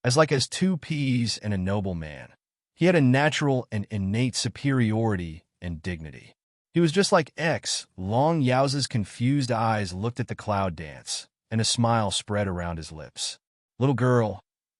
as two peas and a noble man. He had a natural and innate superiority and dignity. He was just like X. Long Yao's confused eyes looked at the cloud dance, and a smile spread around his lips. Little girl,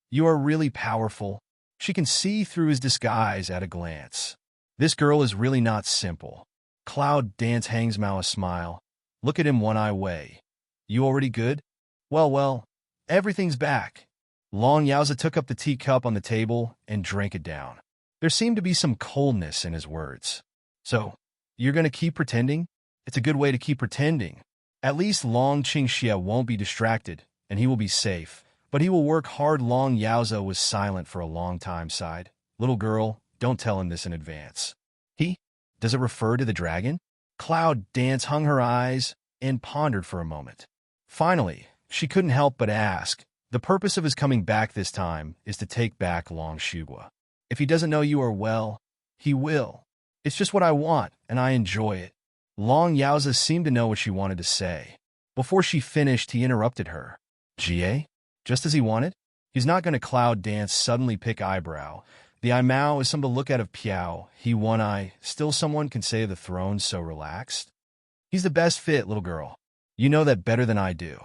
you are really powerful. She can see through his disguise at a glance. This girl is really not simple. Cloud dance hangs Mao a smile. Look at him one eye way. You already good? Well, everything's back. Long Yaoza took up the teacup on the table and drank it down. There seemed to be some coldness in his words. So, you're going to keep pretending? It's a good way to keep pretending. At least Long Qingxia won't be distracted, and he will be safe. But he will work hard. Long Yaoza was silent for a long time, sighed. Little girl, don't tell him this in advance. He? Does it refer to the dragon? Cloud Dance hung her eyes and pondered for a moment. Finally, she couldn't help but ask, the purpose of his coming back this time is to take back Long Shugua. If he doesn't know you are well, he will. It's just what I want, and I enjoy it. Long Yaoza seemed to know what she wanted to say. Before she finished, he interrupted her. Jie? Just as he wanted? He's not going to. Cloud Dance suddenly pick eyebrow. The eye Mao is some to look at of Piao. He one eye. Still someone can say the throne so relaxed. He's the best fit, little girl. You know that better than I do.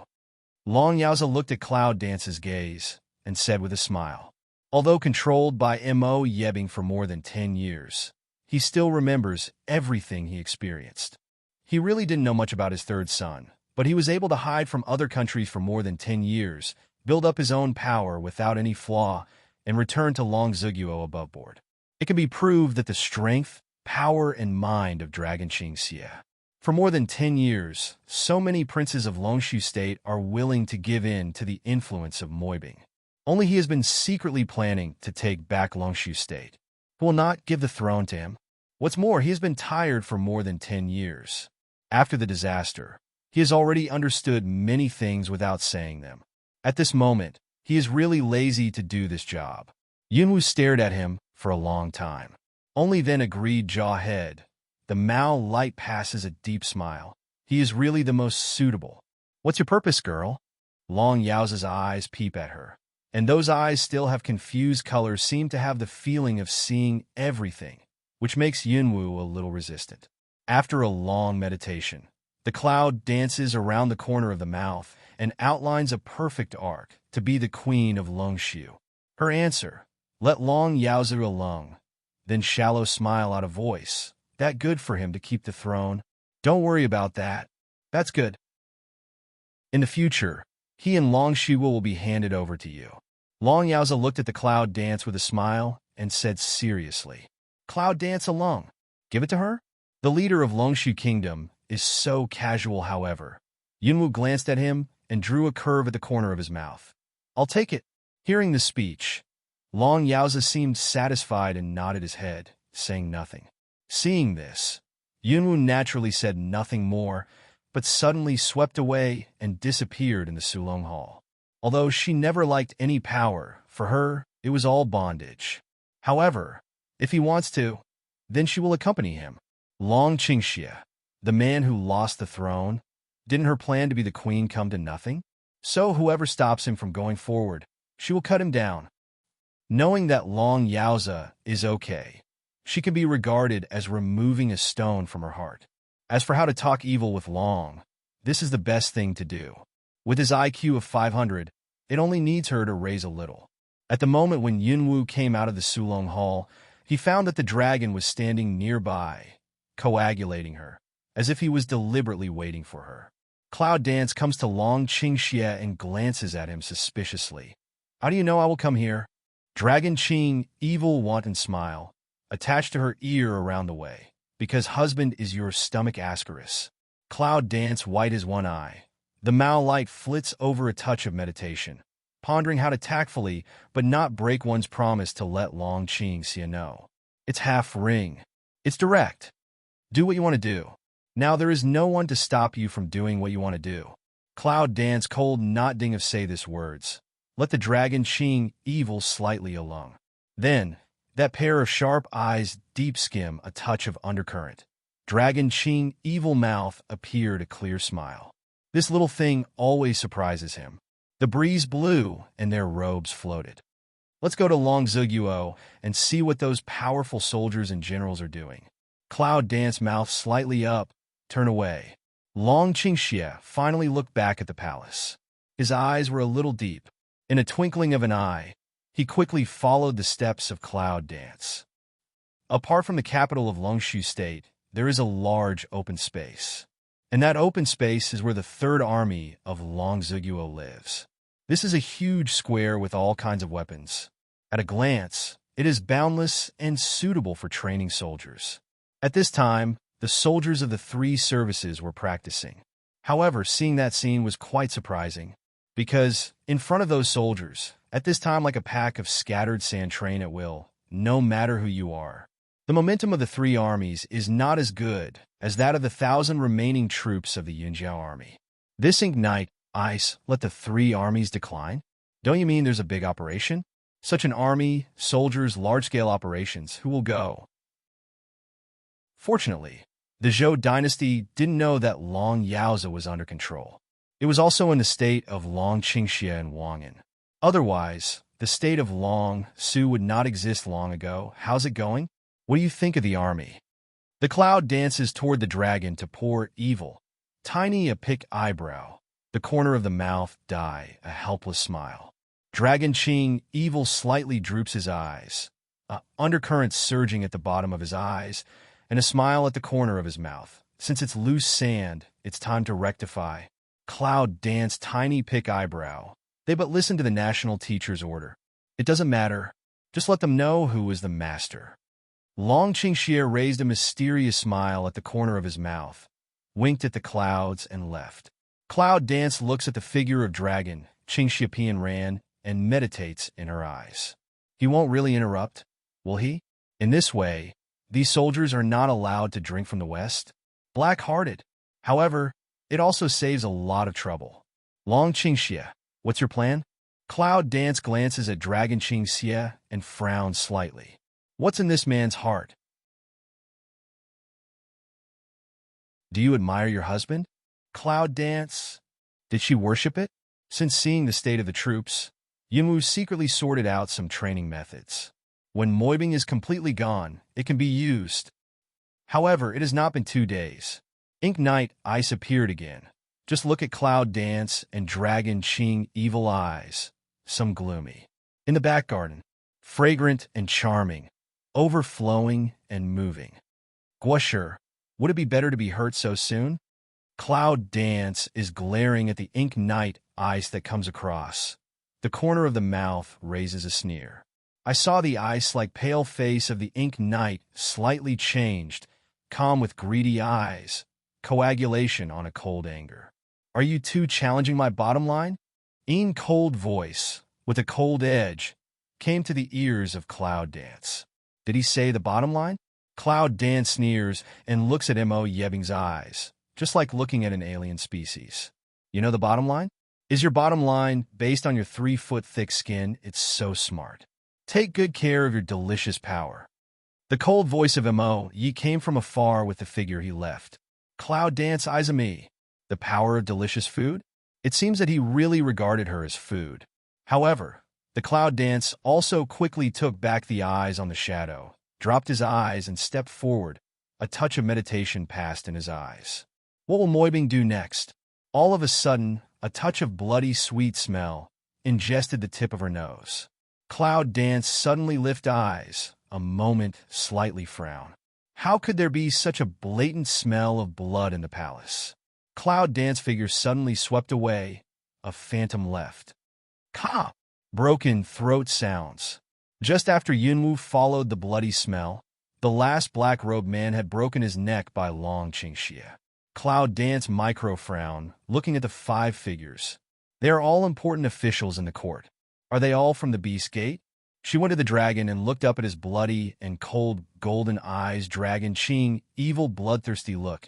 Long Yaoza looked at Cloud Dance's gaze and said with a smile. Although controlled by Mo Yebing for more than 10 years, he still remembers everything he experienced. He really didn't know much about his third son, but he was able to hide from other countries for more than 10 years, build up his own power without any flaw, and return to Long Ziguo above board. It can be proved that the strength, power, and mind of Dragon Qingxia. For more than 10 years, so many princes of Longshu State are willing to give in to the influence of Moibing. Only he has been secretly planning to take back Longshu State. He will not give the throne to him. What's more, he has been tired for more than 10 years. After the disaster, he has already understood many things without saying them. At this moment, he is really lazy to do this job. Yunwu stared at him for a long time. Only then agreed jaw head. The Mao light passes a deep smile. He is really the most suitable. What's your purpose, girl? Long Yao's eyes peep at her. And those eyes still have confused colors, seem to have the feeling of seeing everything, which makes Yunwu a little resistant. After a long meditation, the cloud dances around the corner of the mouth and outlines a perfect arc to be the queen of Longshu. Her answer, let Long Yaozi alone. Then shallow smile out of voice. That good for him to keep the throne? Don't worry about that. That's good. In the future, he and Long Shugua will be handed over to you. Long Yaoza looked at the cloud dance with a smile and said seriously, Cloud dance alone. Give it to her? The leader of Longshu Kingdom is so casual, however. Yunwu glanced at him and drew a curve at the corner of his mouth. I'll take it. Hearing the speech, Long Yaoza seemed satisfied and nodded his head, saying nothing. Seeing this, Yunwu naturally said nothing more, but suddenly swept away and disappeared in the Sulong Hall. Although she never liked any power, for her, it was all bondage. However, if he wants to, then she will accompany him. Long Qingxia, the man who lost the throne, didn't her plan to be the queen come to nothing? So whoever stops him from going forward, she will cut him down. Knowing that Long Yaoza is okay, she can be regarded as removing a stone from her heart. As for how to talk evil with Long, this is the best thing to do. With his IQ of 500, it only needs her to raise a little. At the moment when Yunwu came out of the Sulong Hall, he found that the dragon was standing nearby, coagulating her, as if he was deliberately waiting for her. Cloud Dance comes to Long Qingxia and glances at him suspiciously. How do you know I will come here? Dragon Qing, evil wanton smile, attached to her ear around the way, because husband is your stomach ascaris. Cloud Dance white as one eye. The Mao light flits over a touch of meditation, pondering how to tactfully but not break one's promise to let Long Qingxia know. It's half ring. It's direct. Do what you want to do. Now there is no one to stop you from doing what you want to do. Cloud Dance cold not ding of say this words. Let the dragon Qing evil slightly along. Then, that pair of sharp eyes deep skim a touch of undercurrent. Dragon Qing evil mouth appeared a clear smile. This little thing always surprises him. The breeze blew and their robes floated. Let's go to Longziguo and see what those powerful soldiers and generals are doing. Cloud danced mouth slightly up, turn away. Long Qingxie finally looked back at the palace. His eyes were a little deep. In a twinkling of an eye, he quickly followed the steps of Cloud Dance. Apart from the capital of Longshu State, there is a large open space. And that open space is where the Third Army of Longziguo lives. This is a huge square with all kinds of weapons. At a glance, it is boundless and suitable for training soldiers. At this time, the soldiers of the three services were practicing. However, seeing that scene was quite surprising, because in front of those soldiers, at this time like a pack of scattered sand train at will, no matter who you are. The momentum of the three armies is not as good as that of the 1,000 remaining troops of the Yunjiao army. This ignite, ice, let the three armies decline? Don't you mean there's a big operation? Such an army, soldiers, large-scale operations, who will go? Fortunately, the Zhou dynasty didn't know that Long Yaozi was under control. It was also in the state of Long Qingxie and Wang'an. Otherwise, the state of Long Su would not exist long ago. How's it going? What do you think of the army? The cloud dances toward the dragon to pour evil. Tiny a pick eyebrow. The corner of the mouth die, a helpless smile. Dragon Qing, evil slightly droops his eyes. Undercurrent surging at the bottom of his eyes, and a smile at the corner of his mouth. Since it's loose sand, it's time to rectify. Cloud dance, tiny pick eyebrow. They but listen to the national teacher's order. It doesn't matter. Just let them know who is the master. Long Qingxie raised a mysterious smile at the corner of his mouth, winked at the clouds, and left. Cloud Dance looks at the figure of dragon, Qingxie Pian Ran, and meditates in her eyes. He won't really interrupt, will he? In this way, these soldiers are not allowed to drink from the West. Black-hearted. However, it also saves a lot of trouble. Long Qingxie, what's your plan? Cloud Dance glances at Dragon Qingxie and frowns slightly. What's in this man's heart? Do you admire your husband? Cloud Dance? Did she worship it? Since seeing the state of the troops, Yunwu secretly sorted out some training methods. When moibing is completely gone, it can be used. However, it has not been 2 days. Ink Night Ice appeared again. Just look at Cloud Dance and Dragon Qing evil eyes. Some gloomy. In the back garden, fragrant and charming, overflowing and moving. Guosher, would it be better to be hurt so soon? Cloud Dance is glaring at the Ink Night ice that comes across. The corner of the mouth raises a sneer. I saw the ice-like pale face of the Ink Night slightly changed, calm with greedy eyes, coagulation on a cold anger. Are you two challenging my bottom line? Een cold voice, with a cold edge, came to the ears of Cloud Dance. Did he say the bottom line? Cloud Dance sneers and looks at Mo Yebing's eyes, just like looking at an alien species. You know the bottom line? Is your bottom line based on your 3-foot-thick skin? It's so smart. Take good care of your delicious power. The cold voice of Mo Yi came from afar with the figure he left. Cloud Dance eyes me. The power of delicious food? It seems that he really regarded her as food. However, the Cloud Dance also quickly took back the eyes on the shadow, dropped his eyes and stepped forward. A touch of meditation passed in his eyes. What will Moibing do next? All of a sudden, a touch of bloody sweet smell ingested the tip of her nose. Cloud Dance suddenly lift eyes, a moment slightly frown. How could there be such a blatant smell of blood in the palace? Cloud Dance figure suddenly swept away, a phantom left. Ka! Broken throat sounds. Just after Yunwu followed the bloody smell, the last black-robed man had broken his neck by Long Qingxie. Cloud Dance micro-frown, looking at the 5 figures. They are all important officials in the court. Are they all from the Beast Gate? She went to the dragon and looked up at his bloody and cold golden eyes. Dragon Qing, evil bloodthirsty look.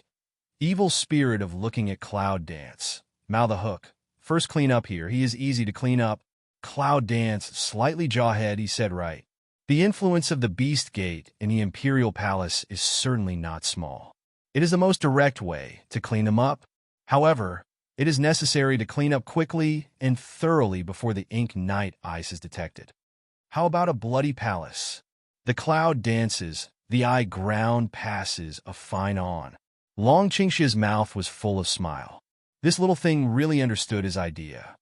Evil spirit of looking at Cloud Dance. Mao the Hook. First clean up here. He is easy to clean up. Cloud Dance, slightly jawhead, he said right. The influence of the Beast Gate in the Imperial Palace is certainly not small. It is the most direct way to clean them up. However, it is necessary to clean up quickly and thoroughly before the Ink Night ice is detected. How about a bloody palace? The cloud dances, the eye ground passes a fine on. Long Qingxia's mouth was full of smile. This little thing really understood his idea.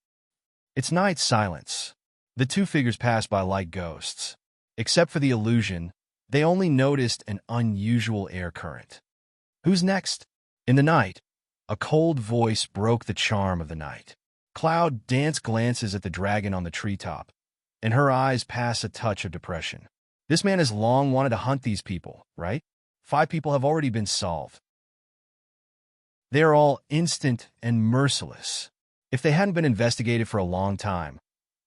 It's night silence. The two figures passed by like ghosts. Except for the illusion, they only noticed an unusual air current. Who's next? In the night, a cold voice broke the charm of the night. Cloud Dance glances at the dragon on the treetop, and her eyes pass a touch of depression. This man has long wanted to hunt these people, right? 5 people have already been solved. They are all instant and merciless. If they hadn't been investigated for a long time,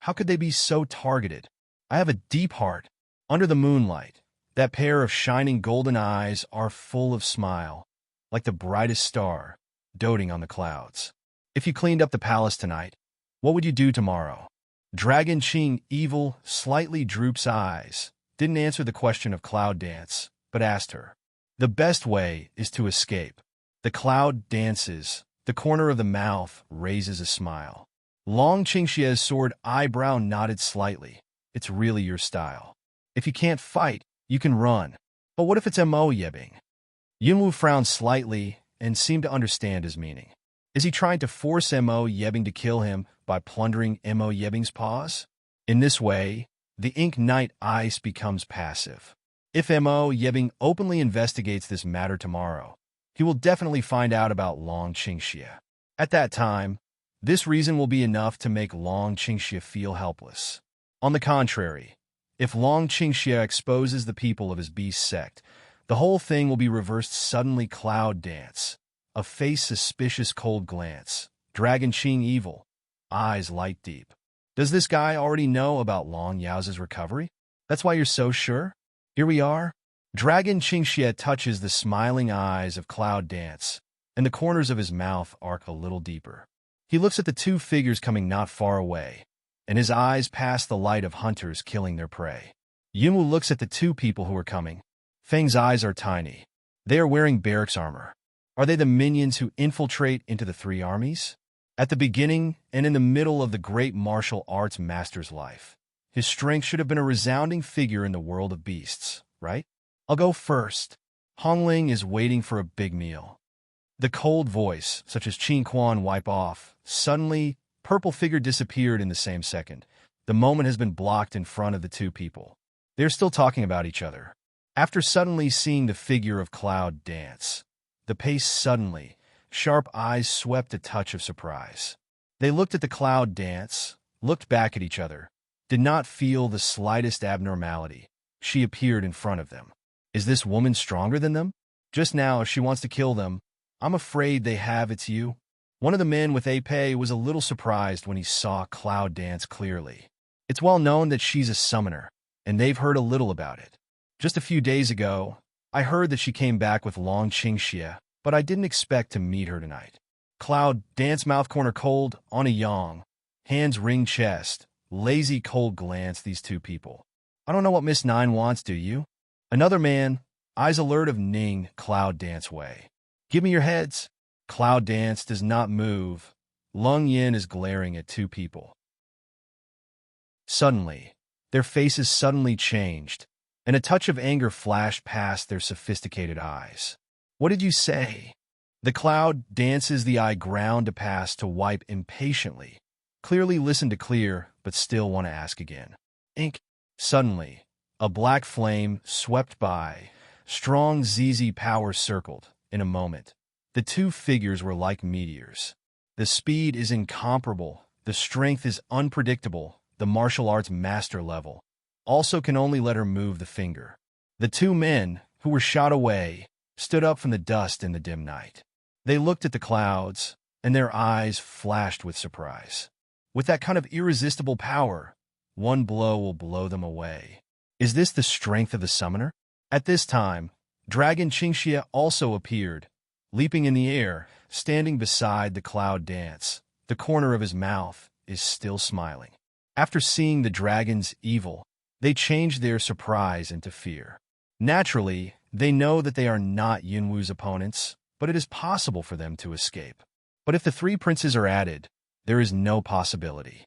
how could they be so targeted? I have a deep heart. Under the moonlight, that pair of shining golden eyes are full of smile, like the brightest star, doting on the clouds. If you cleaned up the palace tonight, what would you do tomorrow? Dragon Qing, evil, slightly droops eyes, didn't answer the question of Cloud Dance, but asked her. The best way is to escape. The cloud dances. The corner of the mouth raises a smile. Long Qingxia's sword eyebrow nodded slightly. It's really your style. If you can't fight, you can run. But what if it's Yebing? Yunwu frowned slightly and seemed to understand his meaning. Is he trying to force Yebing to kill him by plundering Yebing's paws? In this way, the Ink Knight ice becomes passive. If Yebing openly investigates this matter tomorrow, he will definitely find out about Long Qingxia. At that time, this reason will be enough to make Long Qingxia feel helpless. On the contrary, if Long Qingxia exposes the people of his beast sect, the whole thing will be reversed. Suddenly. Cloud Dance, a face suspicious cold glance, Dragon Qing evil, eyes light deep. Does this guy already know about Long Yao's recovery? That's why you're so sure? Here we are. Dragon Qingxia touches the smiling eyes of Cloud Dance, and the corners of his mouth arc a little deeper. He looks at the two figures coming not far away, and his eyes pass the light of hunters killing their prey. Yunwu looks at the two people who are coming. Feng's eyes are tiny. They are wearing barracks armor. Are they the minions who infiltrate into the 3 armies? At the beginning and in the middle of the great martial arts master's life, his strength should have been a resounding figure in the world of beasts, right? I'll go first. Hongling is waiting for a big meal. The cold voice, such as Qin Quan, wipe off. Suddenly, purple figure disappeared in the same second. The moment has been blocked in front of the two people. They're still talking about each other. After suddenly seeing the figure of Cloud Dance, the pace suddenly, sharp eyes swept a touch of surprise. They looked at the Cloud Dance, looked back at each other, did not feel the slightest abnormality. She appeared in front of them. Is this woman stronger than them? Just now, she wants to kill them. I'm afraid they have. It's you. One of the men with Ape was a little surprised when he saw Cloud Dance clearly. It's well known that she's a summoner, and they've heard a little about it. Just a few days ago, I heard that she came back with Long Qingxia, but I didn't expect to meet her tonight. Cloud Dance mouth corner cold, on a yang, hands ring chest, lazy cold glance these two people. I don't know what Miss Nine wants, do you? Another man, eyes alert of Ning, Cloud Dance way. Give me your heads. Cloud Dance does not move. Lung Yin is glaring at two people. Suddenly, their faces suddenly changed, and a touch of anger flashed past their sophisticated eyes. What did you say? The Cloud Dances the eye ground to pass to wipe impatiently. Clearly listen to clear, but still want to ask again. Ink. Suddenly, a black flame swept by. Strong ZZ power circled. In a moment, the two figures were like meteors. The speed is incomparable. The strength is unpredictable. The martial arts master level also can only let her move the finger. The two men, who were shot away, stood up from the dust in the dim night. They looked at the clouds, and their eyes flashed with surprise. With that kind of irresistible power, one blow will blow them away. Is this the strength of the summoner? At this time, Dragon Qingxia also appeared, leaping in the air, standing beside the Cloud Dance. The corner of his mouth is still smiling. After seeing the dragon's evil, they changed their surprise into fear. Naturally, they know that they are not Yunwu's opponents, but it is possible for them to escape. But if the 3 princes are added, there is no possibility.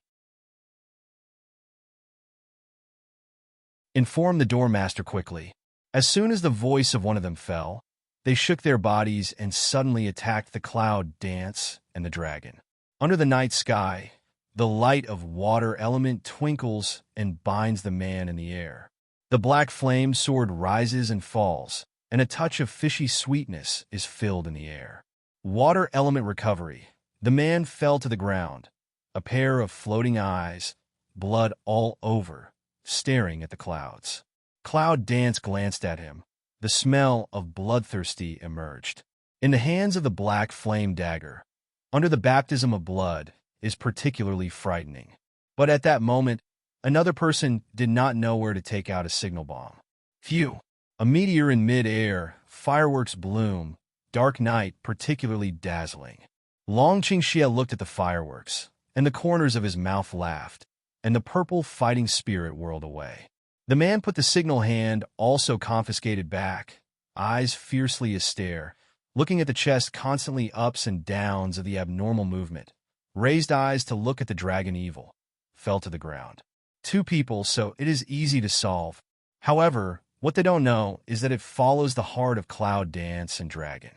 informed the doormaster quickly. As soon as the voice of one of them fell, they shook their bodies and suddenly attacked the cloud dance and the dragon. Under the night sky, the light of water element twinkles and binds the man in the air. The black flame sword rises and falls, and a touch of fishy sweetness is filled in the air. Water element recovery. The man fell to the ground, a pair of floating eyes, blood all over, staring at the clouds. Cloud Dance glanced at him. The smell of bloodthirsty emerged. In the hands of the black flame dagger, under the baptism of blood, is particularly frightening. But at that moment, another person did not know where to take out a signal bomb. Phew! A meteor in mid-air, fireworks bloom, dark night particularly dazzling. Long Qingxie looked at the fireworks, and the corners of his mouth laughed, and the purple fighting spirit whirled away. The man put the signal hand also confiscated back, eyes fiercely astare, looking at the chest constantly ups and downs of the abnormal movement, raised eyes to look at the dragon evil, fell to the ground. Two people, so it is easy to solve. However, what they don't know is that it follows the heart of Cloud Dance and Dragon.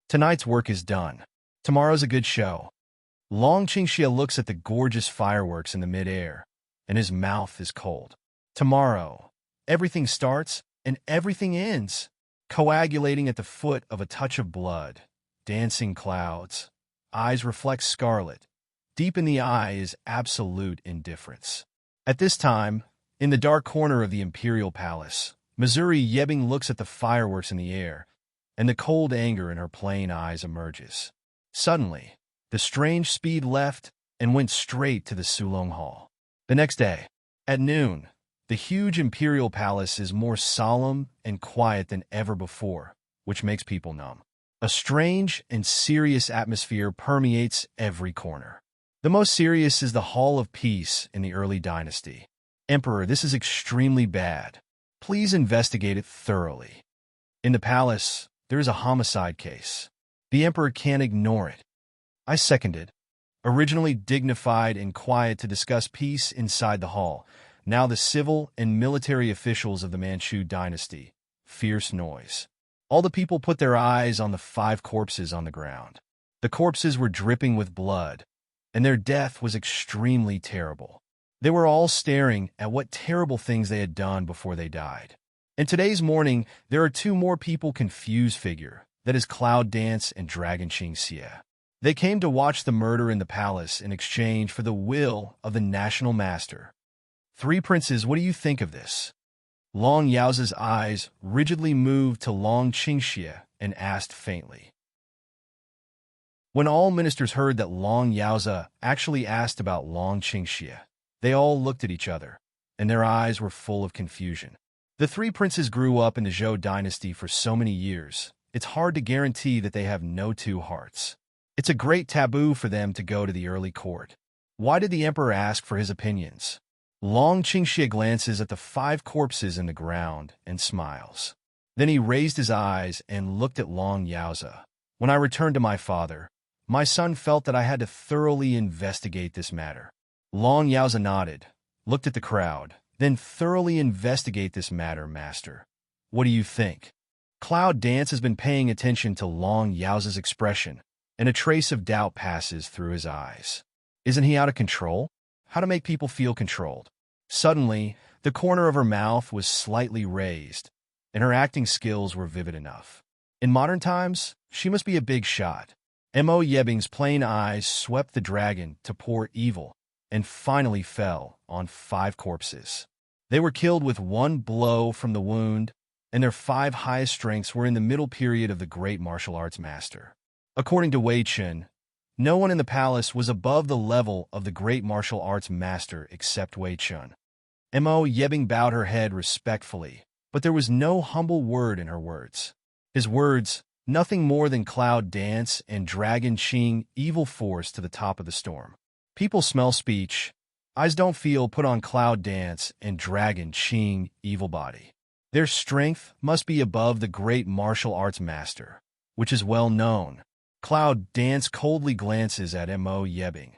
Tonight's work is done. Tomorrow's a good show. Long Qingxie looks at the gorgeous fireworks in the mid-air, and his mouth is cold. Tomorrow, everything starts and everything ends, coagulating at the foot of a touch of blood, dancing clouds. Eyes reflect scarlet. Deep in the eye is absolute indifference. At this time, in the dark corner of the Imperial Palace, Missouri Yebing looks at the fireworks in the air, and the cold anger in her plain eyes emerges. Suddenly, the strange speed left and went straight to the Sulong Hall. The next day, at noon, the huge Imperial Palace is more solemn and quiet than ever before, which makes people numb. A strange and serious atmosphere permeates every corner. The most serious is the Hall of Peace in the early dynasty. Emperor, this is extremely bad. Please investigate it thoroughly. In the palace, there is a homicide case. The emperor can't ignore it. I seconded. Originally dignified and quiet to discuss peace inside the hall, now the civil and military officials of the Manchu dynasty. Fierce noise. All the people put their eyes on the 5 corpses on the ground. The corpses were dripping with blood, and their death was extremely terrible. They were all staring at what terrible things they had done before they died. In today's morning, there are 2 more people confused figure, that is Cloud Dance and Dragon Qingxie. They came to watch the murder in the palace in exchange for the will of the national master. 3 princes, what do you think of this? Long Yao's eyes rigidly moved to Long Qingxie and asked faintly. When all ministers heard that Long Yaozi actually asked about Long Qingxie, they all looked at each other, and their eyes were full of confusion. The 3 princes grew up in the Zhou dynasty for so many years, it's hard to guarantee that they have no 2 hearts. It's a great taboo for them to go to the early court. Why did the emperor ask for his opinions? Long Qingxie glances at the 5 corpses in the ground and smiles. Then he raised his eyes and looked at Long Yaozi. When I returned to my father, my son felt that I had to thoroughly investigate this matter. Long Yaozi nodded, looked at the crowd, then thoroughly investigate this matter, master. What do you think? Cloud Dance has been paying attention to Long Yaozi's expression, and a trace of doubt passes through his eyes. Isn't he out of control? How to make people feel controlled? Suddenly, the corner of her mouth was slightly raised, and her acting skills were vivid enough. In modern times, she must be a big shot. Mo Yebing's plain eyes swept the dragon to pour evil, and finally fell on 5 corpses. They were killed with 1 blow from the wound, and their 5 highest strengths were in the middle period of the great martial arts master. According to Wei Chun, no one in the palace was above the level of the great martial arts master except Wei Chun. Mo Yebing bowed her head respectfully, but there was no humble word in her words. His words, nothing more than Cloud Dance and Dragon Qing evil force to the top of the storm. People smell speech. Eyes don't feel put on Cloud Dance and Dragon Qing evil body. Their strength must be above the great martial arts master, which is well known. Cloud Dance coldly glances at Mo Yebing,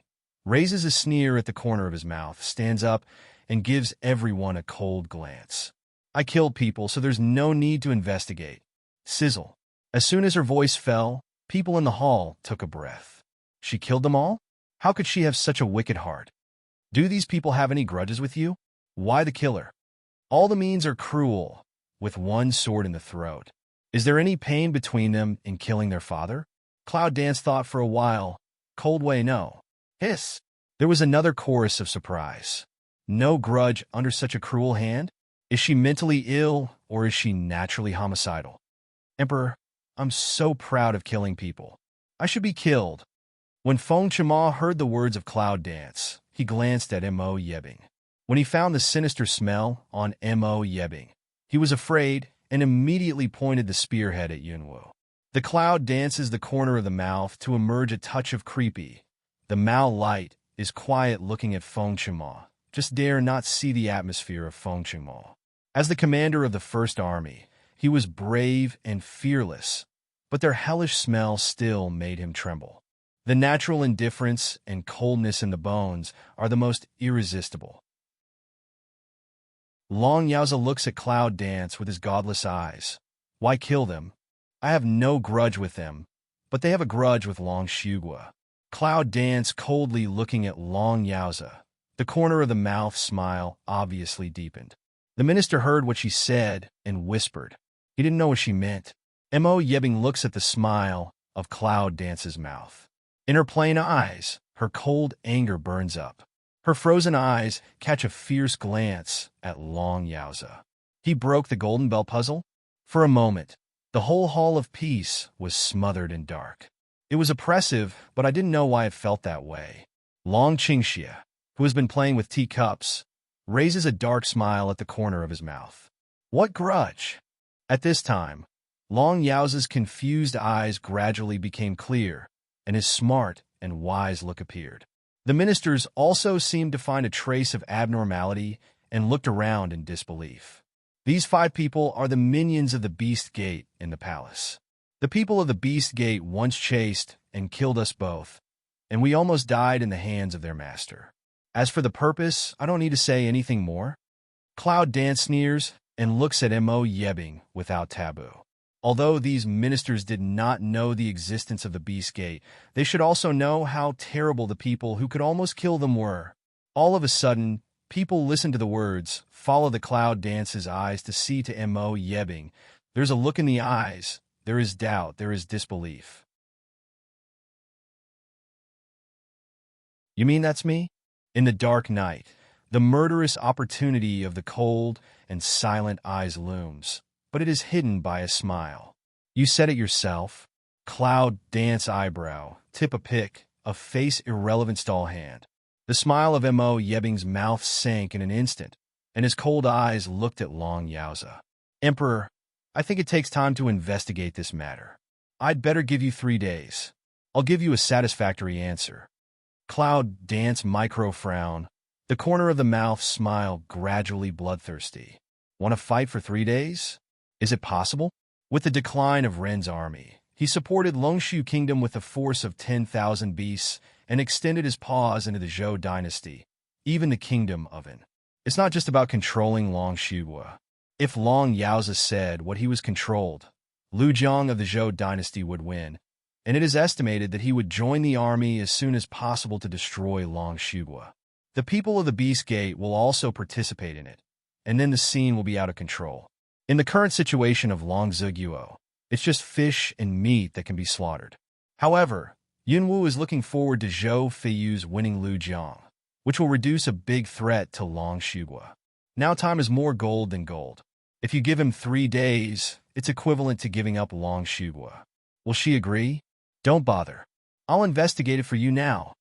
raises a sneer at the corner of his mouth, stands up, and gives everyone a cold glance. I killed people, so there's no need to investigate. Sizzle. As soon as her voice fell, people in the hall took a breath. She killed them all? How could she have such a wicked heart? Do these people have any grudges with you? Why the killer? All the means are cruel, with one sword in the throat. Is there any pain between them in killing their father? Cloud Dance thought for a while. Coldway, no. Hiss. There was another chorus of surprise. No grudge under such a cruel hand? Is she mentally ill, or is she naturally homicidal? Emperor, I'm so proud of killing people. I should be killed. When Feng Chima heard the words of Cloud Dance, he glanced at Mo Yebing. When he found the sinister smell on Mo Yebing, he was afraid and immediately pointed the spearhead at Yunwu. The Cloud dances the corner of the mouth to emerge a touch of creepy. The Mao light is quiet looking at Feng Chima. Just dare not see the atmosphere of Feng Chima. As the commander of the First Army, he was brave and fearless, but their hellish smell still made him tremble. The natural indifference and coldness in the bones are the most irresistible. Long Yaoza looks at Cloud Dance with his godless eyes. Why kill them? I have no grudge with them, but they have a grudge with Long Shugua. Cloud Dance coldly looking at Long Yaoza. The corner of the mouth smile obviously deepened. The minister heard what she said and whispered. He didn't know what she meant. Mo Yebing looks at the smile of Cloud Dance's mouth. In her plain eyes, her cold anger burns up. Her frozen eyes catch a fierce glance at Long Yaoza. He broke the golden bell puzzle? For a moment, the whole hall of peace was smothered in dark. It was oppressive, but I didn't know why it felt that way. Long Qingxia, who has been playing with teacups, raises a dark smile at the corner of his mouth. What grudge? At this time, Long Yaoza's confused eyes gradually became clear, and his smart and wise look appeared. The ministers also seemed to find a trace of abnormality and looked around in disbelief. These 5 people are the minions of the Beast Gate in the palace. The people of the Beast Gate once chased and killed us both, and we almost died in the hands of their master. As for the purpose, I don't need to say anything more. Cloud Dance sneers and looks at Mo Yebing without taboo. Although these ministers did not know the existence of the Beast Gate, they should also know how terrible the people who could almost kill them were. All of a sudden, people listened to the words, follow the Cloud Dance's eyes to see to Mo Yebing. There's a look in the eyes. There is doubt. There is disbelief. You mean that's me? In the dark night, the murderous opportunity of the cold and silent eyes looms, but it is hidden by a smile. You said it yourself. Cloud Dance eyebrow, tip a pick, a face irrelevant stall hand. The smile of Mo Yebing's mouth sank in an instant, and his cold eyes looked at Long Yaoza. Emperor, I think it takes time to investigate this matter. I'd better give you 3 days. I'll give you a satisfactory answer. Cloud Dance micro frown. The corner of the mouth smile gradually bloodthirsty. Want to fight for 3 days? Is it possible? With the decline of Ren's army, he supported Longshu Kingdom with a force of 10,000 beasts and extended his paws into the Zhou dynasty, even the Kingdom of En. It's not just about controlling Long Shugua. If Long Yaoza said what he was controlled, Lu Jiang of the Zhou dynasty would win, and it is estimated that he would join the army as soon as possible to destroy Long Shugua. The people of the Beast Gate will also participate in it, and then the scene will be out of control. In the current situation of Long Ziguo, it's just fish and meat that can be slaughtered. However, Yunwu is looking forward to Zhou Feiyu's winning Lu Jiang, which will reduce a big threat to Long Shugua. Now time is more gold than gold. If you give him 3 days, it's equivalent to giving up Long Shugua. Will she agree? Don't bother. I'll investigate it for you now.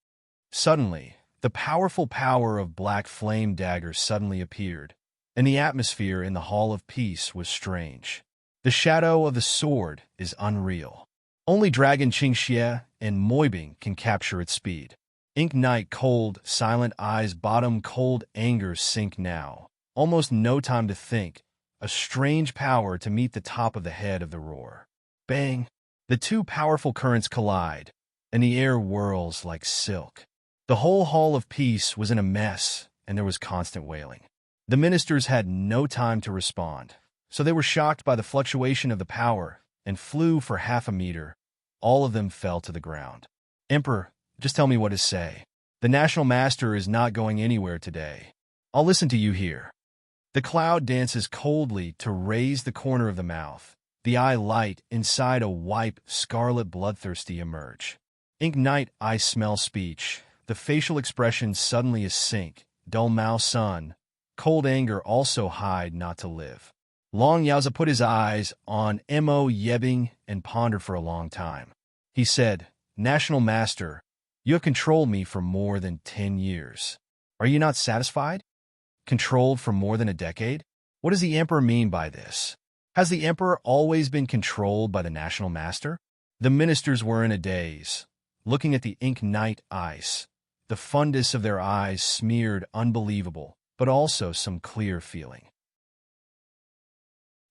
Suddenly, the powerful power of black flame daggers suddenly appeared, and the atmosphere in the Hall of Peace was strange. The shadow of the sword is unreal. Only Dragon Qingxie and Moibing can capture its speed. Ink Knight cold, silent eyes bottom cold anger sink now. Almost no time to think. A strange power to meet the top of the head of the roar. Bang! The 2 powerful currents collide, and the air whirls like silk. The whole Hall of Peace was in a mess, and there was constant wailing. The ministers had no time to respond, so they were shocked by the fluctuation of the power and flew for half a meter. All of them fell to the ground. Emperor, just tell me what to say. The national master is not going anywhere today. I'll listen to you here. The cloud dances coldly to raise the corner of the mouth, the eye light inside a wipe, scarlet bloodthirsty emerge. Ink night I smell speech, the facial expression suddenly is sink, dull mouth sun, cold anger also hide not to live. Long Yaoza put his eyes on Mo Yebing and pondered for a long time. He said, National Master, you have controlled me for more than 10 years. Are you not satisfied? Controlled for more than a decade? What does the Emperor mean by this? Has the Emperor always been controlled by the National Master? The ministers were in a daze, looking at the ink night ice. The fundus of their eyes smeared unbelievable, but also some clear feeling.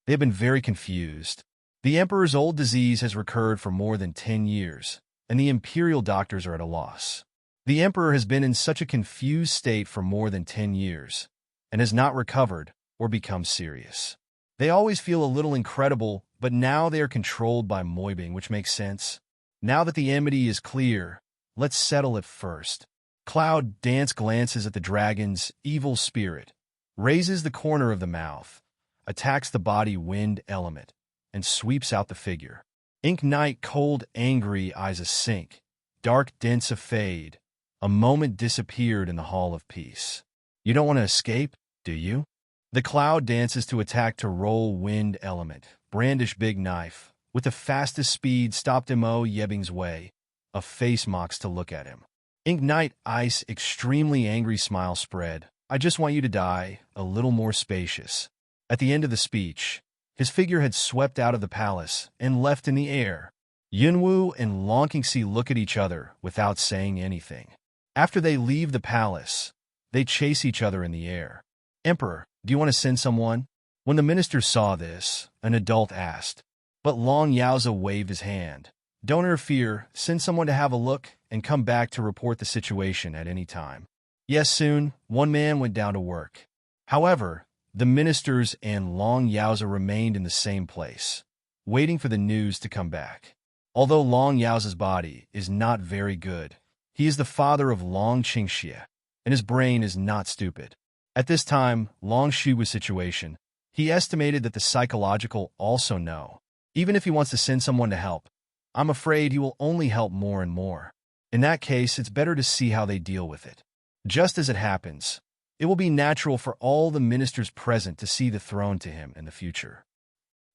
They have been very confused. The Emperor's old disease has recurred for more than 10 years, and the imperial doctors are at a loss. The Emperor has been in such a confused state for more than 10 years, and has not recovered or become serious. They always feel a little incredible, but now they are controlled by Moibing, which makes sense. Now that the enmity is clear, let's settle it first. Cloud Dance glances at the dragon's evil spirit, raises the corner of the mouth, attacks the body wind element, and sweeps out the figure. Ink night cold angry eyes a sink, dark dense a fade. A moment disappeared in the hall of peace. You don't want to escape, do you? The cloud dances to attack to roll wind element, brandish big knife. With the fastest speed stopped Mo Yebing's way. A face mocks to look at him. Ink night ice extremely angry smile spread. I just want you to die, a little more spacious. At the end of the speech, his figure had swept out of the palace and left in the air. Yunwu and Long Qingxi look at each other without saying anything. After they leave the palace, they chase each other in the air. Emperor, do you want to send someone? When the ministers saw this, an adult asked. But Long Yaoza waved his hand. Don't interfere, send someone to have a look and come back to report the situation at any time. Yes, soon, one man went down to work. However, the ministers and Long Yaoza remained in the same place, waiting for the news to come back. Although Long Yaoza's body is not very good, he is the father of Long Qingxia, and his brain is not stupid. At this time, Long Shugu's situation, he estimated that the psychological also know. Even if he wants to send someone to help, I'm afraid he will only help more and more. In that case, it's better to see how they deal with it. Just as it happens, it will be natural for all the ministers present to see the throne to him in the future.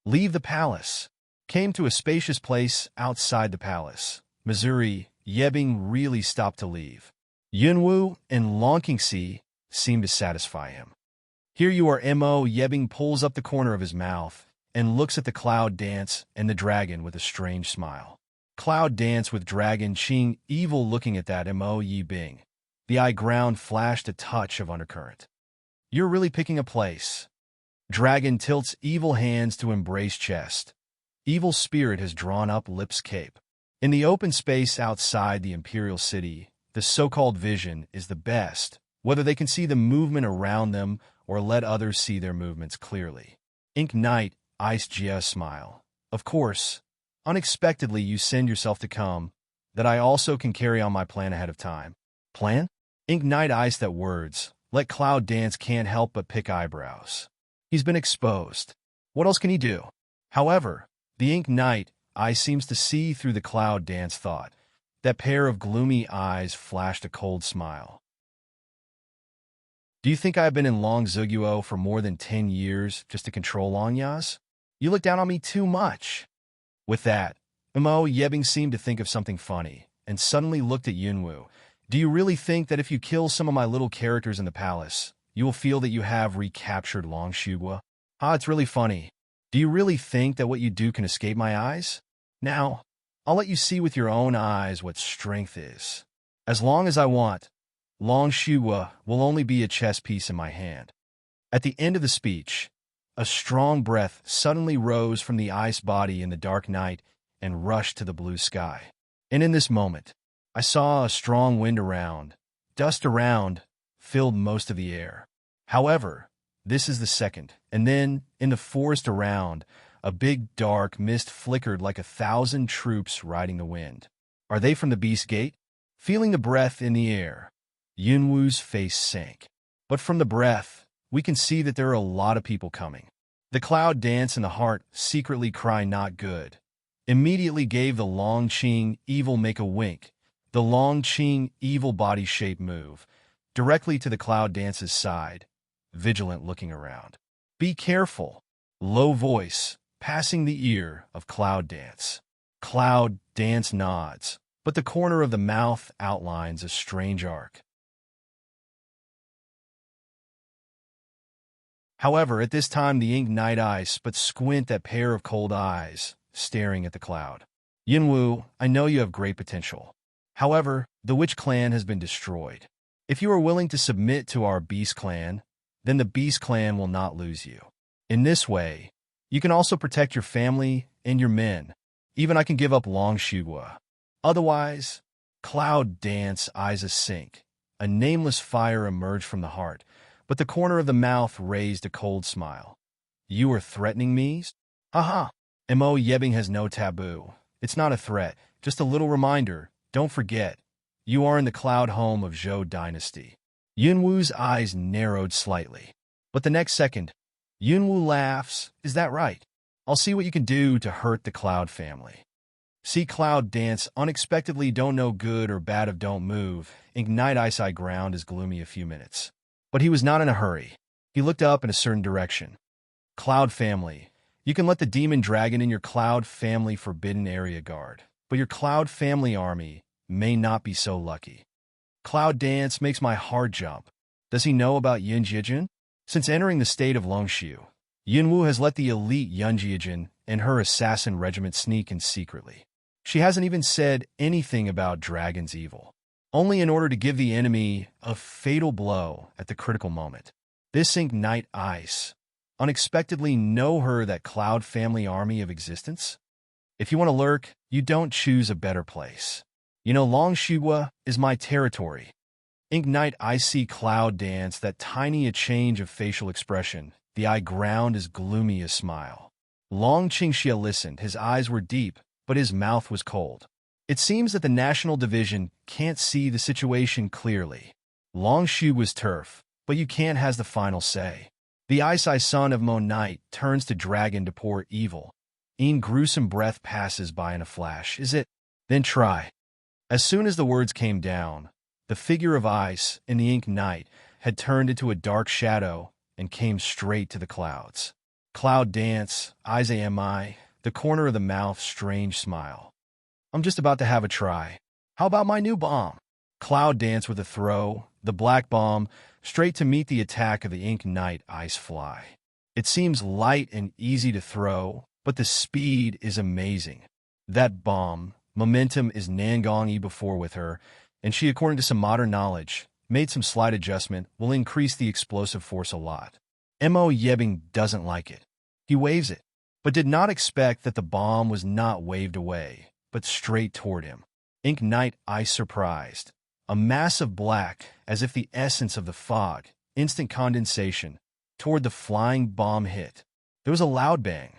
Leave the palace. Came to a spacious place outside the palace. Missouri, Yebing really stopped to leave. Yunwu and Long Qingxi seemed to satisfy him. Here you are. Mo Yebing pulls up the corner of his mouth and looks at the cloud dance and the dragon with a strange smile. Cloud dance with dragon Qing evil looking at that Mo Yebing. The eye ground flashed a touch of undercurrent. You're really picking a place. Dragon tilts evil hands to embrace chest. Evil spirit has drawn up lips cape. In the open space outside the imperial city, the so-called vision is the best, whether they can see the movement around them or let others see their movements clearly. Ink night, ice Jia smile. Of course, unexpectedly you send yourself to come, that I also can carry on my plan ahead of time. Plan? Ink night ice that words, let cloud dance can't help but pick eyebrows. He's been exposed. What else can he do? However, the ink night eye seems to see through the cloud dance thought. That pair of gloomy eyes flashed a cold smile. Do you think I have been in Long Zuguo for more than 10 years just to control Long Yaz? You look down on me too much. With that, Mo Yebing seemed to think of something funny, and suddenly looked at Yunwu. Do you really think that if you kill some of my little characters in the palace, you will feel that you have recaptured Long Shugua? It's really funny. Do you really think that what you do can escape my eyes? Now, I'll let you see with your own eyes what strength is. As long as I want, Long Shugua will only be a chess piece in my hand. At the end of the speech, a strong breath suddenly rose from the ice body in the dark night and rushed to the blue sky. And in this moment, I saw a strong wind around, dust around, filled most of the air. However, This is the second. And then, in the forest around, a big dark mist flickered like 1,000 troops riding the wind. Are they from the Beast Gate? Feeling the breath in the air, Yunwu's face sank. But from the breath, we can see that there are a lot of people coming. The cloud dance and the heart secretly cry not good. Immediately gave the Longqing evil make a wink. The Longqing evil body shape move, directly to the cloud dance's side, vigilant looking around. Be careful. Low voice, passing the ear of cloud dance. Cloud dance nods, but the corner of the mouth outlines a strange arc. However, at this time the ink night eyes but squint that pair of cold eyes, staring at the cloud. Yunwu, I know you have great potential. However, the Witch Clan has been destroyed. If you are willing to submit to our Beast Clan, then the Beast Clan will not lose you. In this way, you can also protect your family and your men. Even I can give up Longshigua. Otherwise, cloud dance eyes a sink. A nameless fire emerged from the heart, but the corner of the mouth raised a cold smile. You are threatening me? Haha. Mo Yebing has no taboo. It's not a threat, just a little reminder. Don't forget, you are in the cloud home of Zhou Dynasty. Yunwu's eyes narrowed slightly. But the next second, Yunwu laughs. Is that right? I'll see what you can do to hurt the Cloud family. See Cloud dance unexpectedly don't know good or bad of don't move. Ignite ice eye ground is gloomy a few minutes. But he was not in a hurry. He looked up in a certain direction. Cloud family, you can let the demon dragon in your Cloud family forbidden area guard, but your Cloud family army may not be so lucky. Cloud dance makes my heart jump. Does he know about Yin Jijin? Since entering the state of Longshu, Yunwu has let the elite Yun Jijin and her assassin regiment sneak in secretly. She hasn't even said anything about Dragon's evil, only in order to give the enemy a fatal blow at the critical moment. This Ignite Ice unexpectedly know her that Cloud family army of existence? If you want to lurk, you don't choose a better place. You know, Longshigua is my territory. Ignite Icy Cloud dance, that tiny a change of facial expression, the eye ground as gloomy as smile. Long Qingxia listened, his eyes were deep, but his mouth was cold. It seems that the National Division can't see the situation clearly. Longshu was turf, but you can't has the final say. The Ice Eye son of Mo Knight turns to Dragon to pour evil. Een gruesome breath passes by in a flash. Is it? Then try. As soon as the words came down, the figure of Ice in the Ink Knight had turned into a dark shadow and came straight to the clouds. Cloud dance, eyes AMI, the corner of the mouth strange smile. I'm just about to have a try. How about my new bomb? Cloud dance with a throw, the black bomb, straight to meet the attack of the Ink Knight Ice Fly. It seems light and easy to throw, but the speed is amazing. That bomb, momentum is Nangong before with her, and she, according to some modern knowledge, made some slight adjustment, will increase the explosive force a lot. Mo Yebing doesn't like it. He waves it, but did not expect that the bomb was not waved away, but straight toward him. Ink Knight Ice surprised. A mass of black, as if the essence of the fog, instant condensation, toward the flying bomb hit. There was a loud bang.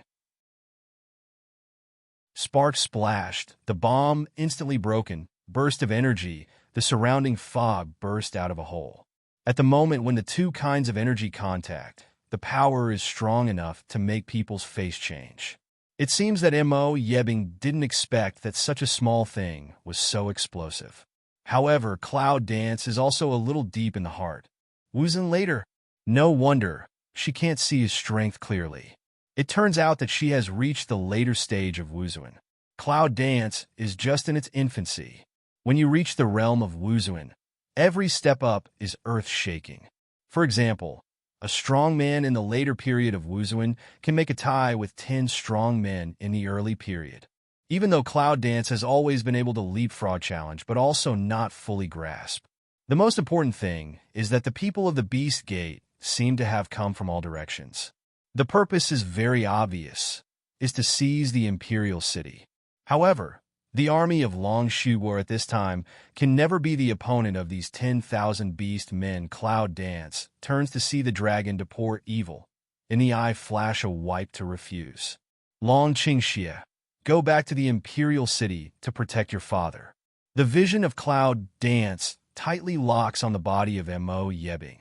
Sparks splashed, the bomb instantly broken, burst of energy, the surrounding fog burst out of a hole. At the moment when the two kinds of energy contact, the power is strong enough to make people's face change. It seems that Mo Yebing didn't expect that such a small thing was so explosive. However, Cloud Dance is also a little deep in the heart. Wuzhen later. No wonder she can't see his strength clearly. It turns out that she has reached the later stage of Wuzhen. Cloud Dance is just in its infancy. When you reach the realm of Wuzhen, every step up is earth-shaking. For example, a strong man in the later period of Wuzhen can make a tie with 10 strong men in the early period. Even though Cloud Dance has always been able to leapfrog challenge, but also not fully grasp. The most important thing is that the people of the Beast Gate seem to have come from all directions. The purpose is very obvious, is to seize the Imperial City. However, The army of Long Shuguo at this time can never be the opponent of these 10,000 beast men. Cloud Dance turns to see the dragon to pour evil. In the eye flash a wipe to refuse. Long Qingxie, go back to the imperial city to protect your father. The vision of Cloud Dance tightly locks on the body of Mo Yebing.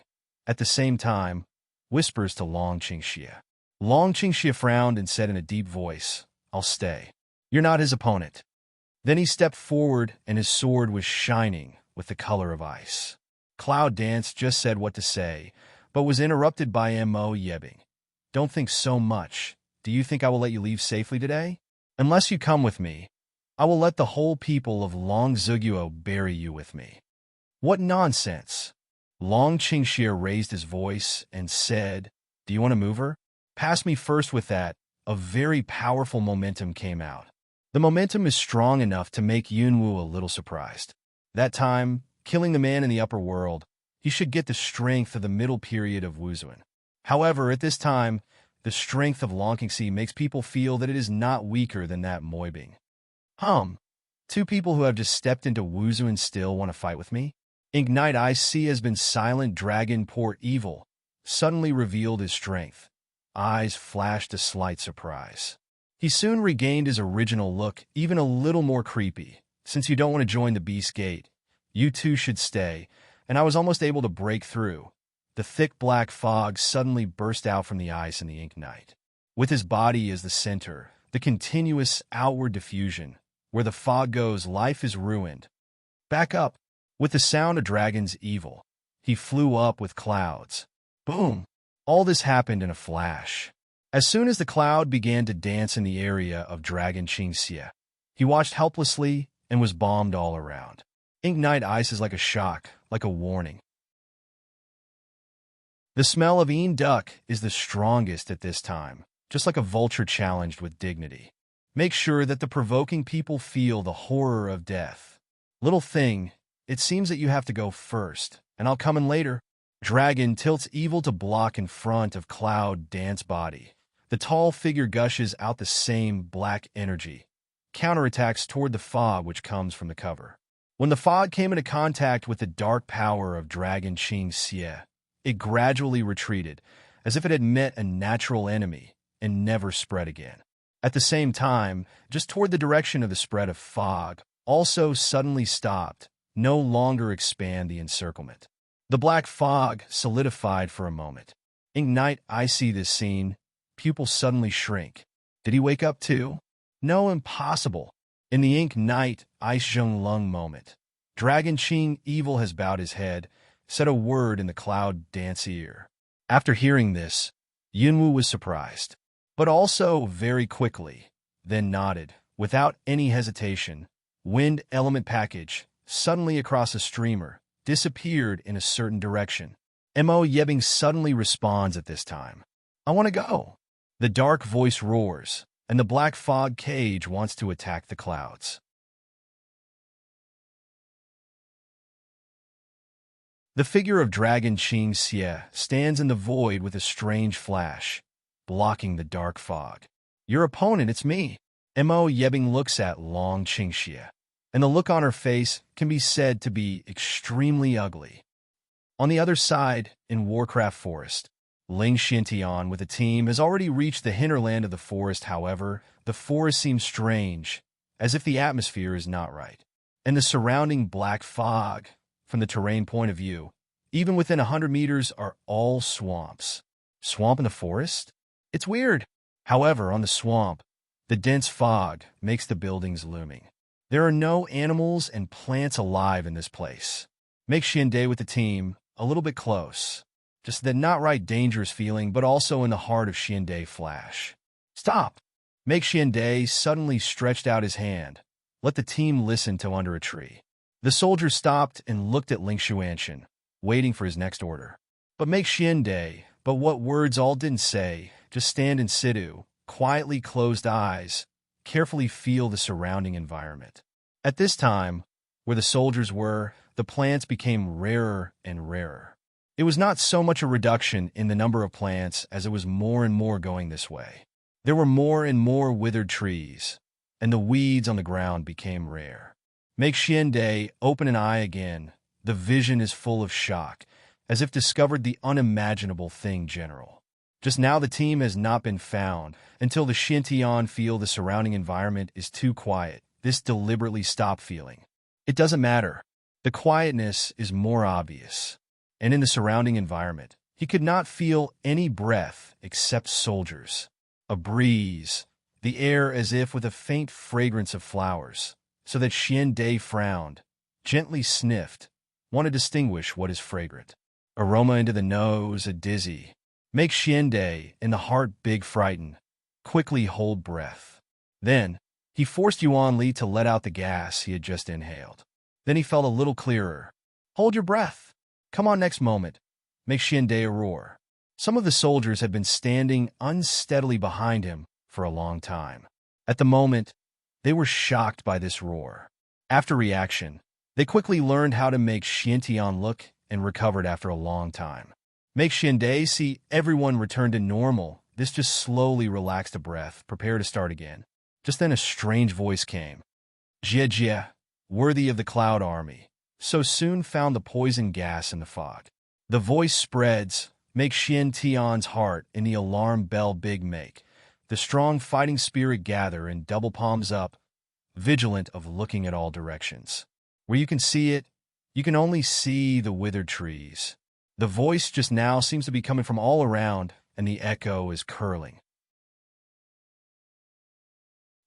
At the same time, whispers to Long Qingxie. Long Qingxie frowned and said in a deep voice, I'll stay. You're not his opponent. Then he stepped forward and his sword was shining with the color of ice. Cloud Dance just said what to say, but was interrupted by Mo Yebing. Don't think so much. Do you think I will let you leave safely today? Unless you come with me, I will let the whole people of Long Zhuguo bury you with me. What nonsense! Long Qingxie raised his voice and said, Do you want to move her? Pass me first with that. A very powerful momentum came out. The momentum is strong enough to make Yunwu a little surprised. That time, killing the man in the upper world, he should get the strength of the middle period of Wuzuan. However, at this time, the strength of Long Qingxie makes people feel that it is not weaker than that Moibing. Two people who have just stepped into Wuzuan still want to fight with me? Ignite IC has been silent. Dragon Port Evil suddenly revealed his strength. Eyes flashed a slight surprise. He soon regained his original look, even a little more creepy. Since you don't want to join the Beast Gate, you two should stay, and I was almost able to break through. The thick black fog suddenly burst out from the ice in the Ink Knight. With his body as the center, the continuous outward diffusion. Where the fog goes, life is ruined. Back up. With the sound of dragon's evil, he flew up with clouds. Boom! All this happened in a flash. As soon as the cloud began to dance in the area of Dragon Qingxie, he watched helplessly and was bombed all around. Ink Knight ice is like a shock, like a warning. The smell of Een Duck is the strongest at this time, just like a vulture challenged with dignity. Make sure that the provoking people feel the horror of death. Little thing, it seems that you have to go first, and I'll come in later. Dragon tilts evil to block in front of Cloud Dance body. The tall figure gushes out the same black energy, counterattacks toward the fog which comes from the cover. When the fog came into contact with the dark power of Dragon Qingxie, it gradually retreated, as if it had met a natural enemy and never spread again. At the same time, just toward the direction of the spread of fog, also suddenly stopped, no longer expand the encirclement. The black fog solidified for a moment. Ink Knight, I see this scene. Pupils suddenly shrink. Did he wake up too? No, impossible. In the Ink Knight, Ice Zheng Lung moment, Dragon Qing Evil has bowed his head, said a word in the Cloud Dance ear. After hearing this, Yunwu was surprised, but also very quickly, then nodded, without any hesitation. Wind element package, suddenly across a streamer, disappeared in a certain direction. Mo Yebing suddenly responds at this time. I want to go. The dark voice roars, and the black fog cage wants to attack the clouds. The figure of Dragon Qingxie stands in the void with a strange flash, blocking the dark fog. Your opponent, it's me. Mo Yebing looks at Long Qingxie, and the look on her face can be said to be extremely ugly. On the other side, in Warcraft Forest, Ling Xiantian with a team has already reached the hinterland of the forest. However, the forest seems strange, as if the atmosphere is not right. And the surrounding black fog, from the terrain point of view, even within 100 meters, are all swamps. Swamp in the forest? It's weird. However, on the swamp, the dense fog makes the buildings looming. There are no animals and plants alive in this place. Make Xiande with the team a little bit close. Just that not right dangerous feeling, but also in the heart of Xiande flash. Stop! Make Xiande suddenly stretched out his hand. Let the team listen to under a tree. The soldier stopped and looked at Ling Xuantian, waiting for his next order. But Make Xiande, but what words all didn't say, just stand in situ, quietly closed eyes, carefully feel the surrounding environment. At this time, where the soldiers were, the plants became rarer and rarer. It was not so much a reduction in the number of plants as it was more and more going this way. There were more and more withered trees. and the weeds on the ground became rare. Make Xiande open an eye again. The vision is full of shock, as if discovered the unimaginable thing general. Just now the team has not been found until the Xintian feel the surrounding environment is too quiet. This deliberately stop feeling. It doesn't matter. The quietness is more obvious. And in the surrounding environment, he could not feel any breath except soldiers. A breeze, the air as if with a faint fragrance of flowers, so that Xiande frowned, gently sniffed, want to distinguish what is fragrant. Aroma into the nose, a dizzy. Make Xiande, in the heart big frightened, quickly hold breath. Then, he forced Yuan Li to let out the gas he had just inhaled. Then he felt a little clearer. Hold your breath. Come on next moment. Make Xiande a roar. Some of the soldiers had been standing unsteadily behind him for a long time. At the moment, they were shocked by this roar. After reaction, they quickly learned how to make Xiantian look and recovered after a long time. Make Xiande see everyone return to normal. This just slowly relaxed a breath, prepare to start again. Just then a strange voice came. Jie, worthy of the Cloud Army, so soon found the poison gas in the fog. The voice spreads, make Xiantian's heart in the alarm bell big make. The strong fighting spirit gather and double palms up, vigilant of looking at all directions. Where you can see it, you can only see the withered trees. The voice just now seems to be coming from all around, and the echo is curling.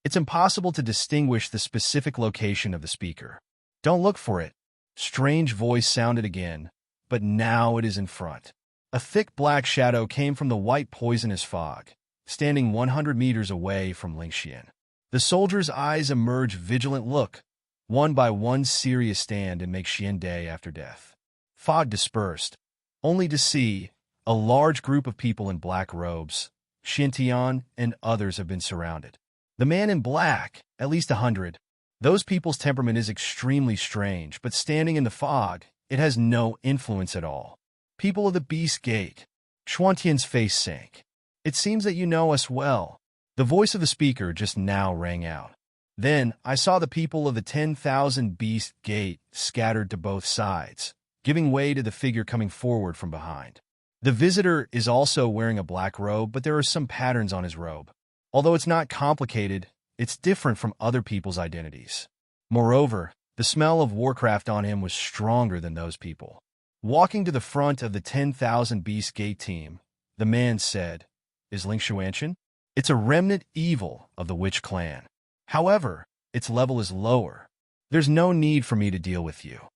It's impossible to distinguish the specific location of the speaker. Don't look for it. Strange voice sounded again, but now it is in front. A thick black shadow came from the white poisonous fog, standing 100 meters away from Lingxian. The soldier's eyes emerge vigilant look, one by one serious stand and make Xiande after death. Fog dispersed, only to see a large group of people in black robes. Xintian and others have been surrounded. The man in black, at least 100. Those people's temperament is extremely strange, but standing in the fog, it has no influence at all. People of the Beast Gate. Xuantian's face sank. It seems that you know us well. The voice of the speaker just now rang out. Then I saw the people of the 10,000 Beast Gate scattered to both sides, giving way to the figure coming forward from behind. The visitor is also wearing a black robe, but there are some patterns on his robe. Although it's not complicated, it's different from other people's identities. Moreover, the smell of Warcraft on him was stronger than those people. Walking to the front of the 10,000 Beast Gate team, the man said, "Is Ling Xuanchen? It's a remnant evil of the Witch clan. However, its level is lower. There's no need for me to deal with you."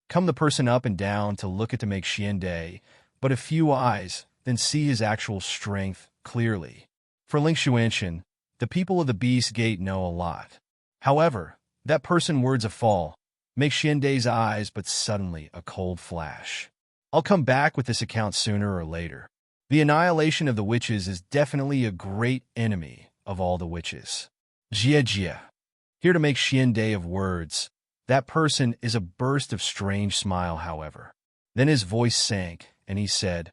Come the person up and down to look at to make Xiande, but a few eyes, then see his actual strength clearly. For Ling Xuanchen, the people of the Beast Gate know a lot. However, that person words a fall, make Xiande's eyes but suddenly a cold flash. I'll come back with this account sooner or later. The annihilation of the witches is definitely a great enemy of all the witches. Jie, here to make Xiande of words. That person is a burst of strange smile, however. Then his voice sank, and he said,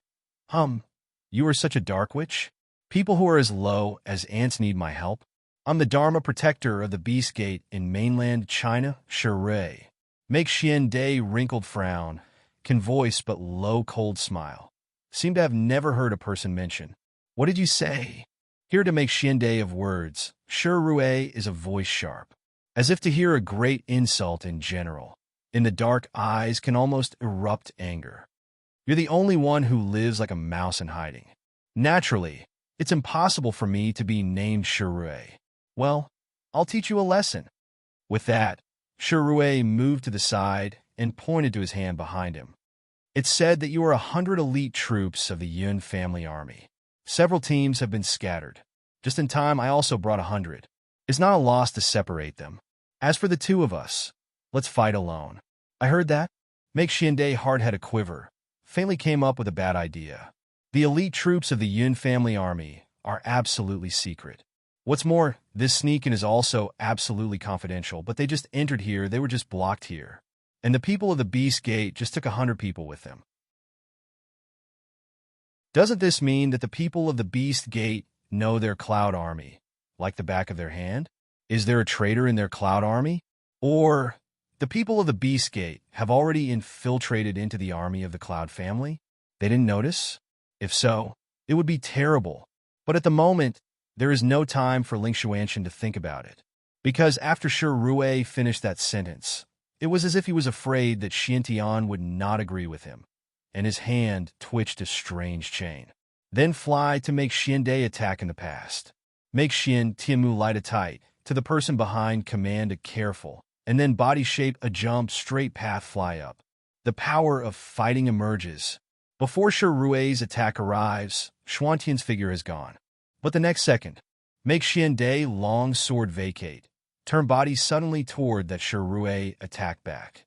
You are such a dark witch? People who are as low as ants need my help? I'm the Dharma protector of the Beast Gate in mainland China, Shirai. Make Xiande wrinkled frown, can voice but low cold smile. Seem to have never heard a person mention. What did you say? Here to make Xiande of words, Shirai is a voice sharp, as if to hear a great insult in general. In the dark eyes can almost erupt anger. You're the only one who lives like a mouse in hiding. Naturally, it's impossible for me to be named Shirai. Well, I'll teach you a lesson. With that, Shirai moved to the side and pointed to his hand behind him. It's said that you are 100 elite troops of the Yun family army. Several teams have been scattered. Just in time, I also brought 100. It's not a loss to separate them. As for the two of us, let's fight alone. I heard that. Make Xiande heart had a quiver. Faintly came up with a bad idea. The elite troops of the Yun family army are absolutely secret. What's more, this sneak-in is also absolutely confidential, but they just entered here, they were just blocked here. And the people of the Beast Gate just took 100 people with them. Doesn't this mean that the people of the Beast Gate know their Cloud Army, like the back of their hand? Is there a traitor in their cloud army? Or the people of the Beast Gate have already infiltrated into the army of the Cloud family? They didn't notice? If so, it would be terrible. But at the moment, there is no time for Ling Xuantian to think about it. Because after Shi Rui finished that sentence, it was as if he was afraid that Xiantian would not agree with him, and his hand twitched a strange chain. Then fly to make Xiande attack in the past. Make Xian Tianmu light a tight, to the person behind command a careful, and then body shape a jump straight path fly up. The power of fighting emerges. Before Shi Rui's attack arrives, Xuantian's figure has gone. But the next second, make Xiande long sword vacate, turn body suddenly toward that Shi Rui attack back.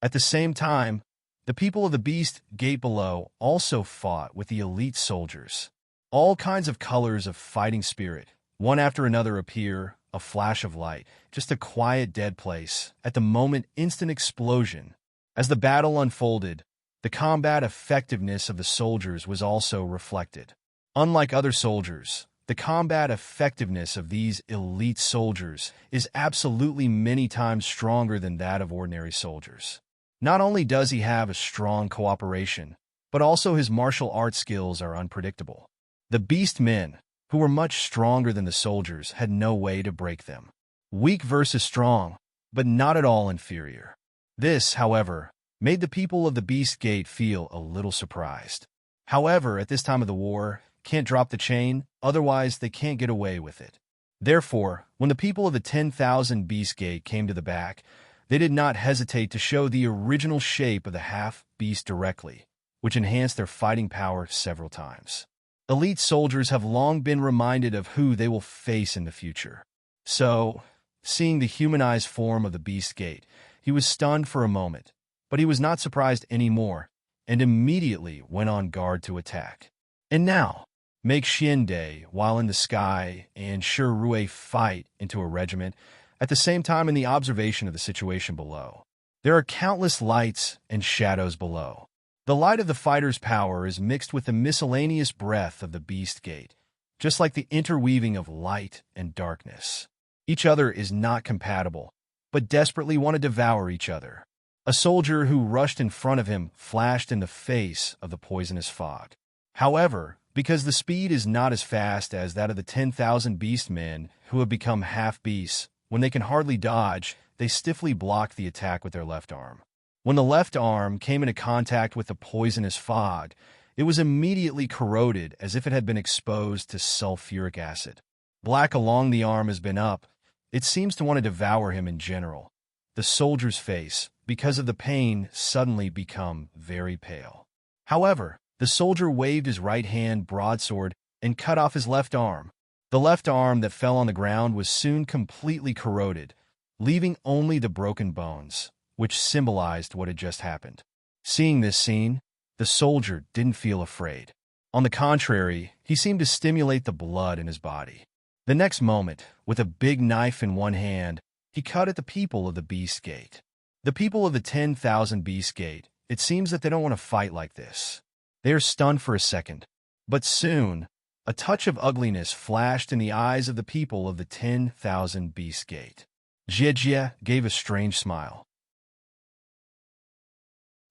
At the same time, the people of the Beast Gate below also fought with the elite soldiers. All kinds of colors of fighting spirit, one after another appear, a flash of light, just a quiet dead place. At the moment, instant explosion. As the battle unfolded, the combat effectiveness of the soldiers was also reflected. Unlike other soldiers, the combat effectiveness of these elite soldiers is absolutely many times stronger than that of ordinary soldiers. Not only does he have a strong cooperation, but also his martial arts skills are unpredictable. The beast men, who were much stronger than the soldiers, had no way to break them. Weak versus strong, but not at all inferior. This, however, made the people of the Beast Gate feel a little surprised. However, at this time of the war, can't drop the chain, otherwise they can't get away with it. Therefore, when the people of the 10,000 Beast Gate came to the back, they did not hesitate to show the original shape of the half-beast directly, which enhanced their fighting power several times. Elite soldiers have long been reminded of who they will face in the future. So, seeing the humanized form of the Beast Gate, he was stunned for a moment, but he was not surprised anymore, and immediately went on guard to attack. And now, make Xiande while in the sky and Shi Rui fight into a regiment, at the same time in the observation of the situation below. There are countless lights and shadows below. The light of the fighter's power is mixed with the miscellaneous breath of the Beast Gate, just like the interweaving of light and darkness. Each other is not compatible, but desperately want to devour each other. A soldier who rushed in front of him flashed in the face of the poisonous fog. However, because the speed is not as fast as that of the 10,000 beast men who have become half-beasts, when they can hardly dodge, they stiffly block the attack with their left arm. When the left arm came into contact with the poisonous fog, it was immediately corroded as if it had been exposed to sulfuric acid. Black along the arm has been up. It seems to want to devour him in general. The soldier's face, because of the pain, suddenly become very pale. However, the soldier waved his right hand broadsword and cut off his left arm. The left arm that fell on the ground was soon completely corroded, leaving only the broken bones, which symbolized what had just happened. Seeing this scene, the soldier didn't feel afraid. On the contrary, he seemed to stimulate the blood in his body. The next moment, with a big knife in one hand, he cut at the people of the Beast Gate. The people of the 10,000 Beast Gate, it seems that they don't want to fight like this. They are stunned for a second, but soon, a touch of ugliness flashed in the eyes of the people of the 10,000 Beast Gate. Jie gave a strange smile.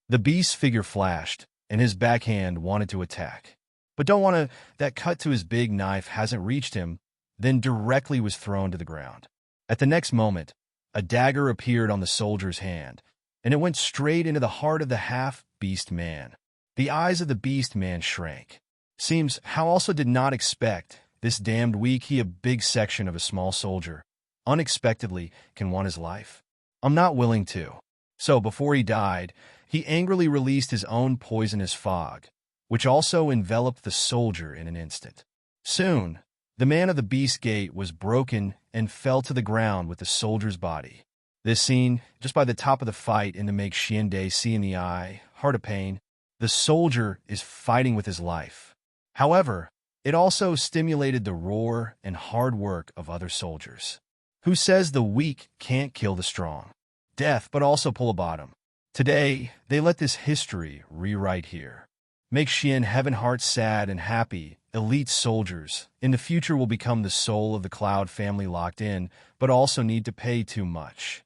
The beast's figure flashed, and his backhand wanted to attack. But that cut to his big knife hasn't reached him, then directly was thrown to the ground. At the next moment, a dagger appeared on the soldier's hand, and it went straight into the heart of the half-beast man. The eyes of the beast man shrank. Seems how also did not expect this damned weak he a big section of a small soldier, unexpectedly can want his life. I'm not willing to. So before he died, he angrily released his own poisonous fog, which also enveloped the soldier in an instant. Soon, the man of the Beast Gate was broken and fell to the ground with the soldier's body. This scene, just by the top of the fight and to make Xiande see in the eye, heart of pain, the soldier is fighting with his life. However, it also stimulated the roar and hard work of other soldiers. Who says the weak can't kill the strong? Death, but also pull a bottom. Today, they let this history rewrite here. Make Xian heaven heart sad and happy. Elite soldiers in the future will become the soul of the Cloud family locked in, but also need to pay too much.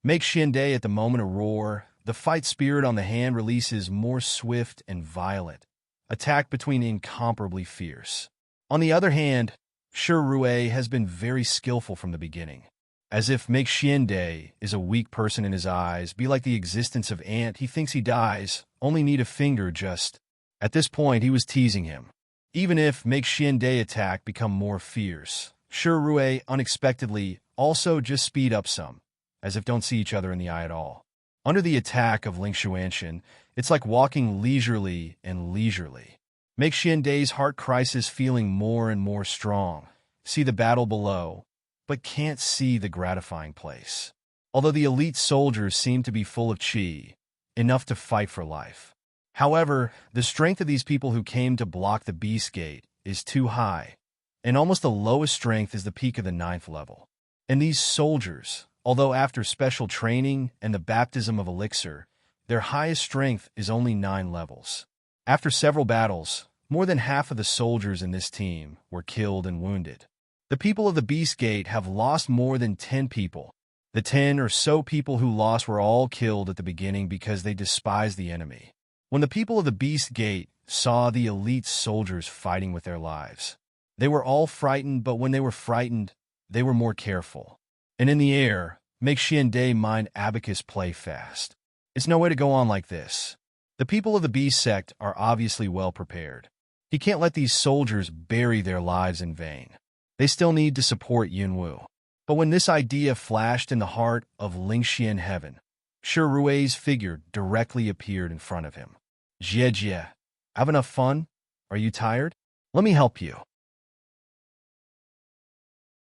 Make Xian Day at the moment a roar. The fight spirit on the hand releases more swift and violent. Attack between incomparably fierce. On the other hand, Shi Rui has been very skillful from the beginning. As if Make Xian Day is a weak person in his eyes, be like the existence of ant, he thinks he dies, only need a finger just. At this point, he was teasing him. Even if Make Xian Day attack become more fierce, Shi Rui unexpectedly also just speed up some, as if don't see each other in the eye at all. Under the attack of Ling Xuanshan, it's like walking leisurely and leisurely. Make Xian Day's heart crisis feeling more and more strong. See the battle below, but can't see the gratifying place. Although the elite soldiers seem to be full of qi, enough to fight for life. However, the strength of these people who came to block the Beast Gate is too high, and almost the lowest strength is the peak of the 9th level. And these soldiers, although after special training and the baptism of elixir, their highest strength is only 9 levels. After several battles, more than half of the soldiers in this team were killed and wounded. The people of the Beast Gate have lost more than 10 people. The 10 or so people who lost were all killed at the beginning because they despised the enemy. When the people of the Beast Gate saw the elite soldiers fighting with their lives, they were all frightened, but when they were frightened, they were more careful. And in the air, Make Xian Day mind abacus play fast. It's no way to go on like this. The people of the Beast sect are obviously well prepared. He can't let these soldiers bury their lives in vain. They still need to support Yunwu. But when this idea flashed in the heart of Ling Xian Heaven, Shi Rui's figure directly appeared in front of him. Jie, have enough fun? Are you tired? Let me help you.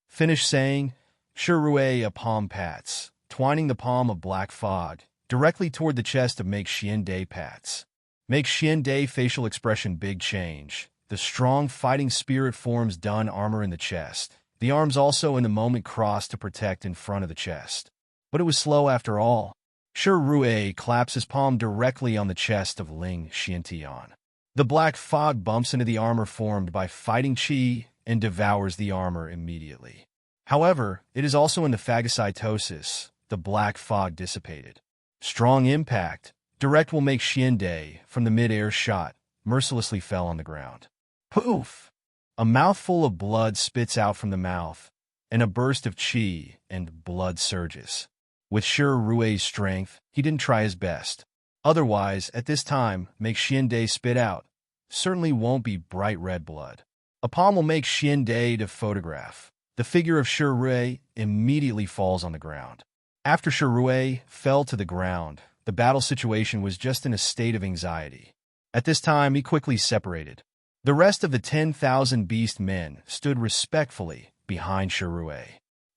Finish saying, Shi Rui a palm pats, twining the palm of black fog, directly toward the chest of Make Xian Day pats. Make Xian Day facial expression big change. The strong fighting spirit forms dun armor in the chest. The arms also in the moment crossed to protect in front of the chest. But it was slow after all. Shi Rui claps his palm directly on the chest of Ling Xiantian. The black fog bumps into the armor formed by fighting qi and devours the armor immediately. However, it is also in the phagocytosis, the black fog dissipated. Strong impact, direct will make Xian Day from the mid-air shot, mercilessly fell on the ground. Poof! A mouthful of blood spits out from the mouth, and a burst of qi and blood surges. With Shi Rui's strength, he didn't try his best. Otherwise, at this time, make Xian Day spit out. Certainly won't be bright red blood. A palm will make Xian Day to photograph. The figure of Shi Rui immediately falls on the ground. After Shi Rui fell to the ground, the battle situation was just in a state of anxiety. At this time, he quickly separated. The rest of the 10,000 beast men stood respectfully behind Shi Rui.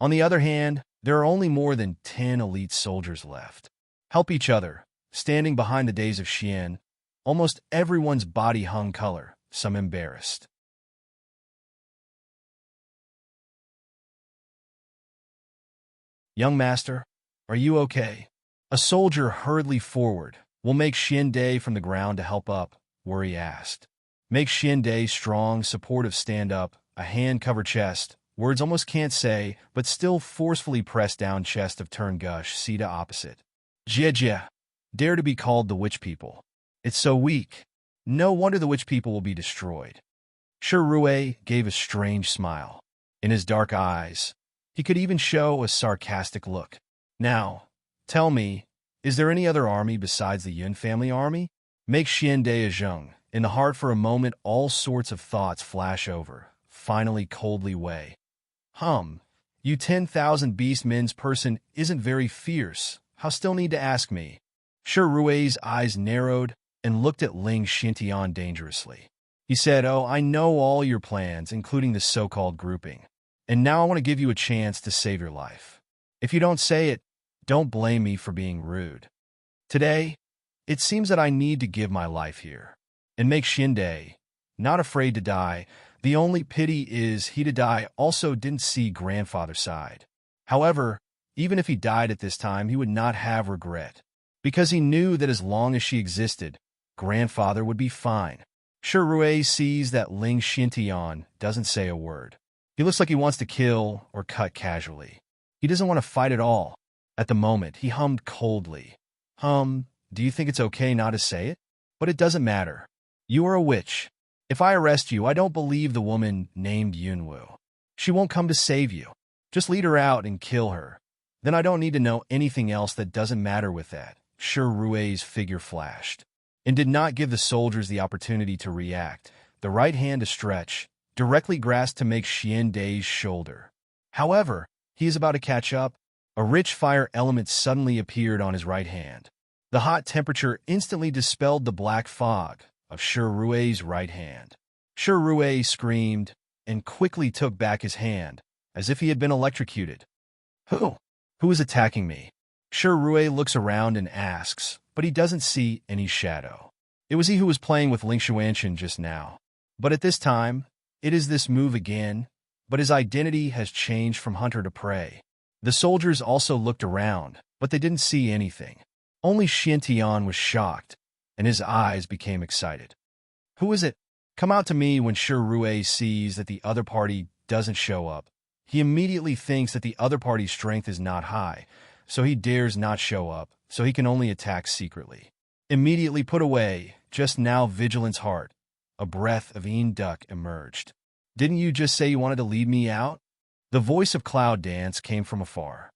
On the other hand, there are only more than 10 elite soldiers left. Help each other. Standing behind the days of Xian, almost everyone's body hung color, some embarrassed. Young master, are you okay? A soldier hurriedly forward. Will make Xian Day from the ground to help up, Worry asked. Make Xian Day strong, supportive stand up, a hand cover chest, words almost can't say, but still forcefully press down chest of turn gush, see to opposite. Jie, dare to be called the witch people. It's so weak. No wonder the witch people will be destroyed. Shi Rui gave a strange smile. In his dark eyes, he could even show a sarcastic look. Now, tell me, is there any other army besides the Yun family army? Make Xian Day a zheng. In the heart for a moment, all sorts of thoughts flash over, finally coldly weigh. You 10,000 beast men's person isn't very fierce. How still need to ask me? Shi Rui's eyes narrowed and looked at Ling Xiantian dangerously. He said, "Oh, I know all your plans, including this so-called grouping. And now I want to give you a chance to save your life. If you don't say it, don't blame me for being rude. Today, it seems that I need to give my life here. And make Xian Day, not afraid to die. The only pity is he to die also didn't see grandfather's side. However, even if he died at this time, he would not have regret, because he knew that as long as she existed, grandfather would be fine. Rui sees that Ling Xintian doesn't say a word. He looks like he wants to kill or cut casually. He doesn't want to fight at all. At the moment, he hummed coldly. Do you think it's okay not to say it? But it doesn't matter. You are a witch. If I arrest you, I don't believe the woman named Yunwu. She won't come to save you. Just lead her out and kill her. Then I don't need to know anything else that doesn't matter with that. Rui's figure flashed and did not give the soldiers the opportunity to react. The right hand to stretch, directly grasped to make Xian Dai's shoulder. However, he is about to catch up. A rich fire element suddenly appeared on his right hand. The hot temperature instantly dispelled the black fog of Rui's right hand. Rui screamed and quickly took back his hand, as if he had been electrocuted. Who? Who is attacking me? Rui looks around and asks, but he doesn't see any shadow. It was he who was playing with Ling Xuanchen just now. But at this time, it is this move again, but his identity has changed from hunter to prey. The soldiers also looked around, but they didn't see anything. Only Xintian was shocked, and his eyes became excited. Who is it? Come out to me. When Rui sees that the other party doesn't show up, he immediately thinks that the other party's strength is not high, so he dares not show up, so he can only attack secretly. Immediately put away, just now Vigilance Heart. A breath of Een Duck emerged. Didn't you just say you wanted to lead me out? The voice of Cloud Dance came from afar.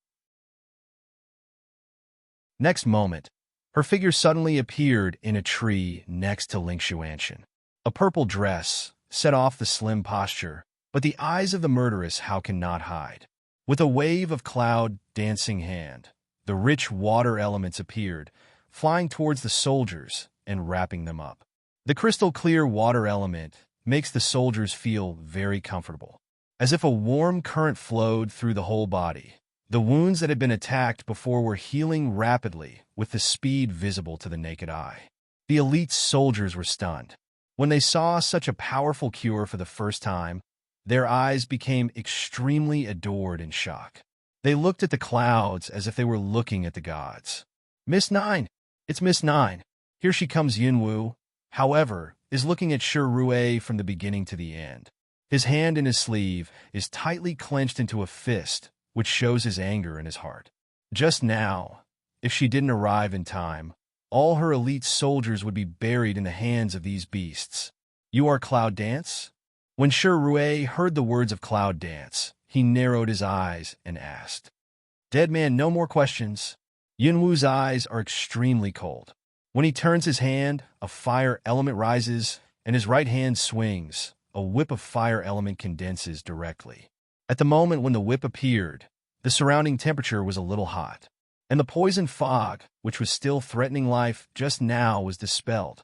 Next moment, her figure suddenly appeared in a tree next to Ling Xuanchen. A purple dress set off the slim posture, but the eyes of the murderess how cannot hide. With a wave of Cloud Dancing hand, the rich water elements appeared, flying towards the soldiers and wrapping them up. The crystal-clear water element makes the soldiers feel very comfortable, as if a warm current flowed through the whole body. The wounds that had been attacked before were healing rapidly with the speed visible to the naked eye. The elite soldiers were stunned. When they saw such a powerful cure for the first time, their eyes became extremely adored in shock. They looked at the clouds as if they were looking at the gods. Miss Nine! It's Miss Nine! Here she comes. Yunwu, however, is looking at Rui from the beginning to the end. His hand in his sleeve is tightly clenched into a fist, which shows his anger in his heart. Just now, if she didn't arrive in time, all her elite soldiers would be buried in the hands of these beasts. You are Cloud Dance? When Rui heard the words of Cloud Dance, he narrowed his eyes and asked. Dead man, no more questions. Yunwu's eyes are extremely cold. When he turns his hand, a fire element rises, and his right hand swings. A whip of fire element condenses directly. At the moment when the whip appeared, the surrounding temperature was a little hot, and the poison fog, which was still threatening life just now, was dispelled.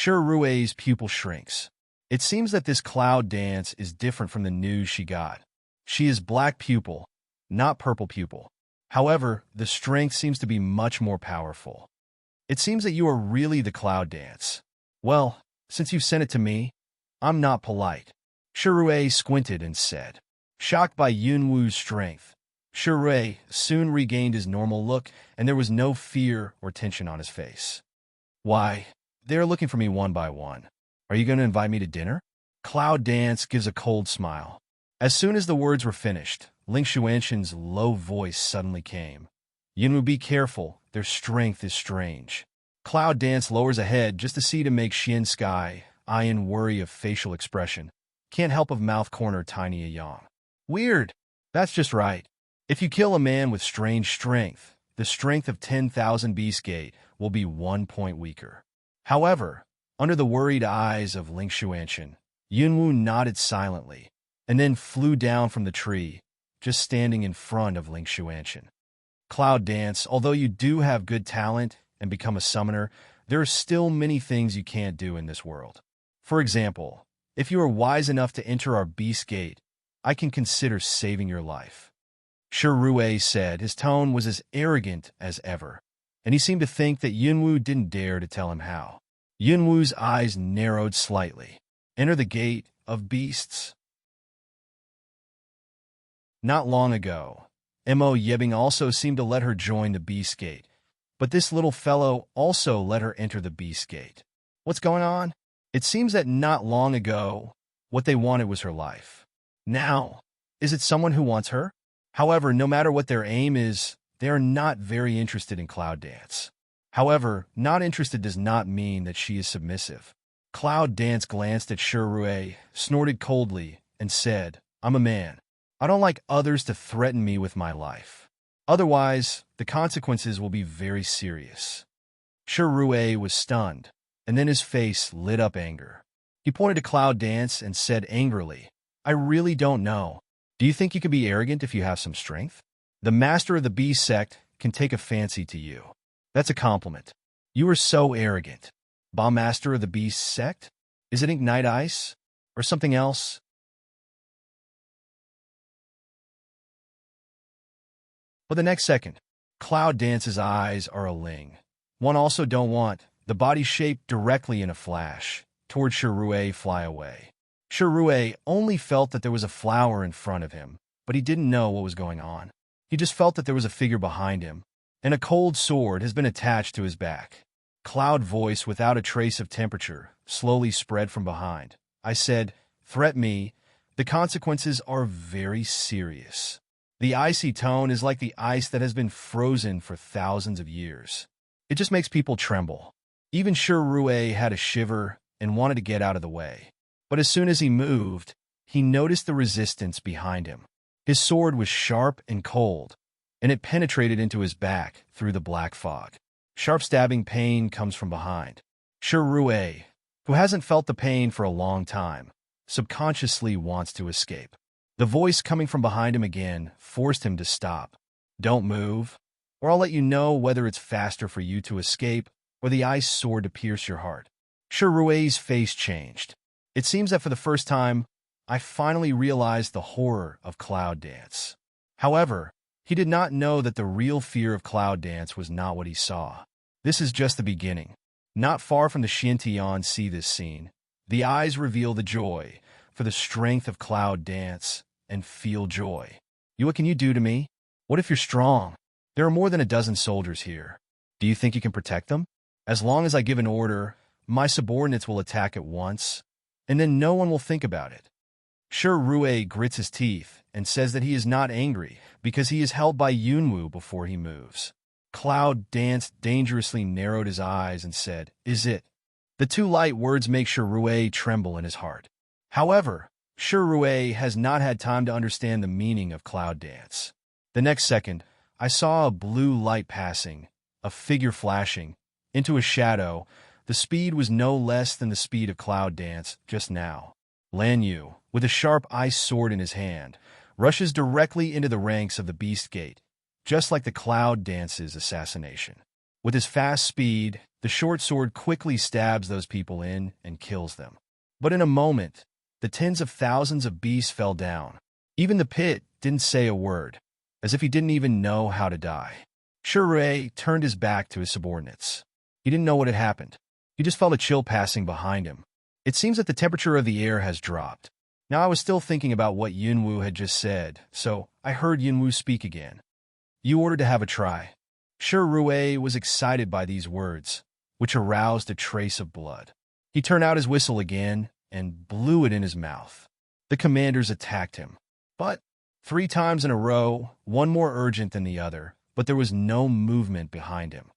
Rui's pupil shrinks. It seems that this Cloud Dance is different from the news she got. She is black pupil, not purple pupil. However, the strength seems to be much more powerful. It seems that you are really the Cloud Dance. Well, since you've sent it to me, I'm not polite. Rui squinted and said. Shocked by Yunwu's strength, Rui soon regained his normal look, and there was no fear or tension on his face. Why, they are looking for me one by one. Are you going to invite me to dinner? Cloud Dance gives a cold smile. As soon as the words were finished, Ling Xuanchen's low voice suddenly came. Yunwu, be careful, their strength is strange. Cloud Dance lowers a head just to see to make Xian Sky eye in worry of facial expression. Can't help of mouth corner tiny a yawn. Weird. That's just right. If you kill a man with strange strength, the strength of 10,000 Beast Gate will be 1 point weaker. However, under the worried eyes of Ling Xuanchen, Yunwu nodded silently, and then flew down from the tree, just standing in front of Ling Xuanchen. Cloud Dance, although you do have good talent and become a summoner, there are still many things you can't do in this world. For example, if you are wise enough to enter our Beast Gate, I can consider saving your life. Rui said. His tone was as arrogant as ever, and he seemed to think that Yunwu didn't dare to tell him how. Yunwu's eyes narrowed slightly. Enter the Gate of Beasts. Not long ago, Mo Yebing also seemed to let her join the Beast Gate, but this little fellow also let her enter the Beast Gate. What's going on? It seems that not long ago, what they wanted was her life. Now, is it someone who wants her? However, no matter what their aim is, they are not very interested in Cloud Dance. However, not interested does not mean that she is submissive. Cloud Dance glanced at Shirue, snorted coldly, and said, I'm a man. I don't like others to threaten me with my life. Otherwise, the consequences will be very serious. Shirue was stunned, and then his face lit up anger. He pointed to Cloud Dance and said angrily, I really don't know. Do you think you can be arrogant if you have some strength? The master of the Beast sect can take a fancy to you. That's a compliment. You are so arrogant. Bomb master of the Beast sect? Is it Ignite Ice? Or something else? But the next second, Cloud Dance's eyes are a ling. One also don't want, the body shaped directly in a flash, toward Shirue fly away. Shirue only felt that there was a flower in front of him, but he didn't know what was going on. He just felt that there was a figure behind him, and a cold sword has been attached to his back. Cloud voice without a trace of temperature slowly spread from behind. I said, threat me. The consequences are very serious. The icy tone is like the ice that has been frozen for thousands of years. It just makes people tremble. Even Shirue had a shiver and wanted to get out of the way. But as soon as he moved, he noticed the resistance behind him. His sword was sharp and cold, and it penetrated into his back through the black fog. Sharp stabbing pain comes from behind. Shirue, who hasn't felt the pain for a long time, subconsciously wants to escape. The voice coming from behind him again forced him to stop. Don't move, or I'll let you know whether it's faster for you to escape or the ice sword to pierce your heart. Shirue's face changed. It seems that for the first time, I finally realized the horror of Cloud Dance. However, he did not know that the real fear of Cloud Dance was not what he saw. This is just the beginning. Not far from the Xintian see this scene. The eyes reveal the joy for the strength of Cloud Dance and feel joy. What can you do to me? What if you're strong? There are more than a dozen soldiers here. Do you think you can protect them? As long as I give an order, my subordinates will attack at once, and then no one will think about it. Shirue grits his teeth and says that he is not angry because he is held by Yunwu before he moves. Cloud Dance dangerously narrowed his eyes and said, Is it? The two light words make Shirue tremble in his heart. However, Shirue has not had time to understand the meaning of Cloud Dance. The next second, I saw a blue light passing, a figure flashing, into a shadow. The speed was no less than the speed of Cloud Dance just now. Lan Yu, with a sharp ice sword in his hand, rushes directly into the ranks of the Beast Gate, just like the Cloud Dance's assassination. With his fast speed, the short sword quickly stabs those people in and kills them. But in a moment, the tens of thousands of beasts fell down. Even the pit didn't say a word, as if he didn't even know how to die. Shirue turned his back to his subordinates. He didn't know what had happened. He just felt a chill passing behind him. It seems that the temperature of the air has dropped. Now I was still thinking about what Yunwu had just said, so I heard Yunwu speak again. You ordered to have a try. Shirue was excited by these words, which aroused a trace of blood. He turned out his whistle again and blew it in his mouth. The commanders attacked him. But 3 times in a row, one more urgent than the other, but there was no movement behind him.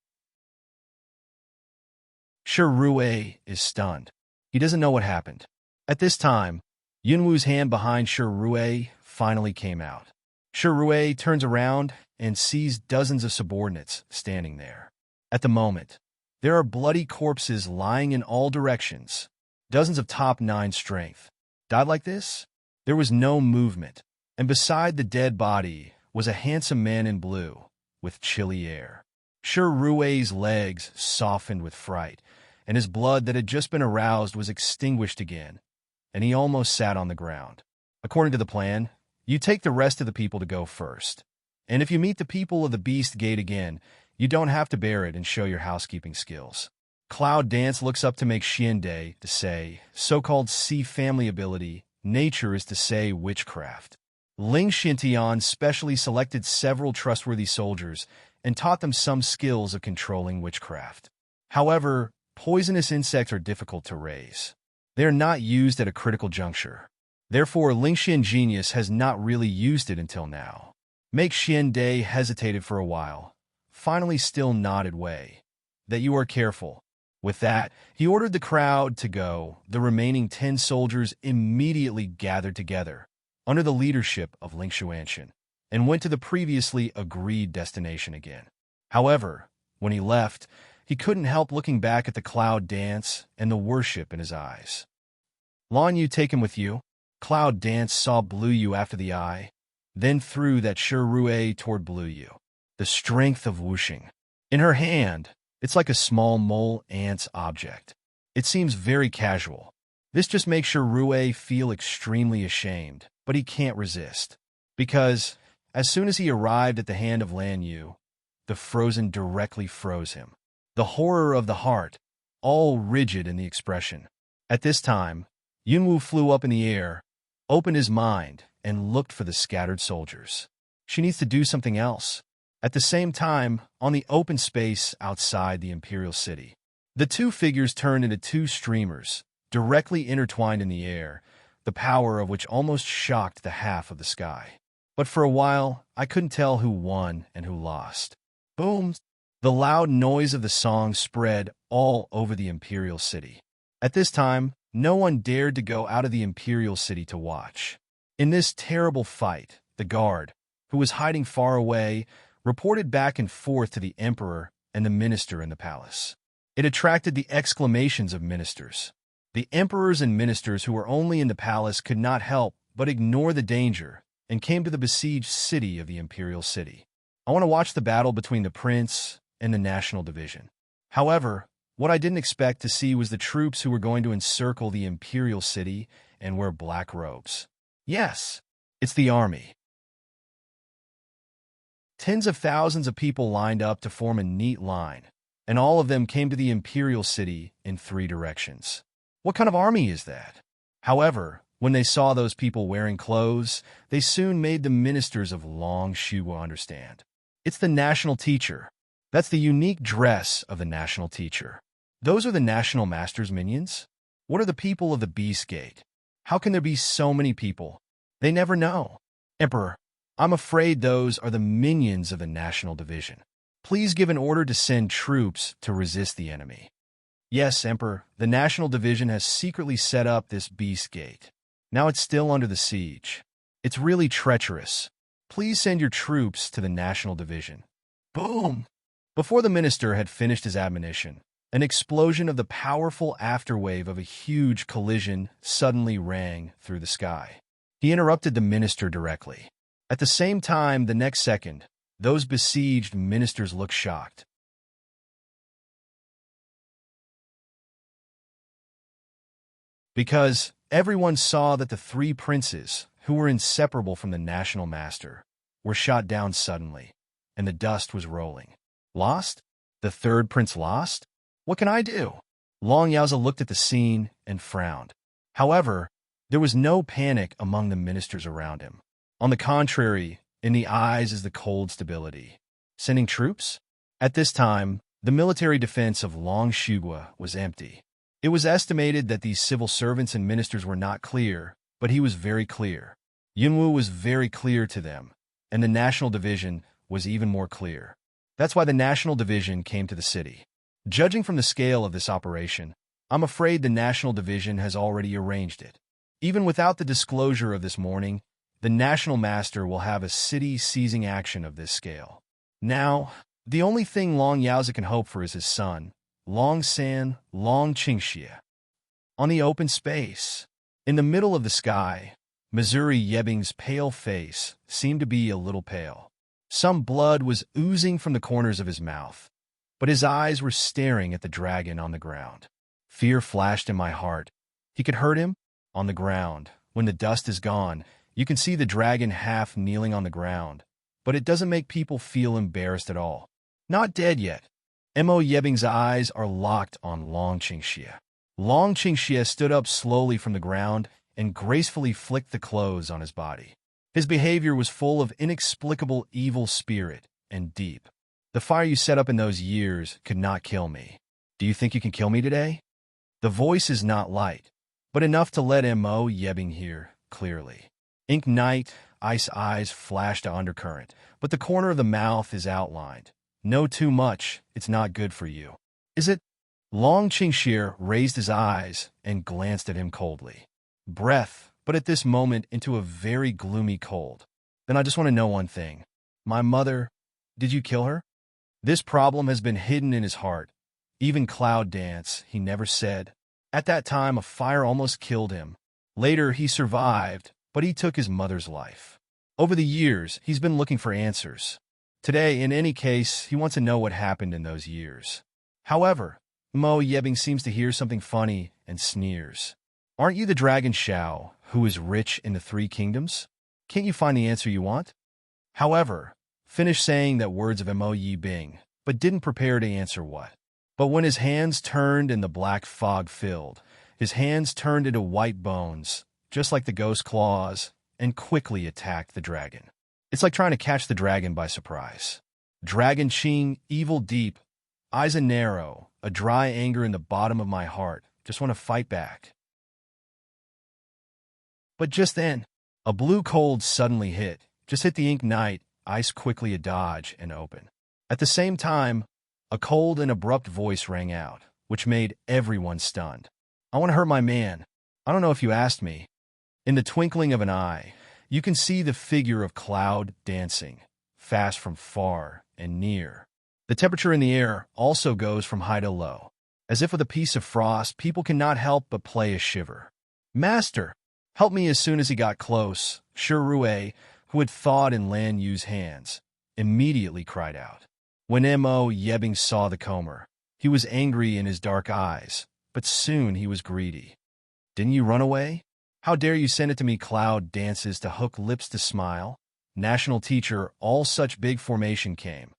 Shirue is stunned. He doesn't know what happened. At this time, Yunwu's hand behind Shirue finally came out. Shirue turns around and sees dozens of subordinates standing there. At the moment, there are bloody corpses lying in all directions. Dozens of top 9 strength. Died like this? There was no movement, and beside the dead body was a handsome man in blue, with chilly air. Shirue's legs softened with fright, and his blood that had just been aroused was extinguished again, and he almost sat on the ground. According to the plan, you take the rest of the people to go first. And if you meet the people of the Beast Gate again, you don't have to bear it and show your housekeeping skills. Cloud Dance looks up to make Xiande to say, so-called Sea family ability, nature is to say witchcraft. Ling Xintian specially selected several trustworthy soldiers and taught them some skills of controlling witchcraft. However, Poisonous insects are difficult to raise. They are not used at a critical juncture. Therefore, Ling Xian genius has not really used it until now. Make Xian Dai hesitated for a while, finally still nodded way. That you are careful. With that, he ordered the crowd to go. The remaining 10 soldiers immediately gathered together, under the leadership of Ling Xuanxian, and went to the previously agreed destination again. However, when he left, he couldn't help looking back at the cloud dance and the worship in his eyes. Lan Yu, take him with you. Cloud dance saw Blue Yu after the eye, then threw that sure Rue toward Blue Yu. The strength of whooshing. In her hand, it's like a small mole ant's object. It seems very casual. This just makes sure Rue feel extremely ashamed, but he can't resist. Because, as soon as he arrived at the hand of Lan Yu, the frozen directly froze him. The horror of the heart, all rigid in the expression. At this time, Yunwu flew up in the air, opened his mind, and looked for the scattered soldiers. She needs to do something else. At the same time, on the open space outside the imperial city, the two figures turned into two streamers, directly intertwined in the air, the power of which almost shocked the half of the sky. But for a while, I couldn't tell who won and who lost. Boom! The loud noise of the song spread all over the imperial city. At this time, no one dared to go out of the imperial city to watch. In this terrible fight, the guard, who was hiding far away, reported back and forth to the emperor and the minister in the palace. It attracted the exclamations of ministers. The emperors and ministers who were only in the palace could not help but ignore the danger and came to the besieged city of the imperial city. I want to watch the battle between the prince and the national division. However, what I didn't expect to see was the troops who were going to encircle the imperial city and wear black robes. Yes, it's the army. Tens of thousands of people lined up to form a neat line, and all of them came to the imperial city in 3 directions. What kind of army is that? However, when they saw those people wearing clothes, they soon made the ministers of Long Shuo understand. It's the national teacher. That's the unique dress of the national teacher. Those are the national master's minions? What are the people of the Beast Gate? How can there be so many people? They never know. Emperor, I'm afraid those are the minions of the national division. Please give an order to send troops to resist the enemy. Yes, Emperor, the national division has secretly set up this Beast Gate. Now it's still under the siege. It's really treacherous. Please send your troops to the national division. Boom! Before the minister had finished his admonition, an explosion of the powerful afterwave of a huge collision suddenly rang through the sky. He interrupted the minister directly. At the same time, the next second, those besieged ministers looked shocked. Because everyone saw that the 3 princes, who were inseparable from the national master, were shot down suddenly, and the dust was rolling. Lost? The 3rd prince lost? What can I do? Long Yaozi looked at the scene and frowned. However, there was no panic among the ministers around him. On the contrary, in the eyes is the cold stability. Sending troops? At this time, the military defense of Long Shuo was empty. It was estimated that these civil servants and ministers were not clear, but he was very clear. Yunwu was very clear to them, and the national division was even more clear. That's why the national division came to the city. Judging from the scale of this operation, I'm afraid the national division has already arranged it. Even without the disclosure of this morning, the national master will have a city-seizing action of this scale. Now, the only thing Long Yaozi can hope for is his son, Long San, Long Qingxie. On the open space, in the middle of the sky, Missouri Yebing's pale face seemed to be a little pale. Some blood was oozing from the corners of his mouth, but his eyes were staring at the dragon on the ground. Fear flashed in my heart. He could hurt him? On the ground. When the dust is gone, you can see the dragon half kneeling on the ground, but it doesn't make people feel embarrassed at all. Not dead yet. Mo Yebing's eyes are locked on Long Qingxie. Long Qingxie stood up slowly from the ground and gracefully flicked the clothes on his body. His behavior was full of inexplicable evil spirit and deep. The fire you set up in those years could not kill me. Do you think you can kill me today? The voice is not light, but enough to let Mo Yebing hear clearly. Ink Knight, ice eyes flash to undercurrent, but the corner of the mouth is outlined. No too much, it's not good for you. Is it? Long Qingxie raised his eyes and glanced at him coldly. Breath, but at this moment into a very gloomy cold. Then I just want to know one thing. My mother, did you kill her? This problem has been hidden in his heart. Even Cloud Dance, he never said. At that time, a fire almost killed him. Later, he survived, but he took his mother's life. Over the years, he's been looking for answers. Today, in any case, he wants to know what happened in those years. However, Mo Yebing seems to hear something funny and sneers. Aren't you the dragon Xiao, who is rich in the three kingdoms? Can't you find the answer you want? However, finished saying that words of Mo Yebing, but didn't prepare to answer what. But when his hands turned and the black fog filled, his hands turned into white bones, just like the ghost claws, and quickly attacked the dragon. It's like trying to catch the dragon by surprise. Dragon Qing, evil deep, eyes a narrow, a dry anger in the bottom of my heart, just want to fight back. But just then, a blue cold suddenly hit, just hit the Ink Knight, ice quickly a dodge and open. At the same time, a cold and abrupt voice rang out, which made everyone stunned. I want to hurt my man. I don't know if you asked me. In the twinkling of an eye, you can see the figure of Cloud dancing, fast from far and near. The temperature in the air also goes from high to low. As if with a piece of frost, people cannot help but play a shiver. Master, help me. As soon as he got close, Shi Rui, who had thawed in Lan Yu's hands, immediately cried out. When Mo Yebing saw the comber, he was angry in his dark eyes, but soon he was greedy. Didn't you run away? How dare you send it to me? Cloud dances to hook lips to smile. National teacher, all such big formation came.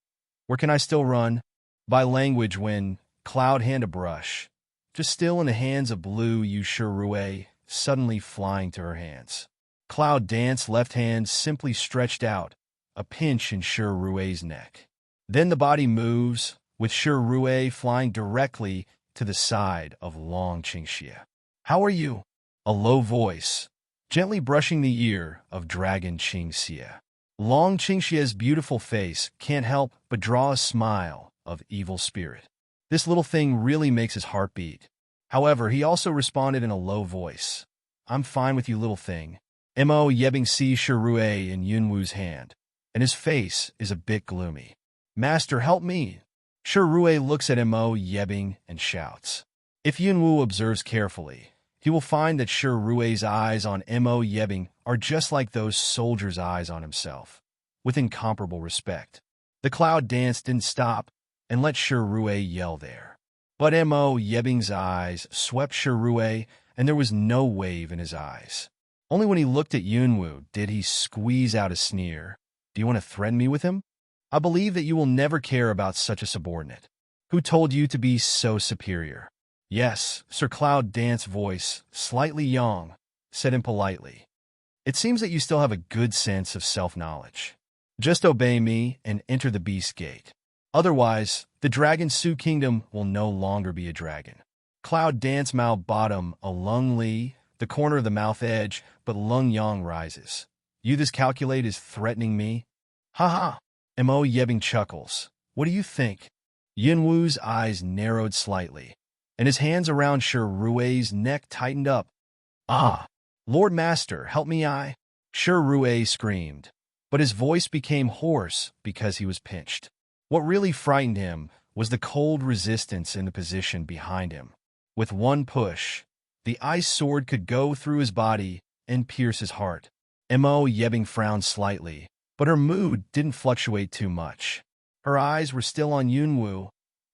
Where can I still run? By language when Cloud hand a brush, just still in the hands of blue Yu Shi Rui, suddenly flying to her hands. Cloud dance left hand simply stretched out, a pinch in Shi Rui's neck. Then the body moves, with Shi Rui flying directly to the side of Long Qingxie. How are you? A low voice, gently brushing the ear of Dragon Qingxie. Long Qingxie's beautiful face can't help but draw a smile of evil spirit. This little thing really makes his heart beat. However, he also responded in a low voice. I'm fine with you, little thing. Mo Yebing sees Shi Rui in Yunwu's hand, and his face is a bit gloomy. Master, help me. Shi Rui looks at Mo Yebing and shouts. If Yunwu observes carefully, he will find that Shi Rui's eyes on Mo Yebing are just like those soldiers' eyes on himself, with incomparable respect. The cloud dance didn't stop and let Shi Rui yell there. But Mo Yebing's eyes swept Shi Rui, and there was no wave in his eyes. Only when he looked at Yunwu did he squeeze out a sneer. Do you want to threaten me with him? I believe that you will never care about such a subordinate. Who told you to be so superior? Yes, Sir Cloud Dance voice, slightly young, said impolitely. It seems that you still have a good sense of self-knowledge. Just obey me and enter the Beast Gate. Otherwise, the Dragon Su Kingdom will no longer be a dragon. Cloud Dance mouth bottom a Lung Li, the corner of the mouth edge, but Lung Yang rises. You this calculate is threatening me? Ha ha! Mo Yebing chuckles. What do you think? Yunwu's eyes narrowed slightly, and his hands around Shi Rui's neck tightened up. Ah! Lord Master, help me Shi Rui screamed, but his voice became hoarse because he was pinched. What really frightened him was the cold resistance in the position behind him. With one push, the ice sword could go through his body and pierce his heart. Mo Yebing frowned slightly, but her mood didn't fluctuate too much. Her eyes were still on Yunwu,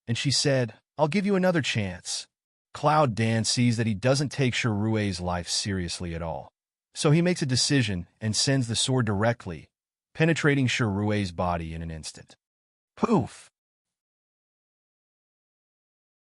and she said, I'll give you another chance. Cloud Dan sees that he doesn't take Shi Rui's life seriously at all. So he makes a decision and sends the sword directly, penetrating Shi Rui's body in an instant. Poof!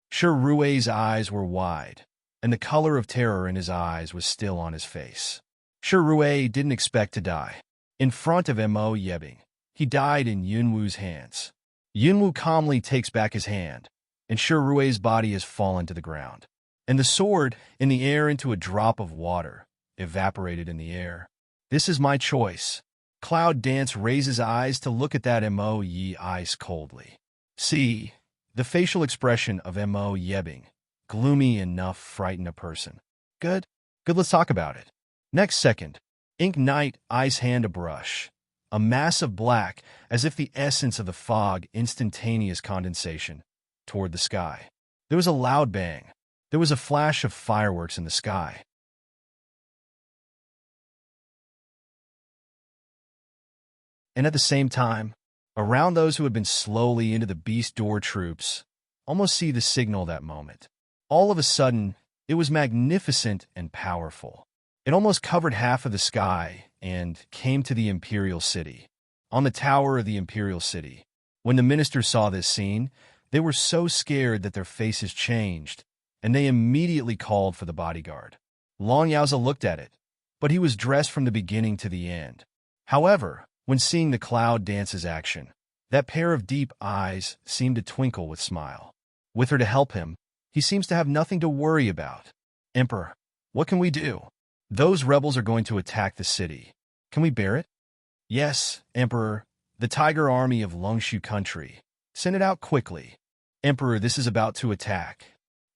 Shi Rui's eyes were wide, and the color of terror in his eyes was still on his face. Shi Rui didn't expect to die. In front of Mo Yebing, he died in Yunwu's hands. Yunwu calmly takes back his hand, and Rue's body has fallen to the ground. And the sword, in the air into a drop of water, evaporated in the air. This is my choice. Cloud Dance raises eyes to look at that Mo Yi ice coldly. See, the facial expression of Mo Yebing, gloomy enough frighten a person. Good? Good, let's talk about it. Next second, Ink Knight ice hand a brush. A mass of black, as if the essence of the fog, instantaneous condensation, toward the sky. There was a loud bang. There was a flash of fireworks in the sky. And at the same time, around those who had been slowly into the beast door troops, almost see the signal that moment. All of a sudden, it was magnificent and powerful. It almost covered half of the sky and came to the imperial city. On the tower of the imperial city, when the ministers saw this scene, they were so scared that their faces changed, and they immediately called for the bodyguard. Long Yaoza looked at it, but he was dressed from the beginning to the end. However, when seeing the Cloud Dance's action, that pair of deep eyes seemed to twinkle with smile. With her to help him, he seems to have nothing to worry about. Emperor, what can we do? Those rebels are going to attack the city. Can we bear it? Yes, Emperor. The Tiger Army of Longshu country. Send it out quickly. Emperor, this is about to attack.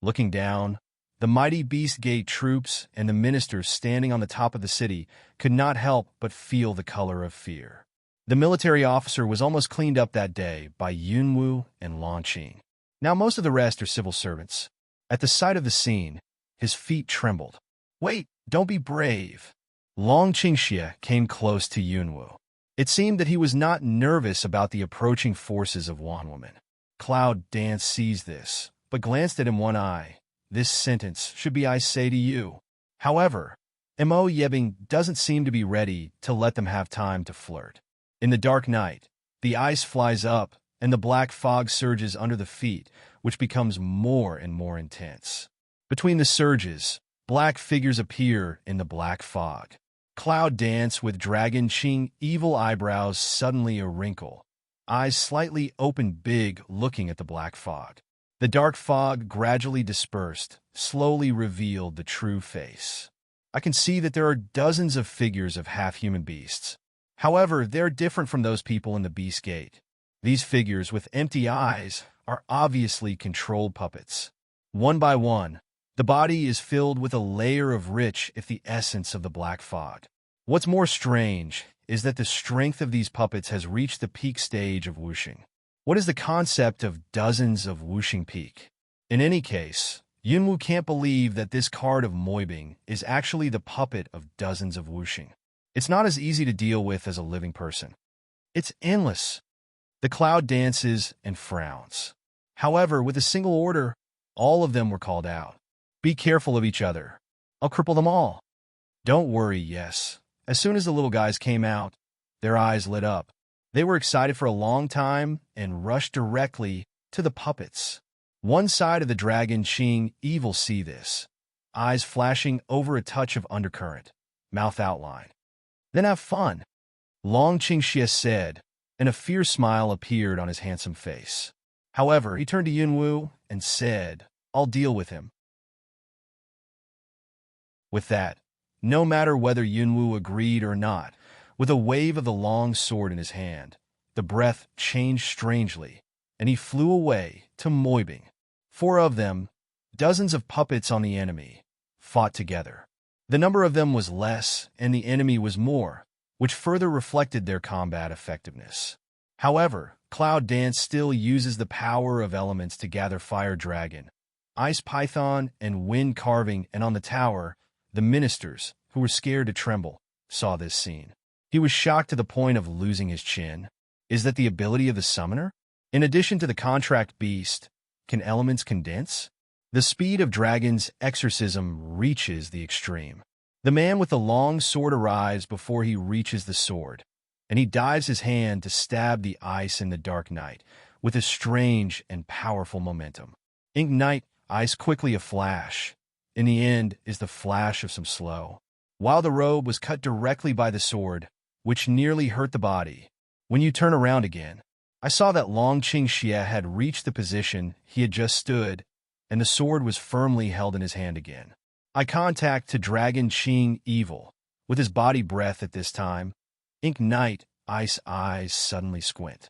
Looking down, the mighty Beast Gate troops and the ministers standing on the top of the city could not help but feel the color of fear. The military officer was almost cleaned up that day by Yunwu and Lan Qing. Now most of the rest are civil servants. At the sight of the scene, his feet trembled. Wait, don't be brave. Long Qingxie came close to Yunwu. It seemed that he was not nervous about the approaching forces of Wan Woman. Cloud Dance sees this, but glanced at him one eye. This sentence should be I say to you. However, Mo Yebing doesn't seem to be ready to let them have time to flirt. In the dark night, the ice flies up and the black fog surges under the feet, which becomes more and more intense. Between the surges, black figures appear in the black fog. Cloud Dance with Dragon Qing evil eyebrows suddenly a wrinkle, eyes slightly open big looking at the black fog. The dark fog gradually dispersed, slowly revealed the true face. I can see that there are dozens of figures of half-human beasts. However, they're different from those people in the Beast Gate. These figures with empty eyes are obviously controlled puppets. One by one, the body is filled with a layer of rich if the essence of the black fog. What's more strange is that the strength of these puppets has reached the peak stage of whooshing. What is the concept of dozens of whooshing peak? In any case, Yunwu can't believe that this card of Moibing is actually the puppet of dozens of whooshing. It's not as easy to deal with as a living person. It's endless. The Cloud dances and frowns. However, with a single order, all of them were called out. Be careful of each other. I'll cripple them all. Don't worry, yes. As soon as the little guys came out, their eyes lit up. They were excited for a long time and rushed directly to the puppets. One side of the Dragon Qing evil see this, eyes flashing over a touch of undercurrent, mouth outline. Then have fun, Long Qingxie said, and a fierce smile appeared on his handsome face. However, he turned to Yunwu and said, I'll deal with him. With that, no matter whether Yunwu agreed or not, with a wave of the long sword in his hand, the breath changed strangely, and he flew away to Moibing. 4 of them, dozens of puppets on the enemy, fought together. The number of them was less, and the enemy was more, which further reflected their combat effectiveness. However, Cloud Dance still uses the power of elements to gather Fire Dragon, Ice Python, and Wind Carving, and on the tower, the ministers, who were scared to tremble, saw this scene. He was shocked to the point of losing his chin. Is that the ability of the summoner? In addition to the contract beast, can elements condense? The speed of Dragon's exorcism reaches the extreme. The man with the long sword arrives before he reaches the sword, and he dives his hand to stab the ice in the dark night with a strange and powerful momentum. Ink Knight, ice quickly a flash. In the end is the flash of some slow. While the robe was cut directly by the sword, which nearly hurt the body. When you turn around again, I saw that Long Qingxie had reached the position he had just stood, and the sword was firmly held in his hand again. Eye contact to Dragon Qing Evil, with his body breath at this time. Ink Night Ice eyes suddenly squint.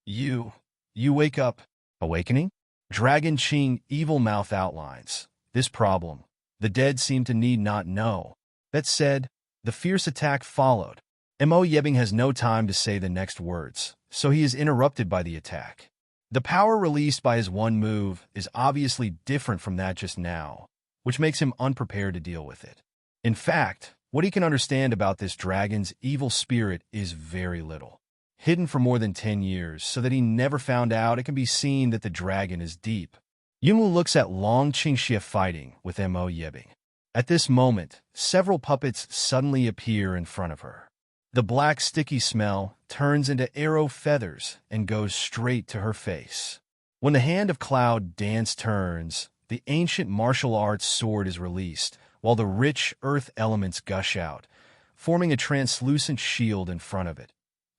You wake up. Awakening? Dragon Qing Evil mouth outlines. This problem, the dead seem to need not know. That said, the fierce attack followed. Mo Yebing has no time to say the next words, so he is interrupted by the attack. The power released by his one move is obviously different from that just now, which makes him unprepared to deal with it. In fact, what he can understand about this dragon's evil spirit is very little. Hidden for more than 10 years so that he never found out, it can be seen that the dragon is deep. Yunwu looks at Long Qingxie fighting with Mo Yebing. At this moment, several puppets suddenly appear in front of her. The black sticky smell turns into arrow feathers and goes straight to her face. When the hand of Cloud Dance turns, the ancient martial arts sword is released, while the rich earth elements gush out, forming a translucent shield in front of it,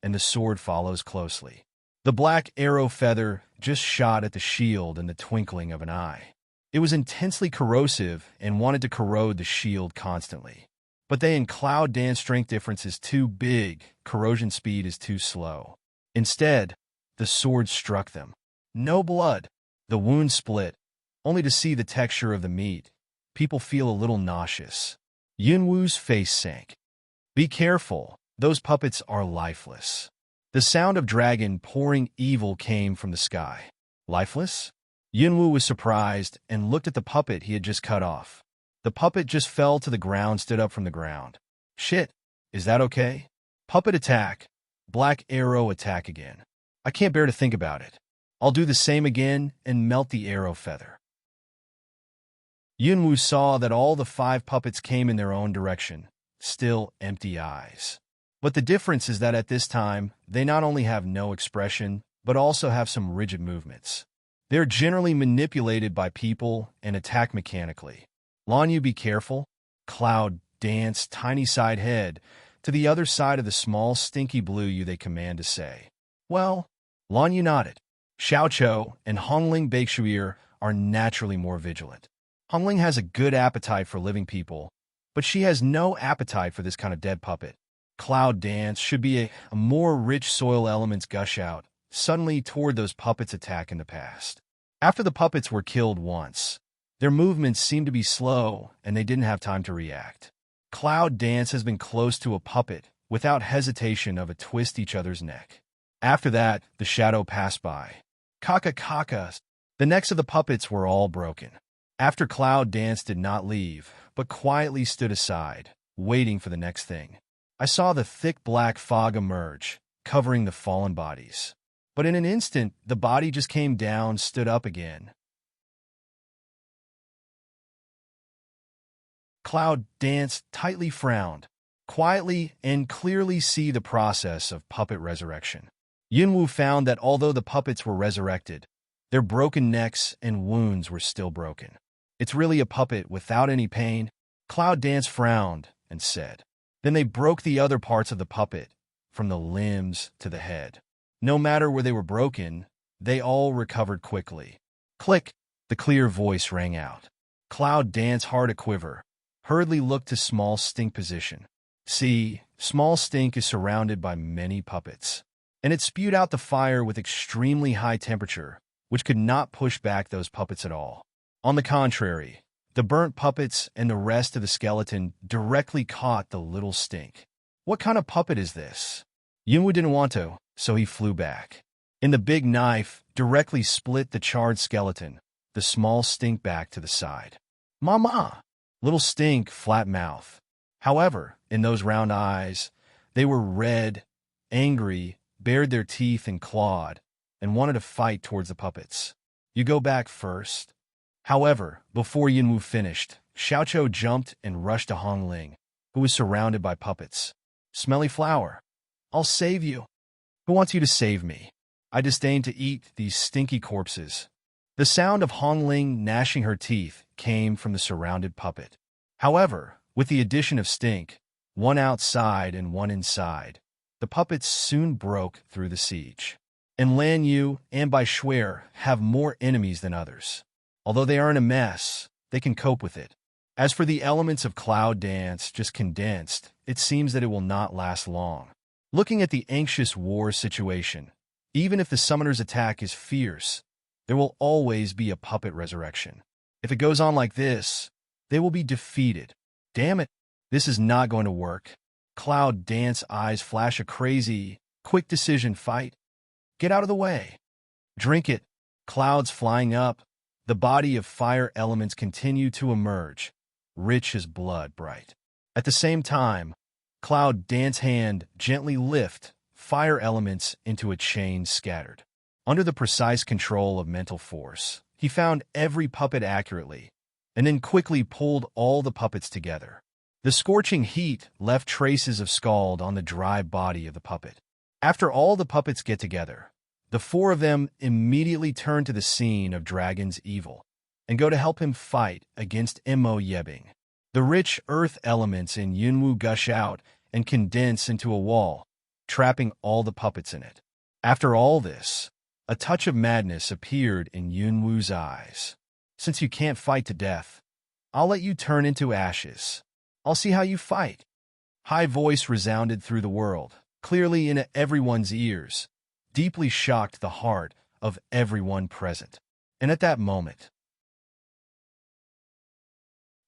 and the sword follows closely. The black arrow feather just shot at the shield in the twinkling of an eye. It was intensely corrosive and wanted to corrode the shield constantly. But they and Cloud Dance strength difference is too big, corrosion speed is too slow. Instead, the sword struck them. No blood. The wound split, only to see the texture of the meat. People feel a little nauseous. Yunwu's face sank. Be careful, those puppets are lifeless. The sound of dragon pouring evil came from the sky. Lifeless? Yunwu was surprised and looked at the puppet he had just cut off. The puppet just fell to the ground, stood up from the ground. Shit, is that okay? Puppet attack. Black arrow attack again. I can't bear to think about it. I'll do the same again and melt the arrow feather. Yunwu saw that all the 5 puppets came in their own direction, still empty eyes. But the difference is that at this time, they not only have no expression, but also have some rigid movements. They're generally manipulated by people and attack mechanically. Lan Yu, be careful. Cloud Dance tiny side head to the other side of the small stinky blue you they command to say. Well, Lan Yu nodded. Xiao Chou and Hongling Baishuir are naturally more vigilant. Hongling has a good appetite for living people, but she has no appetite for this kind of dead puppet. Cloud Dance should be a more rich soil elements gush out suddenly toward those puppets' attack in the past. After the puppets were killed once, their movements seemed to be slow and they didn't have time to react. Cloud Dance has been close to a puppet without hesitation of a twist each other's neck. After that, the shadow passed by. Kaka. The necks of the puppets were all broken. After Cloud Dance did not leave, but quietly stood aside, waiting for the next thing. I saw the thick black fog emerge, covering the fallen bodies. But in an instant, the body just came down, stood up again. Cloud Dance tightly frowned, quietly and clearly see the process of puppet resurrection. Yunwu found that although the puppets were resurrected, their broken necks and wounds were still broken. It's really a puppet without any pain. Cloud Dance frowned and said. Then they broke the other parts of the puppet, from the limbs to the head. No matter where they were broken, they all recovered quickly. Click! The clear voice rang out. Cloud Dance hard a quiver, hurriedly looked to Small Stink position. See, Small Stink is surrounded by many puppets, and it spewed out the fire with extremely high temperature, which could not push back those puppets at all. On the contrary, the burnt puppets and the rest of the skeleton directly caught the little Stink. What kind of puppet is this? Yunwu didn't want to, so he flew back. And the big knife directly split the charred skeleton, the Small Stink back to the side. Mama! Little Stink, flat mouth. However, in those round eyes, they were red, angry, bared their teeth and clawed, and wanted to fight towards the puppets. You go back first. However, before Yunwu finished, Xiaoqiu jumped and rushed to Hongling, who was surrounded by puppets. Smelly flower. I'll save you. Who wants you to save me? I disdain to eat these stinky corpses. The sound of Hongling gnashing her teeth came from the surrounded puppet. However, with the addition of Stink, one outside and one inside, the puppets soon broke through the siege. and Lan Yu and Bai Shuer have more enemies than others. Although they are in a mess, they can cope with it. As for the elements of Cloud Dance just condensed, it seems that it will not last long. Looking at the anxious war situation, even if the summoner's attack is fierce, there will always be a puppet resurrection. If it goes on like this, they will be defeated. Damn it, this is not going to work. Cloud Dance eyes flash a crazy, quick decision fight. Get out of the way. Drink it. Clouds flying up. The body of fire elements continue to emerge, rich as blood bright. At the same time, Cloud Dance hand gently lift fire elements into a chain scattered. Under the precise control of mental force, he found every puppet accurately, and then quickly pulled all the puppets together. The scorching heat left traces of scald on the dry body of the puppet. After all the puppets get together, the four of them immediately turn to the scene of Dragon's evil and go to help him fight against unwavering. The rich earth elements in Yunwu gush out and condense into a wall, trapping all the puppets in it. After all this, a touch of madness appeared in Yunwu's eyes. Since you can't fight to death, I'll let you turn into ashes. I'll see how you fight. High voice resounded through the world, clearly in everyone's ears, deeply shocked the heart of everyone present. And at that moment,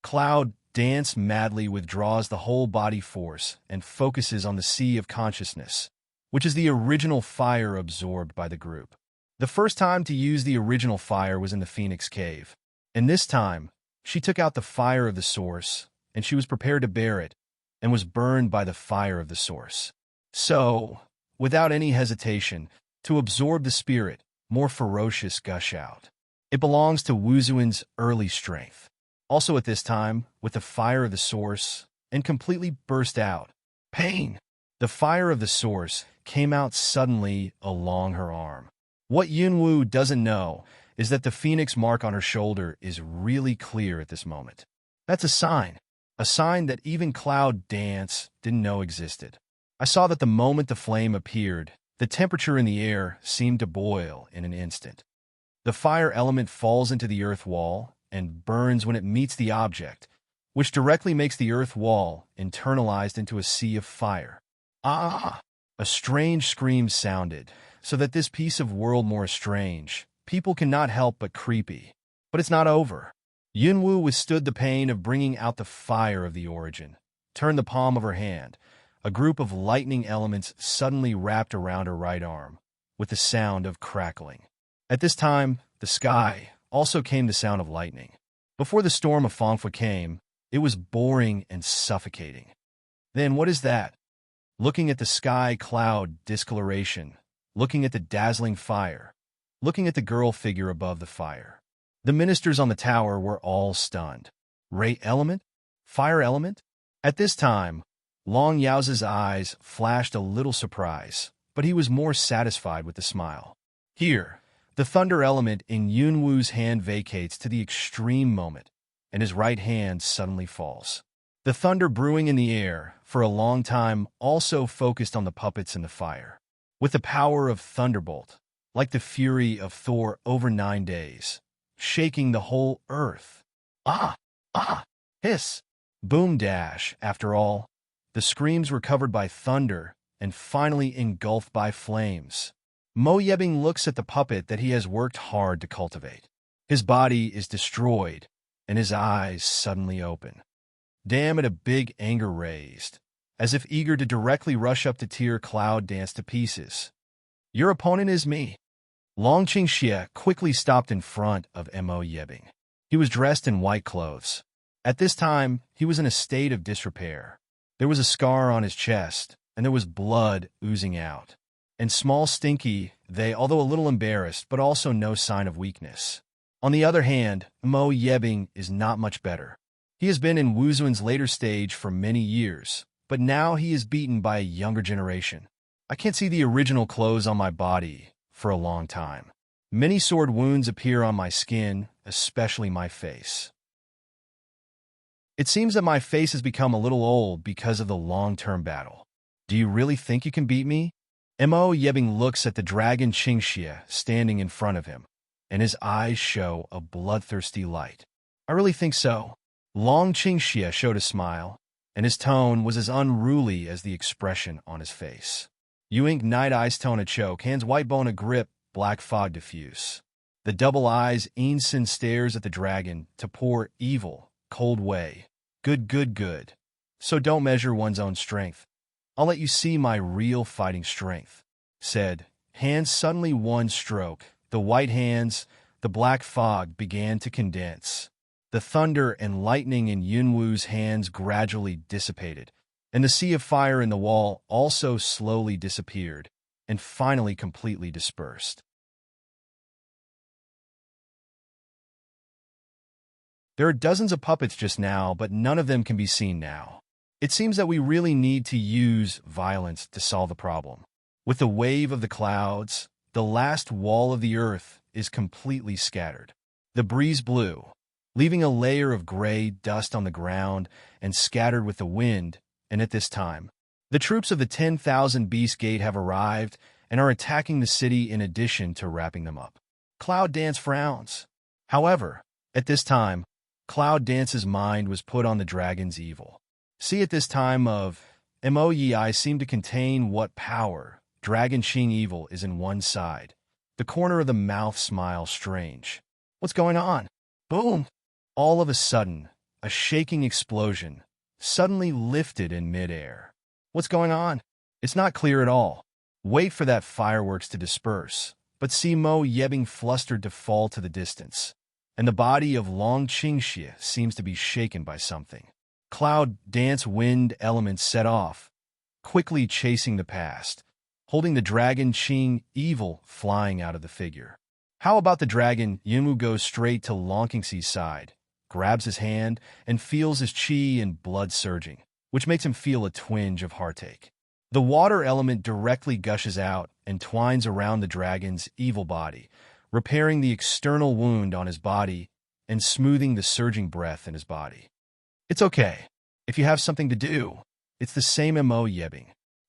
Cloud Dance madly withdraws the whole body force and focuses on the sea of consciousness, which is the original fire absorbed by the group. The first time to use the original fire was in the Phoenix Cave, and this time, she took out the fire of the source, and she was prepared to bear it, and was burned by the fire of the source. So, without any hesitation, to absorb the spirit, more ferocious gush out. It belongs to Wuzuan's early strength. Also at this time, with the fire of the source, and completely burst out. Pain! The fire of the source came out suddenly along her arm. What Yunwu doesn't know is that the phoenix mark on her shoulder is really clear at this moment. That's a sign that even Cloud Dance didn't know existed. I saw that the moment the flame appeared, the temperature in the air seemed to boil in an instant. The fire element falls into the earth wall and burns when it meets the object, which directly makes the earth wall internalized into a sea of fire. Ah! A strange scream sounded, so that this piece of world more strange, people cannot help but creepy. But it's not over. Yunwu withstood the pain of bringing out the fire of the origin, turned the palm of her hand. A group of lightning elements suddenly wrapped around her right arm, with the sound of crackling. At this time, the sky also came the sound of lightning. Before the storm of Fangfa came, it was boring and suffocating. Then what is that? Looking at the sky cloud discoloration, looking at the dazzling fire, looking at the girl figure above the fire. The ministers on the tower were all stunned. Ray element? Fire element? At this time, Long Yao's eyes flashed a little surprise, but he was more satisfied with the smile. Here, the thunder element in Yunwu's hand vacates to the extreme moment, and his right hand suddenly falls. The thunder brewing in the air for a long time also focused on the puppets in the fire. With the power of Thunderbolt, like the fury of Thor over 9 days, shaking the whole earth. Ah! Ah! Hiss! Boom dash, after all. The screams were covered by thunder and finally engulfed by flames. Mo Yebing looks at the puppet that he has worked hard to cultivate. His body is destroyed, and his eyes suddenly open. Damn it, a big anger raised, as if eager to directly rush up to tear Cloud Dance to pieces. Your opponent is me. Long Qingxie quickly stopped in front of Mo Yebing. He was dressed in white clothes. At this time, he was in a state of disrepair. There was a scar on his chest, and there was blood oozing out. And small Stinky, although a little embarrassed, but also no sign of weakness. On the other hand, Mo Yebing is not much better. He has been in Wuzuan's later stage for many years, but now he is beaten by a younger generation. I can't see the original clothes on my body for a long time. Many sword wounds appear on my skin, especially my face. It seems that my face has become a little old because of the long-term battle. Do you really think you can beat me? Mo Yebing looks at the dragon Qingxia standing in front of him, and his eyes show a bloodthirsty light. I really think so. Long Qingxia showed a smile, and his tone was as unruly as the expression on his face. You ink night eyes tone a choke, hands white bone a grip, black fog diffuse. The double eyes Einsin stares at the dragon to pour evil, cold way. Good, good, good. So don't measure one's own strength. I'll let you see my real fighting strength, said. Hands suddenly one stroke. The white hands, the black fog began to condense. The thunder and lightning in Yunwu's hands gradually dissipated, and the sea of fire in the wall also slowly disappeared, and finally completely dispersed. There are dozens of puppets just now, but none of them can be seen now. It seems that we really need to use violence to solve the problem. With the wave of the clouds, the last wall of the earth is completely scattered. The breeze blew, leaving a layer of gray dust on the ground and scattered with the wind, and at this time, the troops of the 10,000 Beast Gate have arrived and are attacking the city in addition to wrapping them up. Cloud Dance frowns. However, at this time, Cloud Dance's mind was put on the dragon's evil. See, at this time of Moi seem to contain what power, Dragon Qing evil is in one side. The corner of the mouth smiles strange. What's going on? Boom! All of a sudden, a shaking explosion suddenly lifted in midair. What's going on? It's not clear at all. Wait for that fireworks to disperse, but see Mo Yebing flustered to fall to the distance, and the body of Long Qingxia seems to be shaken by something. Cloud Dance wind elements set off, quickly chasing the past, holding the dragon Qing evil flying out of the figure. How about the dragon? Yunwu goes straight to Long Qingxi's side, grabs his hand, and feels his qi and blood surging, which makes him feel a twinge of heartache. The water element directly gushes out and twines around the dragon's evil body, repairing the external wound on his body and smoothing the surging breath in his body. It's okay. If you have something to do, it's the same Mo Yebing.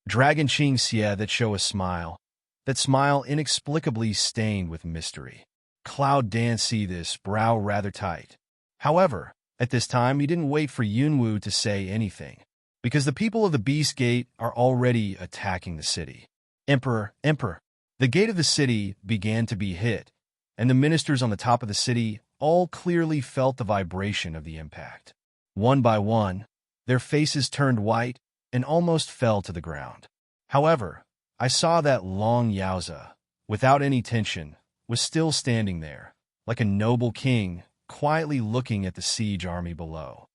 Dragon Qingxia that show a smile, that smile inexplicably stained with mystery. Cloud Dance see this, brow rather tight. However, at this time he didn't wait for Yunwu to say anything, because the people of the Beast Gate are already attacking the city. Emperor, the gate of the city began to be hit, and the ministers on the top of the city all clearly felt the vibration of the impact. One by one, their faces turned white and almost fell to the ground. However, I saw that Long Yaoza, without any tension, was still standing there, like a noble king, quietly looking at the siege army below.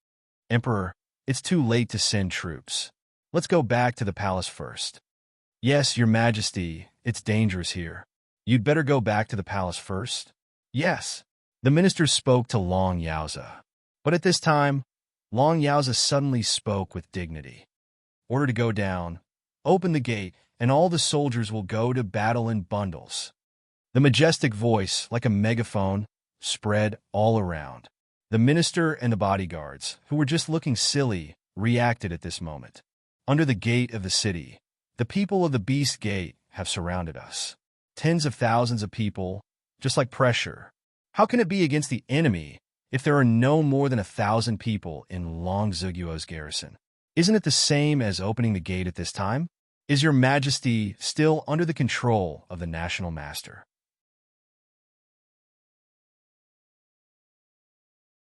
Emperor, it's too late to send troops. Let's go back to the palace first. Yes, your majesty, it's dangerous here. You'd better go back to the palace first. Yes. The ministers spoke to Long Yaoza. But at this time, Long Yaoza suddenly spoke with dignity. Order to go down, open the gate, and all the soldiers will go to battle in bundles. The majestic voice, like a megaphone, spread all around. The minister and the bodyguards, who were just looking silly, reacted at this moment. Under the gate of the city, the people of the Beast Gate have surrounded us. Tens of thousands of people, just like pressure. How can it be against the enemy if there are no more than 1,000 people in Long Ziguo's garrison? Isn't it the same as opening the gate at this time? Is your majesty still under the control of the national master?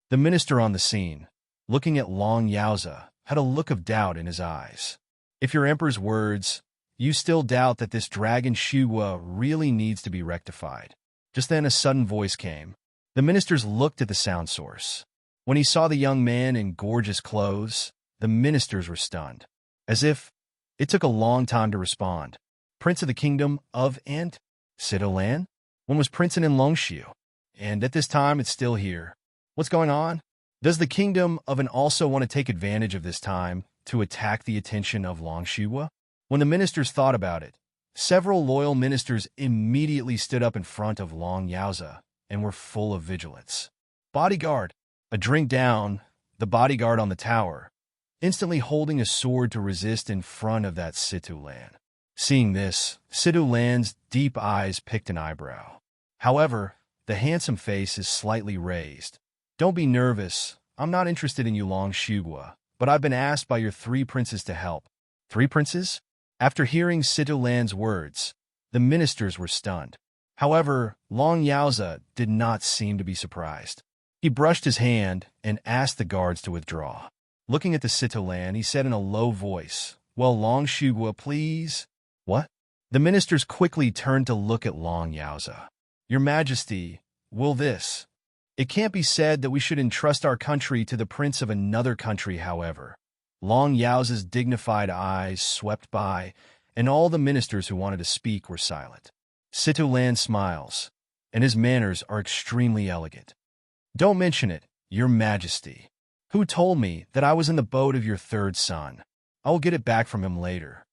The minister on the scene, looking at Long Yaoza, had a look of doubt in his eyes. If your emperor's words, you still doubt that this dragon Shihua really needs to be rectified. Just then a sudden voice came. The ministers looked at the sound source. When he saw the young man in gorgeous clothes, the ministers were stunned. As if it took a long time to respond. Prince of the Kingdom of and Sidolan? One was Prince in Longshiu. And at this time it's still here. What's going on? Does the Kingdom of An also want to take advantage of this time to attack the attention of Longshiwa? When the ministers thought about it, several loyal ministers immediately stood up in front of Long Yaoza and were full of vigilance. Bodyguard! A drink down, the bodyguard on the tower, instantly holding a sword to resist in front of that Situlan. Seeing this, Sidu Lan's deep eyes picked an eyebrow. However, the handsome face is slightly raised. Don't be nervous. I'm not interested in you, Long Shugua, but I've been asked by your 3 princes to help. 3 princes? After hearing Sidu Lan's words, the ministers were stunned. However, Long Yaoza did not seem to be surprised. He brushed his hand and asked the guards to withdraw. Looking at the Sidu Lan, he said in a low voice, "Well, Long Shugua, please." What? The ministers quickly turned to look at Long Yaoza. "Your Majesty, will this? It can't be said that we should entrust our country to the prince of another country, however." Long Yaoza's dignified eyes swept by, and all the ministers who wanted to speak were silent. Situ Lan smiles, and his manners are extremely elegant. "Don't mention it, Your Majesty. Who told me that I was in the boat of your third son? I will get it back from him later."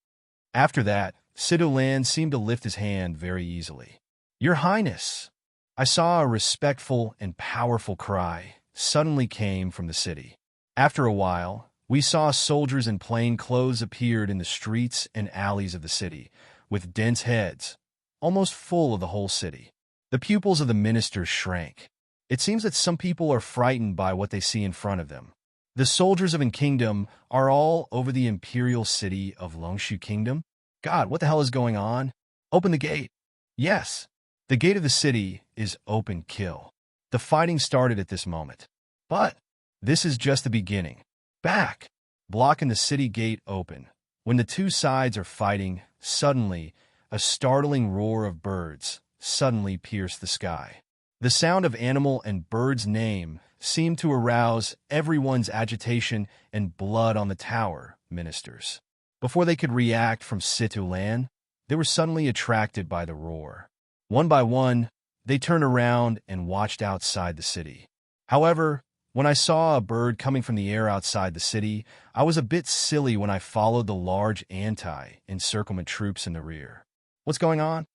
After that, Situ Lan seemed to lift his hand very easily. "Your Highness!" I saw a respectful and powerful cry suddenly came from the city. After a while, we saw soldiers in plain clothes appeared in the streets and alleys of the city, with dense heads, almost full of the whole city. The pupils of the ministers shrank. It seems that some people are frightened by what they see in front of them. The soldiers of An Kingdom are all over the imperial city of Longshu Kingdom. God, what the hell is going on? Open the gate. Yes. The gate of the city is open. Kill. The fighting started at this moment. But this is just the beginning. Back. Blocking the city gate open. When the two sides are fighting, suddenly, a startling roar of birds suddenly pierced the sky. The sound of animal and bird's name seemed to arouse everyone's agitation and blood on the tower, ministers. Before they could react from Situ Lan, they were suddenly attracted by the roar. One by one, they turned around and watched outside the city. However, when I saw a bird coming from the air outside the city, I was a bit silly when I followed the large anti-encirclement troops in the rear. What's going on?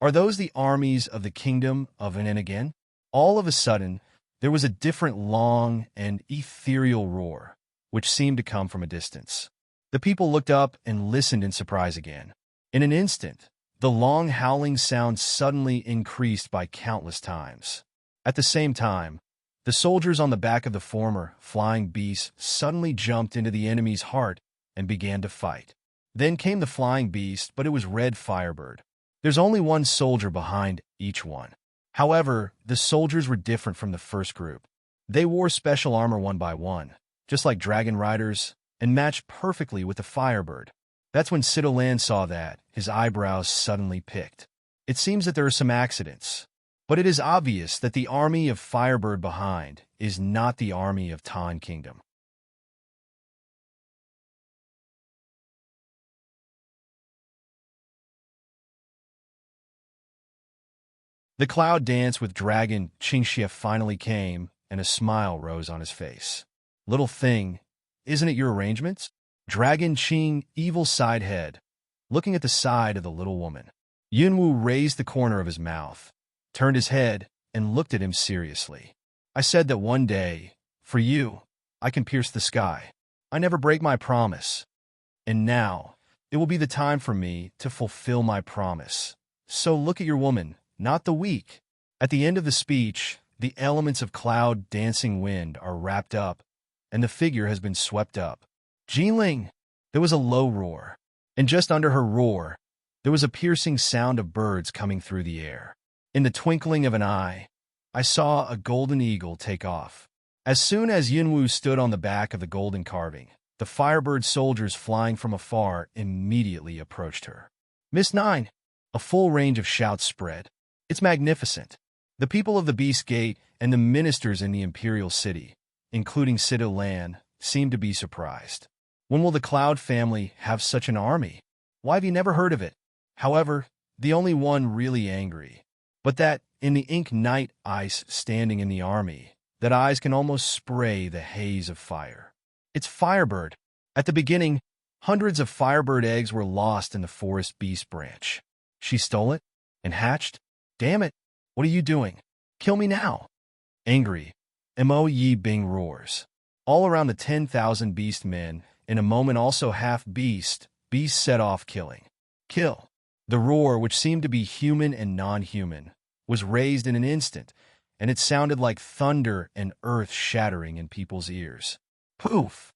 Are those the armies of the kingdom of An again? All of a sudden, there was a different long and ethereal roar, which seemed to come from a distance. The people looked up and listened in surprise again. In an instant, the long howling sound suddenly increased by countless times. At the same time, the soldiers on the back of the former flying beast suddenly jumped into the enemy's heart and began to fight. Then came the flying beast, but it was Red Firebird. There's only one soldier behind each one. However, the soldiers were different from the first group. They wore special armor one by one, just like dragon riders, and matched perfectly with the Firebird. That's when Situ Lan saw that, his eyebrows suddenly picked. It seems that there are some accidents, but it is obvious that the army of Firebird behind is not the army of Tan Kingdom. The cloud dance with Dragon Qingxie finally came, and a smile rose on his face. "Little thing, isn't it your arrangements?" Dragon Qing evil side head, looking at the side of the little woman. Yunwu raised the corner of his mouth, turned his head, and looked at him seriously. "I said that one day, for you, I can pierce the sky. I never break my promise. And now, it will be the time for me to fulfill my promise. So look at your woman, not the weak." At the end of the speech, the elements of cloud dancing wind are wrapped up, and the figure has been swept up. "Jinling!" There was a low roar, and just under her roar, there was a piercing sound of birds coming through the air. In the twinkling of an eye, I saw a golden eagle take off. As soon as Yunwu stood on the back of the golden carving, the Firebird soldiers flying from afar immediately approached her. "Miss Nine!" A full range of shouts spread. "It's magnificent." The people of the Beast Gate and the ministers in the imperial city, including Situ Lan, seemed to be surprised. When will the Cloud family have such an army? Why have you never heard of it? However, the only one really angry, but that in the ink night ice standing in the army, that eyes can almost spray the haze of fire. It's Firebird. At the beginning, hundreds of Firebird eggs were lost in the forest beast branch. She stole it and hatched? Damn it, what are you doing? Kill me now. Angry, Mo Yi Bing roars. All around the 10,000 beast men in a moment also half-beast, beast set off killing. Kill. The roar, which seemed to be human and non-human, was raised in an instant, and it sounded like thunder and earth shattering in people's ears. Poof!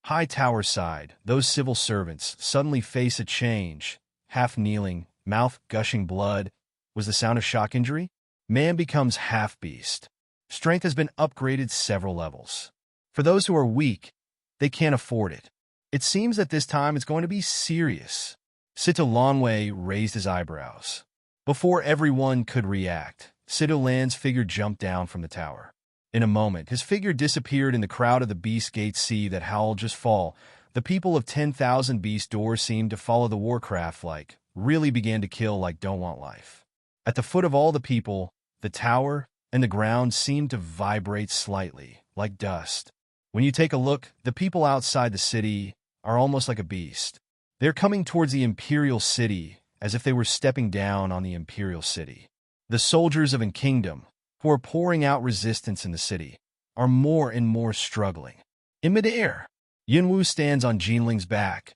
High tower side, those civil servants suddenly face a change. Half kneeling, mouth gushing blood. Was the sound of shock injury? Man becomes half-beast. Strength has been upgraded several levels. For those who are weak, they can't afford it. It seems that this time it's going to be serious. Sito Longwei raised his eyebrows. Before everyone could react, Sito Lan's figure jumped down from the tower. In a moment, his figure disappeared in the crowd of the Beast Gate Sea that howled just fall. The people of 10,000 Beast Doors seemed to follow the Warcraft like, really began to kill like don't want life. At the foot of all the people, the tower and the ground seemed to vibrate slightly, like dust. When you take a look, the people outside the city are almost like a beast. They're coming towards the Imperial City as if they were stepping down on the Imperial City. The soldiers of a kingdom, who are pouring out resistance in the city, are more and more struggling. In midair, Yunwu stands on Jinling's back,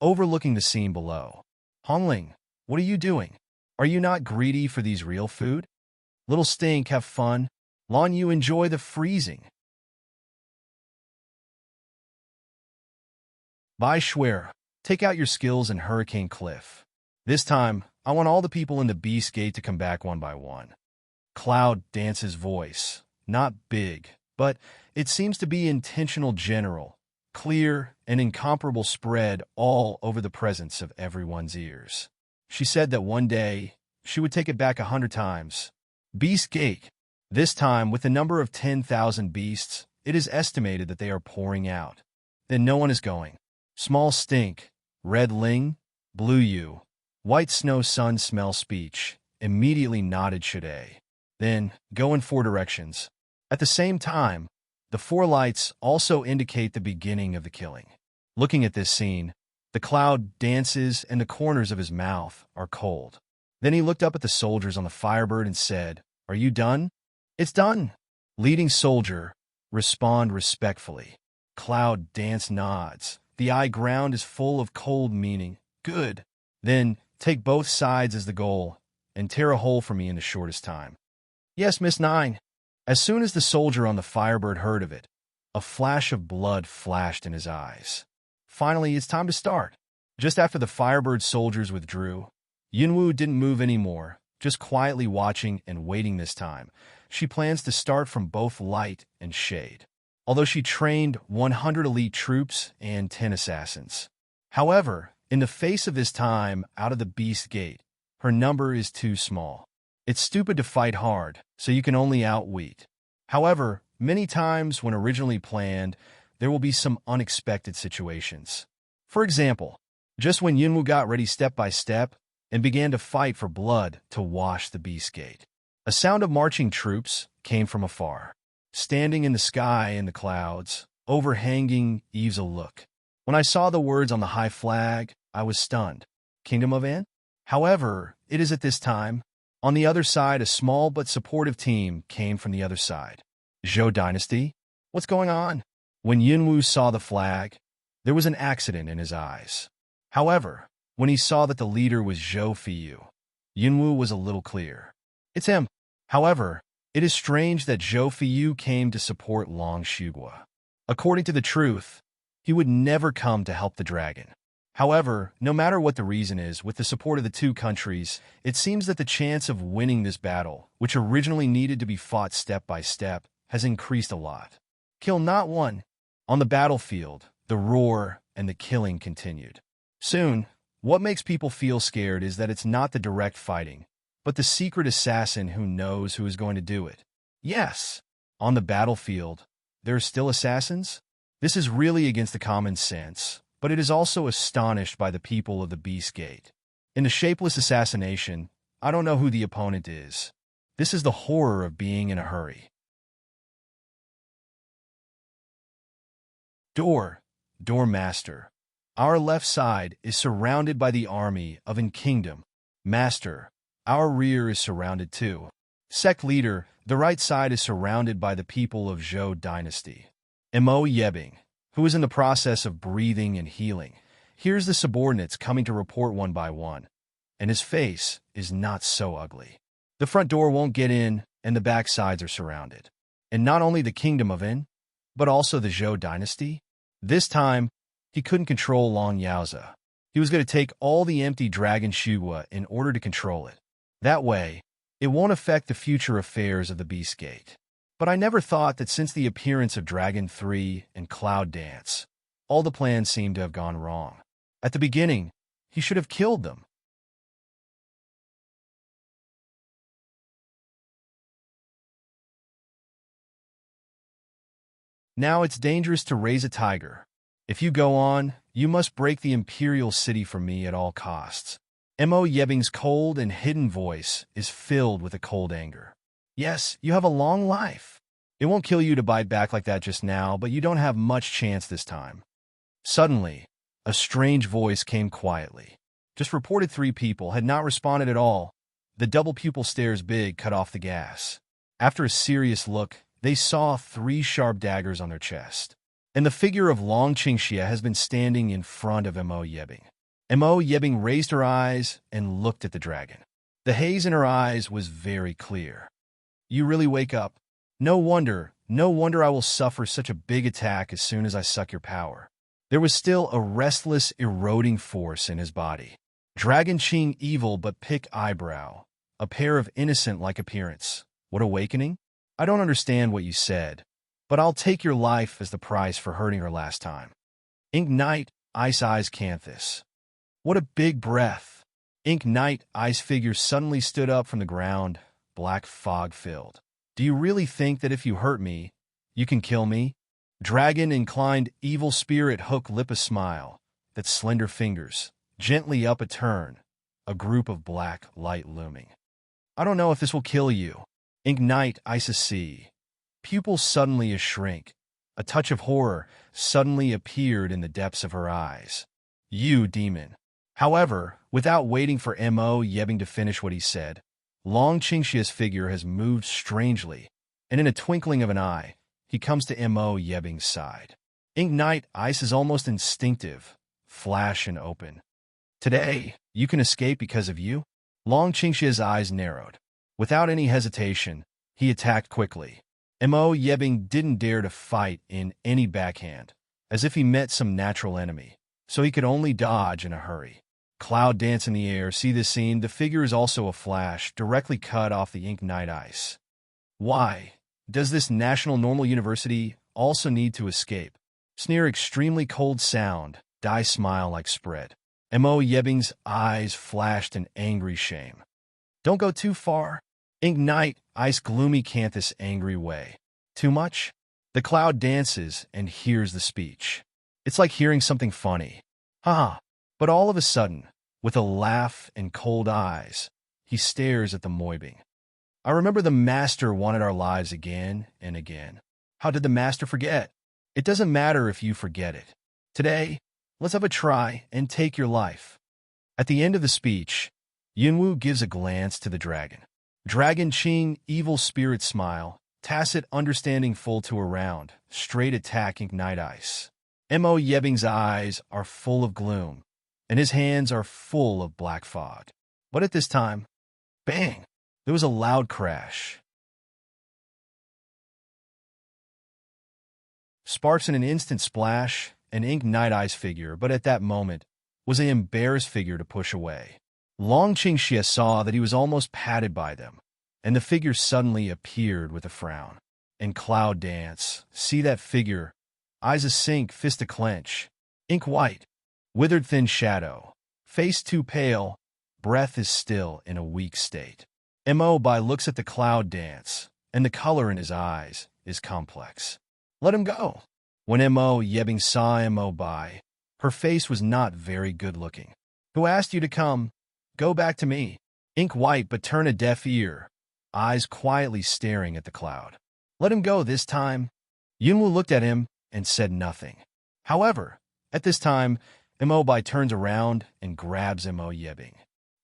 overlooking the scene below. Hongling, what are you doing? Are you not greedy for these real food? Little Stink, have fun. Lan Yu, enjoy the freezing. Bai Shuer, take out your skills in Hurricane Cliff. This time, I want all the people in the Beast Gate to come back one by one. Cloud Dance's voice, not big, but it seems to be intentional general, clear and incomparable spread all over the presence of everyone's ears. She said that one day, she would take it back 100 times. Beast Gate. This time, with the number of 10,000 beasts, it is estimated that they are pouring out. Then no one is going. Small Stink, Red Ling, Blue Yu, White Snow Sun Smell Speech, immediately nodded Shade. Then, go in 4 directions. At the same time, the 4 lights also indicate the beginning of the killing. Looking at this scene, the cloud dances and the corners of his mouth are cold. Then he looked up at the soldiers on the Firebird and said, "Are you done?" "It's done." Leading soldier, respond respectfully. Cloud Dance nods. The eye ground is full of cold meaning. Good. Then, take both sides as the goal, and tear a hole for me in the shortest time. Yes, Miss Nine. As soon as the soldier on the Firebird heard of it, a flash of blood flashed in his eyes. Finally, it's time to start. Just after the Firebird soldiers withdrew, Yunwu didn't move anymore, just quietly watching and waiting this time. She plans to start from both light and shade. Although she trained 100 elite troops and 10 assassins. However, in the face of this time out of the Beast Gate, her number is too small. It's stupid to fight hard, so you can only outwit. However, many times when originally planned, there will be some unexpected situations. For example, just when Yunwu got ready step by step and began to fight for blood to wash the Beast Gate, a sound of marching troops came from afar. Standing in the sky in the clouds, overhanging eaves a look. When I saw the words on the high flag, I was stunned. Kingdom of An? However, it is at this time. On the other side, a small but supportive team came from the other side. Zhou Dynasty? What's going on? When Yunwu saw the flag, there was an accident in his eyes. However, when he saw that the leader was Zhou Fiyu, Yunwu was a little clear. It's him. However, it is strange that Zhou Fiyu came to support Long Shugua. According to the truth, he would never come to help the dragon. However, no matter what the reason is, with the support of the 2 countries, it seems that the chance of winning this battle, which originally needed to be fought step by step, has increased a lot. Kill not one. On the battlefield, the roar and the killing continued. Soon, what makes people feel scared is that it's not the direct fighting, but the secret assassin who knows who is going to do it. Yes, on the battlefield, there are still assassins? This is really against the common sense, but it is also astonished by the people of the Beast Gate. In the shapeless assassination, I don't know who the opponent is. This is the horror of being in a hurry. Door Master. Our left side is surrounded by the army of an kingdom. Master. Our rear is surrounded too. Sect Leader. The right side is surrounded by the people of Zhou Dynasty. Mo Yebing. who is in the process of breathing and healing. Here's the subordinates coming to report one by one, and his face is not so ugly. The front door won't get in, and the back sides are surrounded. And not only the kingdom of In, but also the Zhou dynasty. This time, he couldn't control Long Yaoza. He was going to take all the empty dragon Shugua in order to control it. That way, it won't affect the future affairs of the Beast Gate. But I never thought that since the appearance of Dragon 3 and Cloud Dance, all the plans seemed to have gone wrong. At the beginning, he should have killed them. Now it's dangerous to raise a tiger. If you go on, you must break the imperial city from me at all costs. Mo Yebing's cold and hidden voice is filled with a cold anger. Yes, you have a long life. It won't kill you to bite back like that just now, but you don't have much chance this time. Suddenly, a strange voice came quietly. Just reported 3 people had not responded at all. The double pupil stares big cut off the gas. After a serious look, they saw 3 sharp daggers on their chest. And the figure of Long Qingxia has been standing in front of Mo Yebing. Mo Yebing raised her eyes and looked at the dragon. The haze in her eyes was very clear. You really wake up. No wonder I will suffer such a big attack as soon as I suck your power. There was still a restless, eroding force in his body. Dragon Qing evil but pick eyebrow. A pair of innocent-like appearance. What awakening? I don't understand what you said, but I'll take your life as the price for hurting her last time. Ink Knight, Ice Eyes Canthus. What a big breath. Ink Knight, Ice figure suddenly stood up from the ground, black fog filled. Do you really think that if you hurt me, you can kill me? Dragon inclined evil spirit hook lip a smile, that slender fingers, gently up a turn, a group of black light looming. I don't know if this will kill you. Ink Knight, Ice Sea. Pupils suddenly a shrink. A touch of horror suddenly appeared in the depths of her eyes. You, demon. However, without waiting for Mo Yebing to finish what he said, Long Qingxia's figure has moved strangely, and in a twinkling of an eye, he comes to Mo Yebing's side. Ink Knight, Ice is almost instinctive, flash and open. Today, you can escape because of you? Long Qingxia's eyes narrowed. Without any hesitation, he attacked quickly. Mo Yebing didn't dare to fight in any backhand, as if he met some natural enemy, so he could only dodge in a hurry. Cloud dance in the air. See this scene? The figure is also a flash, directly cut off the Ink Knight Ice. Why does this National Normal University also need to escape? Sneer extremely cold sound, die smile like spread. Mo Yebing's eyes flashed in angry shame. Don't go too far. Ink Knight, Ice gloomy Canthus angry way. Too much? The cloud dances and hears the speech. It's like hearing something funny. Haha. But all of a sudden, with a laugh and cold eyes, he stares at the Moibing. I remember the master wanted our lives again and again. How did the master forget? It doesn't matter if you forget it. Today, let's have a try and take your life. At the end of the speech, Yunwu gives a glance to the dragon. Dragon Qing, evil spirit smile, tacit understanding full to a round, straight attack Ink Knight Ice. Mo Yebing's eyes are full of gloom, and his hands are full of black fog. But at this time, bang! There was a loud crash. Sparks in an instant splash, an Ink Knight Ice figure, but at that moment, was an embarrassed figure to push away. Long Qingxia saw that he was almost patted by them, and the figure suddenly appeared with a frown. And Cloud Dance, see that figure, eyes a sink, fist a clench. Ink white, withered thin shadow, face too pale, breath is still in a weak state. Mo Bai looks at the Cloud Dance, and the color in his eyes is complex. Let him go. When Mo Yebing saw Mo Bai, her face was not very good looking. Who asked you to come? Go back to me. Ink white but turn a deaf ear, eyes quietly staring at the cloud. Let him go this time. Yunwu looked at him and said nothing. However, at this time, Mo Bai turns around and grabs Mo Yebing.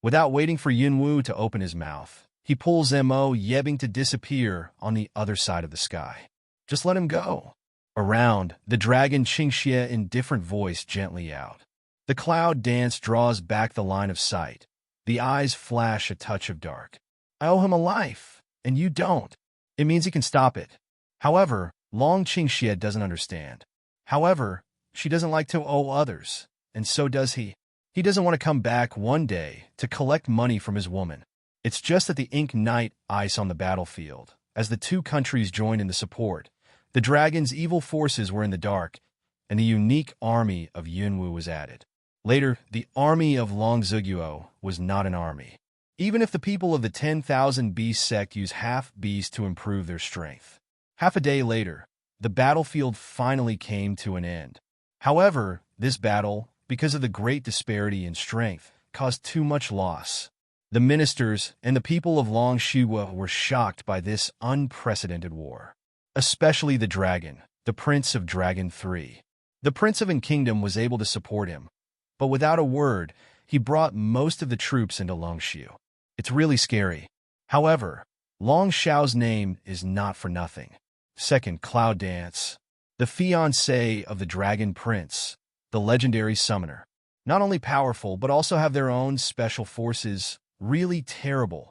Without waiting for Yunwu to open his mouth, he pulls Mo Yebing to disappear on the other side of the sky. Just let him go, Around, the dragon Qingxie in different voice gently out. The cloud dance draws back the line of sight. The eyes flash a touch of dark. I owe him a life, and you don't. It means he can stop it. However, Long Qingxie doesn't understand. However, she doesn't like to owe others, and so does he. He doesn't want to come back one day to collect money from his woman. It's just that the ink night ice on the battlefield. As the two countries joined in the support, the dragon's evil forces were in the dark, and the unique army of Yunwu was added. Later, the army of Long Ziguo was not an army. Even if the people of the 10,000 Beast sect use half beast to improve their strength. Half a day later, the battlefield finally came to an end. However, this battle, because of the great disparity in strength, caused too much loss. The ministers and the people of Long Shiwa were shocked by this unprecedented war. Especially the dragon, the Prince of Dragon 3. The Prince of An Kingdom was able to support him, but without a word, he brought most of the troops into Longshu. It's really scary. However, Long Xiao's name is not for nothing. Second, Cloud Dance, the fiancé of the Dragon Prince, the legendary summoner. Not only powerful, but also have their own special forces, really terrible.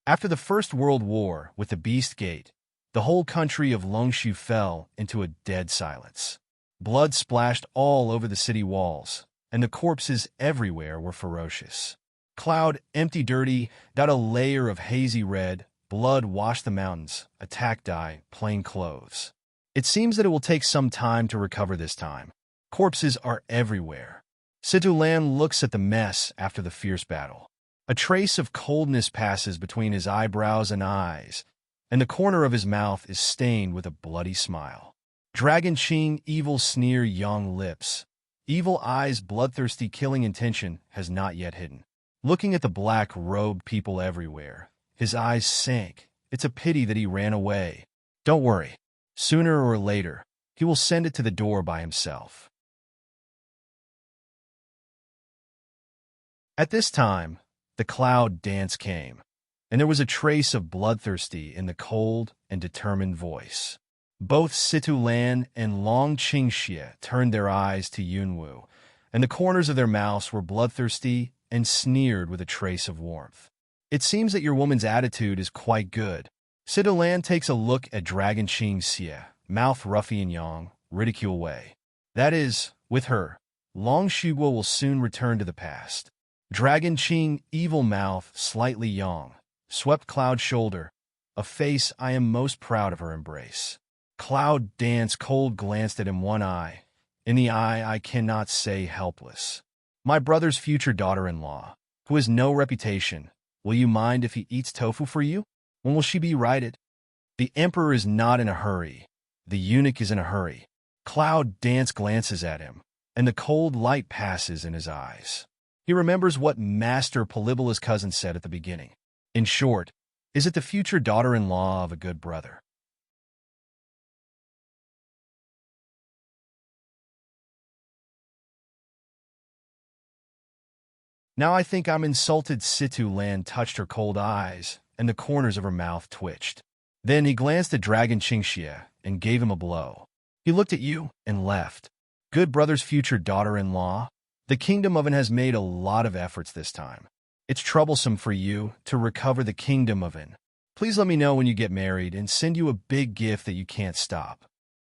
After the First World War with the Beast Gate, the whole country of Longshu fell into a dead silence. Blood splashed all over the city walls, and the corpses everywhere were ferocious. Cloud, empty dirty, got a layer of hazy red, blood washed the mountains, attack dye, plain clothes. It seems that it will take some time to recover this time. Corpses are everywhere. Situlan looks at the mess after the fierce battle. A trace of coldness passes between his eyebrows and eyes, and the corner of his mouth is stained with a bloody smile. Dragon Qing, evil sneer, young lips. Evil eyes, bloodthirsty killing intention has not yet hidden. Looking at the black-robed people everywhere, his eyes sank. It's a pity that he ran away. Don't worry. Sooner or later, he will send it to the door by himself. At this time, the cloud dance came, and there was a trace of bloodthirsty in the cold and determined voice. Both Situlan and Long Qingxie turned their eyes to Yunwu, and the corners of their mouths were bloodthirsty and sneered with a trace of warmth. It seems that your woman's attitude is quite good. Situlan takes a look at Dragon Qingxie, mouth ruffian yang, ridicule way. That is, with her, Long Shiwa will soon return to the past. Dragon Qing, evil mouth, slightly yang, swept Cloud's shoulder, a face I am most proud of her embrace. Cloud Dance cold glanced at him one eye. In the eye I cannot say helpless. My brother's future daughter-in-law, who has no reputation, will you mind if he eats tofu for you? When will she be righted? The emperor is not in a hurry. The eunuch is in a hurry. Cloud Dance glances at him, and the cold light passes in his eyes. He remembers what Master Polybola's cousin said at the beginning. In short, is it the future daughter-in-law of a good brother? Now I think I'm insulted. Situlan touched her cold eyes, and the corners of her mouth twitched. Then he glanced at Dragon Qingxie and gave him a blow. He looked at you and left. Good brother's future daughter-in-law? The Kingdom of An has made a lot of efforts this time. It's troublesome for you to recover the Kingdom of An. Please let me know when you get married and send you a big gift that you can't stop.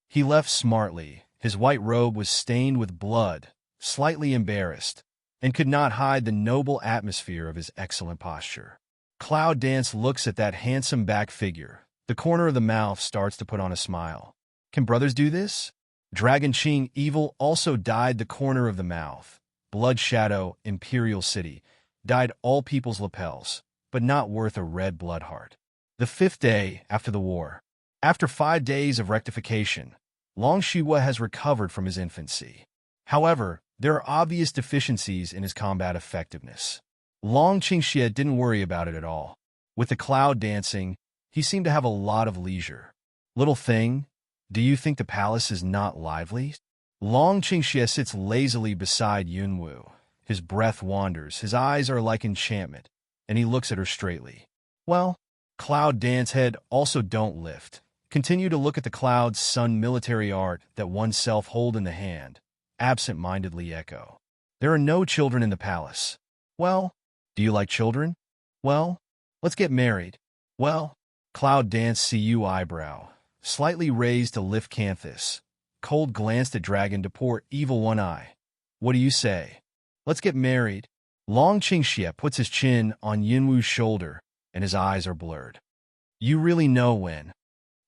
He left smartly. His white robe was stained with blood, slightly embarrassed, and could not hide the noble atmosphere of his excellent posture. Cloud Dance looks at that handsome back figure. The corner of the mouth starts to put on a smile. Can brothers do this? Dragon Qing Evil also dyed the corner of the mouth. Blood Shadow, Imperial City, dyed all people's lapels, but not worth a red blood heart. The 5th day after the war. After 5 days of rectification, Long Shiwa has recovered from his infancy. However, there are obvious deficiencies in his combat effectiveness. Long Qingxie didn't worry about it at all. With the cloud dancing, he seemed to have a lot of leisure. Little thing, do you think the palace is not lively? Long Qingxie sits lazily beside Yunwu. His breath wanders, his eyes are like enchantment, and he looks at her straightly. Well, Cloud Dance head also don't lift. Continue to look at the cloud's sun military art that oneself hold in the hand, absent-mindedly echo. There are no children in the palace. Well, do you like children? Well, let's get married. Well, cloud dance cu eyebrow, slightly raised to lift canthus. Cold glanced at dragon to pour evil one eye. What do you say? Let's get married. Long Qingxie puts his chin on Yinwu's shoulder, and his eyes are blurred. You really know when.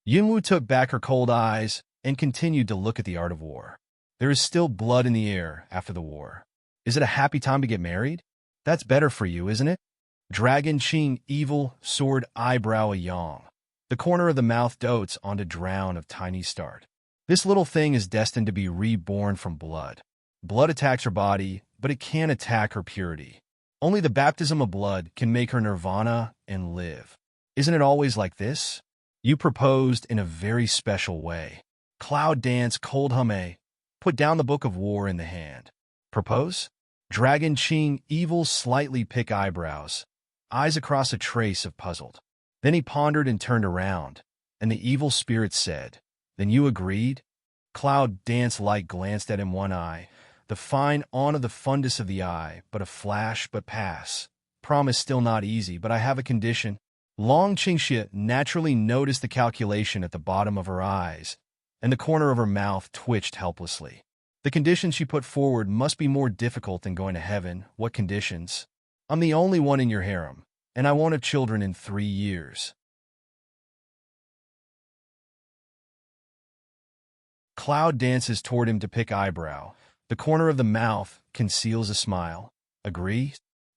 Yinwu took back her cold eyes and continued to look at the art of war. There is still blood in the air after the war. Is it a happy time to get married? That's better for you, isn't it? Dragon Qing evil sword eyebrow a yong. The corner of the mouth dotes on to drown of tiny start. This little thing is destined to be reborn from blood. Blood attacks her body, but it can't attack her purity. Only the baptism of blood can make her nirvana and live. Isn't it always like this? You proposed in a very special way. Cloud dance cold hume. Put down the book of war in the hand. Propose? Dragon Qing evil slightly pick eyebrows, eyes across a trace of puzzled. Then he pondered and turned around, and the evil spirit said, Then you agreed? Cloud dance light glanced at him one eye, the fine on of the fundus of the eye, but a flash but pass. Promise still not easy, but I have a condition. Long Qingxie naturally noticed the calculation at the bottom of her eyes, and the corner of her mouth twitched helplessly. The conditions she put forward must be more difficult than going to heaven. What conditions? I'm the only one in your harem, and I won't have children in 3 years. Cloud dances toward him to pick eyebrow. The corner of the mouth conceals a smile. Agree?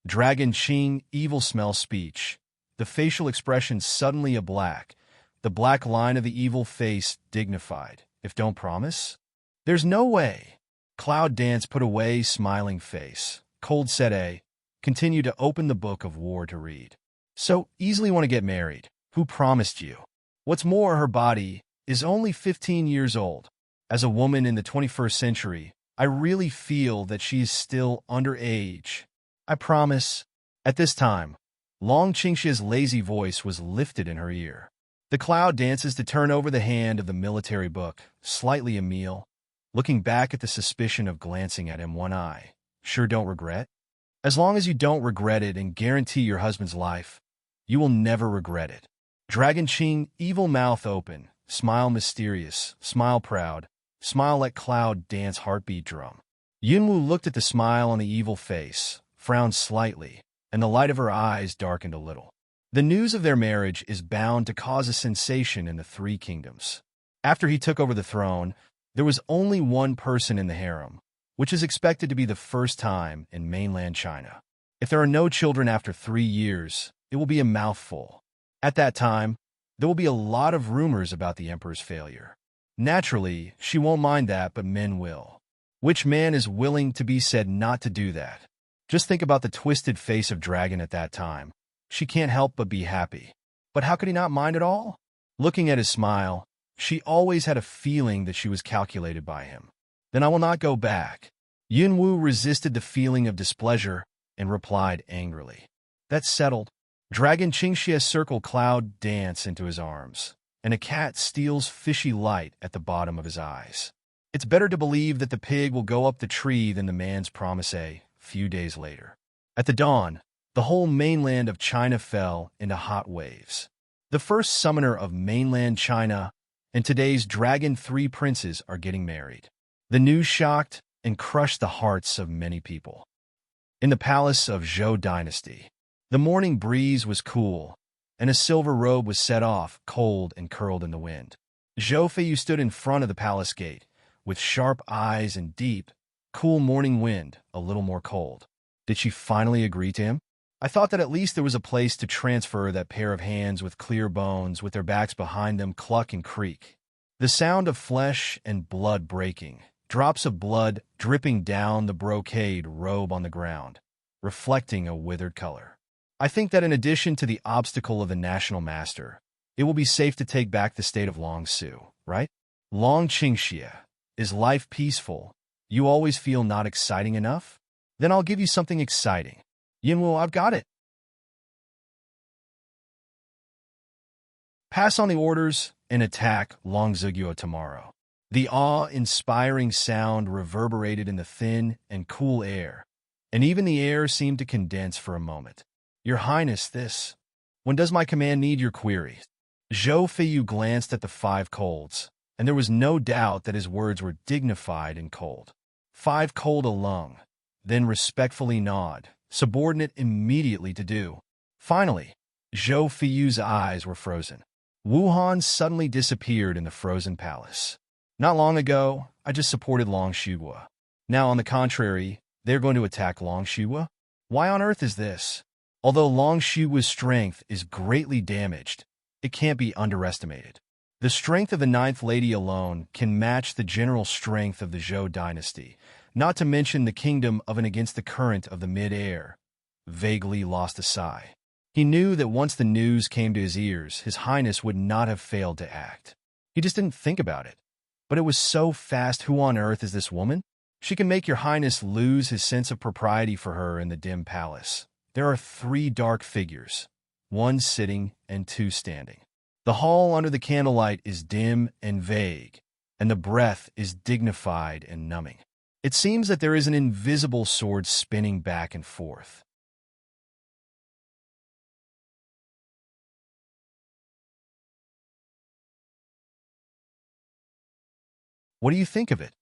Dragon Qing evil smell speech. The facial expression suddenly a black. The black line of the evil face dignified. If don't promise? There's no way. Cloud dance put away smiling face. Cold said a. Continue to open the book of war to read. So easily want to get married. Who promised you? What's more, her body is only 15 years old. As a woman in the 21st century, I really feel that she is still underage. I promise. At this time, Long Qingxie's lazy voice was lifted in her ear. The cloud dances to turn over the hand of the military book, slightly Emile, looking back at the suspicion of glancing at him one eye. Sure don't regret? As long as you don't regret it and guarantee your husband's life, you will never regret it. Dragon Qing, evil mouth open, smile mysterious, smile proud, smile like cloud dance heartbeat drum. Yunwu looked at the smile on the evil face, frowned slightly, and the light of her eyes darkened a little. The news of their marriage is bound to cause a sensation in the 3 kingdoms. After he took over the throne, there was only one person in the harem, which is expected to be the first time in mainland China. If there are no children after 3 years, it will be a mouthful. At that time, there will be a lot of rumors about the emperor's failure. Naturally, she won't mind that, but men will. Which man is willing to be said not to do that? Just think about the twisted face of Dragon at that time. She can't help but be happy. But how could he not mind at all? Looking at his smile, she always had a feeling that she was calculated by him. Then I will not go back. Yunwu resisted the feeling of displeasure and replied angrily. That's settled. Dragon Qingxie circled cloud dance into his arms, and a cat steals fishy light at the bottom of his eyes. It's better to believe that the pig will go up the tree than the man's promise a few days later. At the dawn, the whole mainland of China fell into hot waves. The first summoner of mainland China and today's Dragon 3 princes are getting married. The news shocked and crushed the hearts of many people. In the palace of Zhou dynasty, the morning breeze was cool, and a silver robe was set off, cold and curled in the wind. Zhou Feiyu stood in front of the palace gate, with sharp eyes and deep, cool morning wind, a little more cold. Did she finally agree to him? I thought that at least there was a place to transfer that pair of hands with clear bones, with their backs behind them cluck and creak. The sound of flesh and blood breaking, drops of blood dripping down the brocade robe on the ground, reflecting a withered color. I think that in addition to the obstacle of the national master, it will be safe to take back the state of Long Su, right? Long Qingxie, is life peaceful? You always feel not exciting enough? Then I'll give you something exciting. Yinwu, I've got it. Pass on the orders and attack Longziguo tomorrow. The awe-inspiring sound reverberated in the thin and cool air, and even the air seemed to condense for a moment. Your Highness, this. When does my command need your queries? Zhou Feiyu glanced at the 5 colds, and there was no doubt that his words were dignified and cold. 5 cold a lung, then respectfully nod, subordinate immediately to do. Finally, Zhou Feiyu's eyes were frozen. Wuhan suddenly disappeared in the frozen palace. Not long ago, I just supported Longzhuo. Now, on the contrary, they're going to attack Longzhuo? Why on earth is this? Although Longzhuo's strength is greatly damaged, it can't be underestimated. The strength of the 9th lady alone can match the general strength of the Zhou dynasty, not to mention the kingdom of and against the current of the mid-air. Vaguely lost a sigh. He knew that once the news came to his ears, His Highness would not have failed to act. He just didn't think about it. But it was so fast. Who on earth is this woman? She can make your Highness lose his sense of propriety for her in the dim palace. There are 3 dark figures, 1 sitting and 2 standing. The hall under the candlelight is dim and vague, and the breath is dignified and numbing. It seems that there is an invisible sword spinning back and forth. What do you think of it?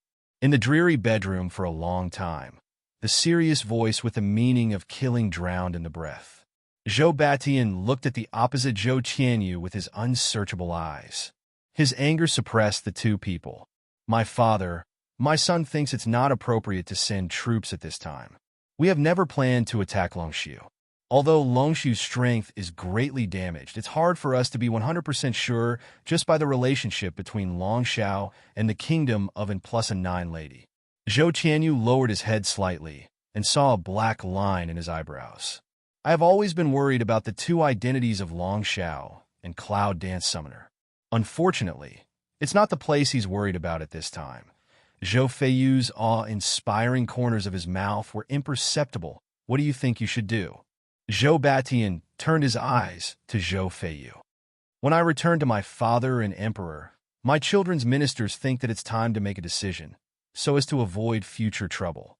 In the dreary bedroom for a long time, the serious voice with the meaning of killing drowned in the breath. Zhou Batian looked at the opposite Zhou Qianyu with his unsearchable eyes. His anger suppressed the 2 people. My father, my son thinks it's not appropriate to send troops at this time. We have never planned to attack Longzhu. Although Longzhu's strength is greatly damaged, it's hard for us to be 100% sure just by the relationship between Longzhou and the kingdom of and plus a 9 lady. Zhou Qianyu lowered his head slightly and saw a black line in his eyebrows. I have always been worried about the 2 identities of Longzhou and Cloud Dance Summoner. Unfortunately, it's not the place he's worried about at this time. Zhou Feiyu's awe-inspiring corners of his mouth were imperceptible. What do you think you should do? Zhou Batian turned his eyes to Zhou Feiyu. When I return to my father and emperor, my children's ministers think that it's time to make a decision, so as to avoid future trouble.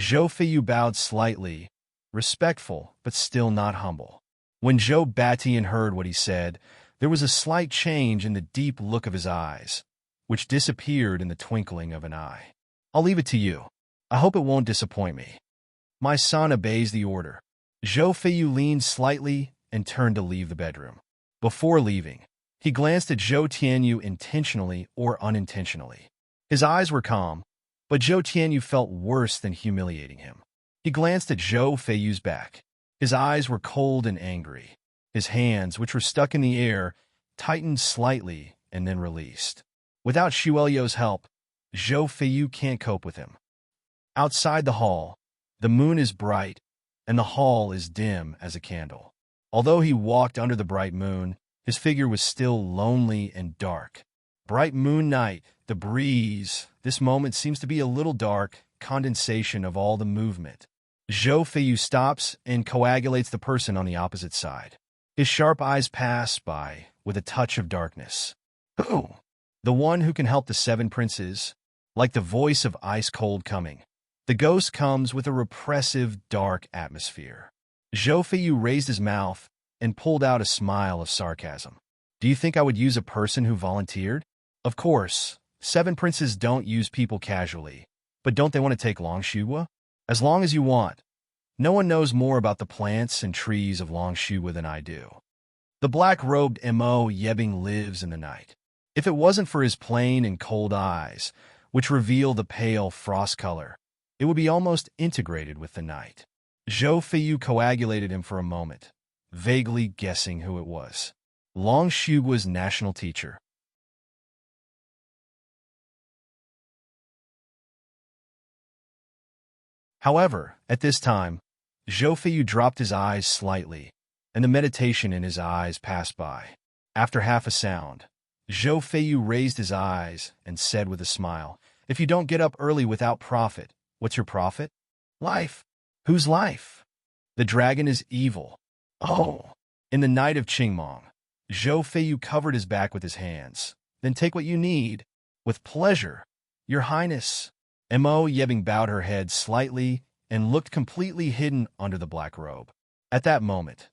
Zhou Feiyu bowed slightly, respectful, but still not humble. When Zhou Batian heard what he said, there was a slight change in the deep look of his eyes, which disappeared in the twinkling of an eye. I'll leave it to you. I hope it won't disappoint me. My son obeys the order. Zhou Feiyu leaned slightly and turned to leave the bedroom. Before leaving, he glanced at Zhou Tianyu intentionally or unintentionally. His eyes were calm, but Zhou Tianyu felt worse than humiliating him. He glanced at Zhou Feiyu's back. His eyes were cold and angry. His hands, which were stuck in the air, tightened slightly and then released. Without Xuelio's help, Zhou Feiyu can't cope with him. Outside the hall, the moon is bright, and the hall is dim as a candle. Although he walked under the bright moon, his figure was still lonely and dark. Bright moon night, the breeze. This moment seems to be a little dark, condensation of all the movement. Zhou Feiyu stops and coagulates the person on the opposite side. His sharp eyes pass by with a touch of darkness. Who? The one who can help the 7 princes, like the voice of ice-cold coming. The ghost comes with a repressive, dark atmosphere. Zhou Feiyu raised his mouth and pulled out a smile of sarcasm. Do you think I would use a person who volunteered? Of course, 7 princes don't use people casually, but don't they want to take Longzhuo? As long as you want. No one knows more about the plants and trees of Longzhuo than I do. The black-robed Mo Yebing lives in the night. If it wasn't for his plain and cold eyes, which reveal the pale frost color, it would be almost integrated with the night. Zhou Feiyu coagulated him for a moment, vaguely guessing who it was. Longzhuo's national teacher. However, at this time, Zhou Feiyu dropped his eyes slightly, and the meditation in his eyes passed by. After half a sound, Zhou Feiyu raised his eyes and said with a smile, "If you don't get up early without profit, what's your profit? Life. Whose life? The dragon is evil. Oh." In the night of Qingmong, Zhou Feiyu covered his back with his hands. Then take what you need. With pleasure, Your Highness. Mo Yebing bowed her head slightly and looked completely hidden under the black robe. At that moment,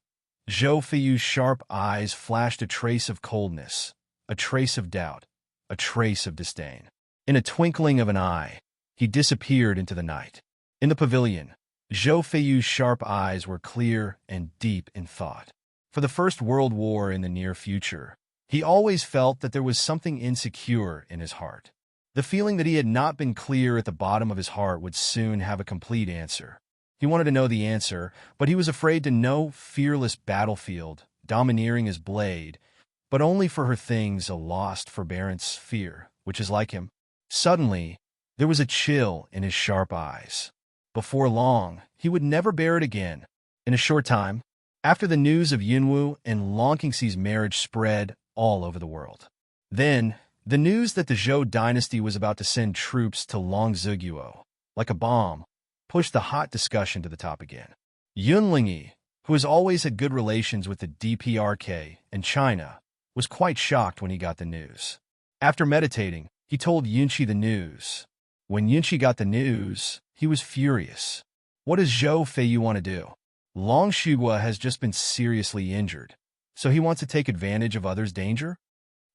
Zhou Feiyu's sharp eyes flashed a trace of coldness, a trace of doubt, a trace of disdain. In a twinkling of an eye, he disappeared into the night. In the pavilion, Zhou Feiyu's sharp eyes were clear and deep in thought. For the First World War in the near future, he always felt that there was something insecure in his heart. The feeling that he had not been clear at the bottom of his heart would soon have a complete answer. He wanted to know the answer, but he was afraid to know fearless battlefield, domineering his blade, but only for her things a lost forbearance fear, which is like him. Suddenly, there was a chill in his sharp eyes. Before long, he would never bear it again. In a short time, after the news of Yunwu and Long Qingxi's marriage spread all over the world. Then, the news that the Zhou dynasty was about to send troops to Longziguo, like a bomb, pushed the hot discussion to the top again. Yun Lingyi, who has always had good relations with the DPRK and China, was quite shocked when he got the news. After meditating, he told Yunqi the news. When Yunqi got the news, he was furious. What does Zhou Feiyu want to do? Long Shugua has just been seriously injured, so he wants to take advantage of others' danger?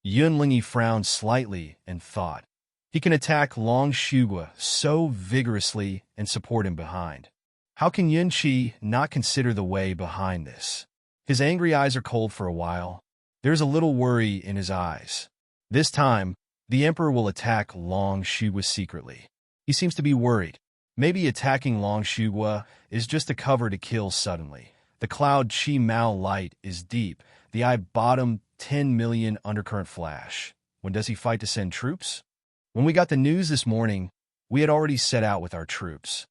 Yun Lingyi frowned slightly and thought. He can attack Long Shugua so vigorously and support him behind. How can Yunqi not consider the way behind this? His angry eyes are cold for a while. There's a little worry in his eyes. This time, the emperor will attack Long Shugua secretly. He seems to be worried. Maybe attacking Long Shugua is just a cover to kill suddenly. The cloud Chi Mao light is deep. The eye bottom 10 million undercurrent flash. When does he fight to send troops? When we got the news this morning, we had already set out with our troops.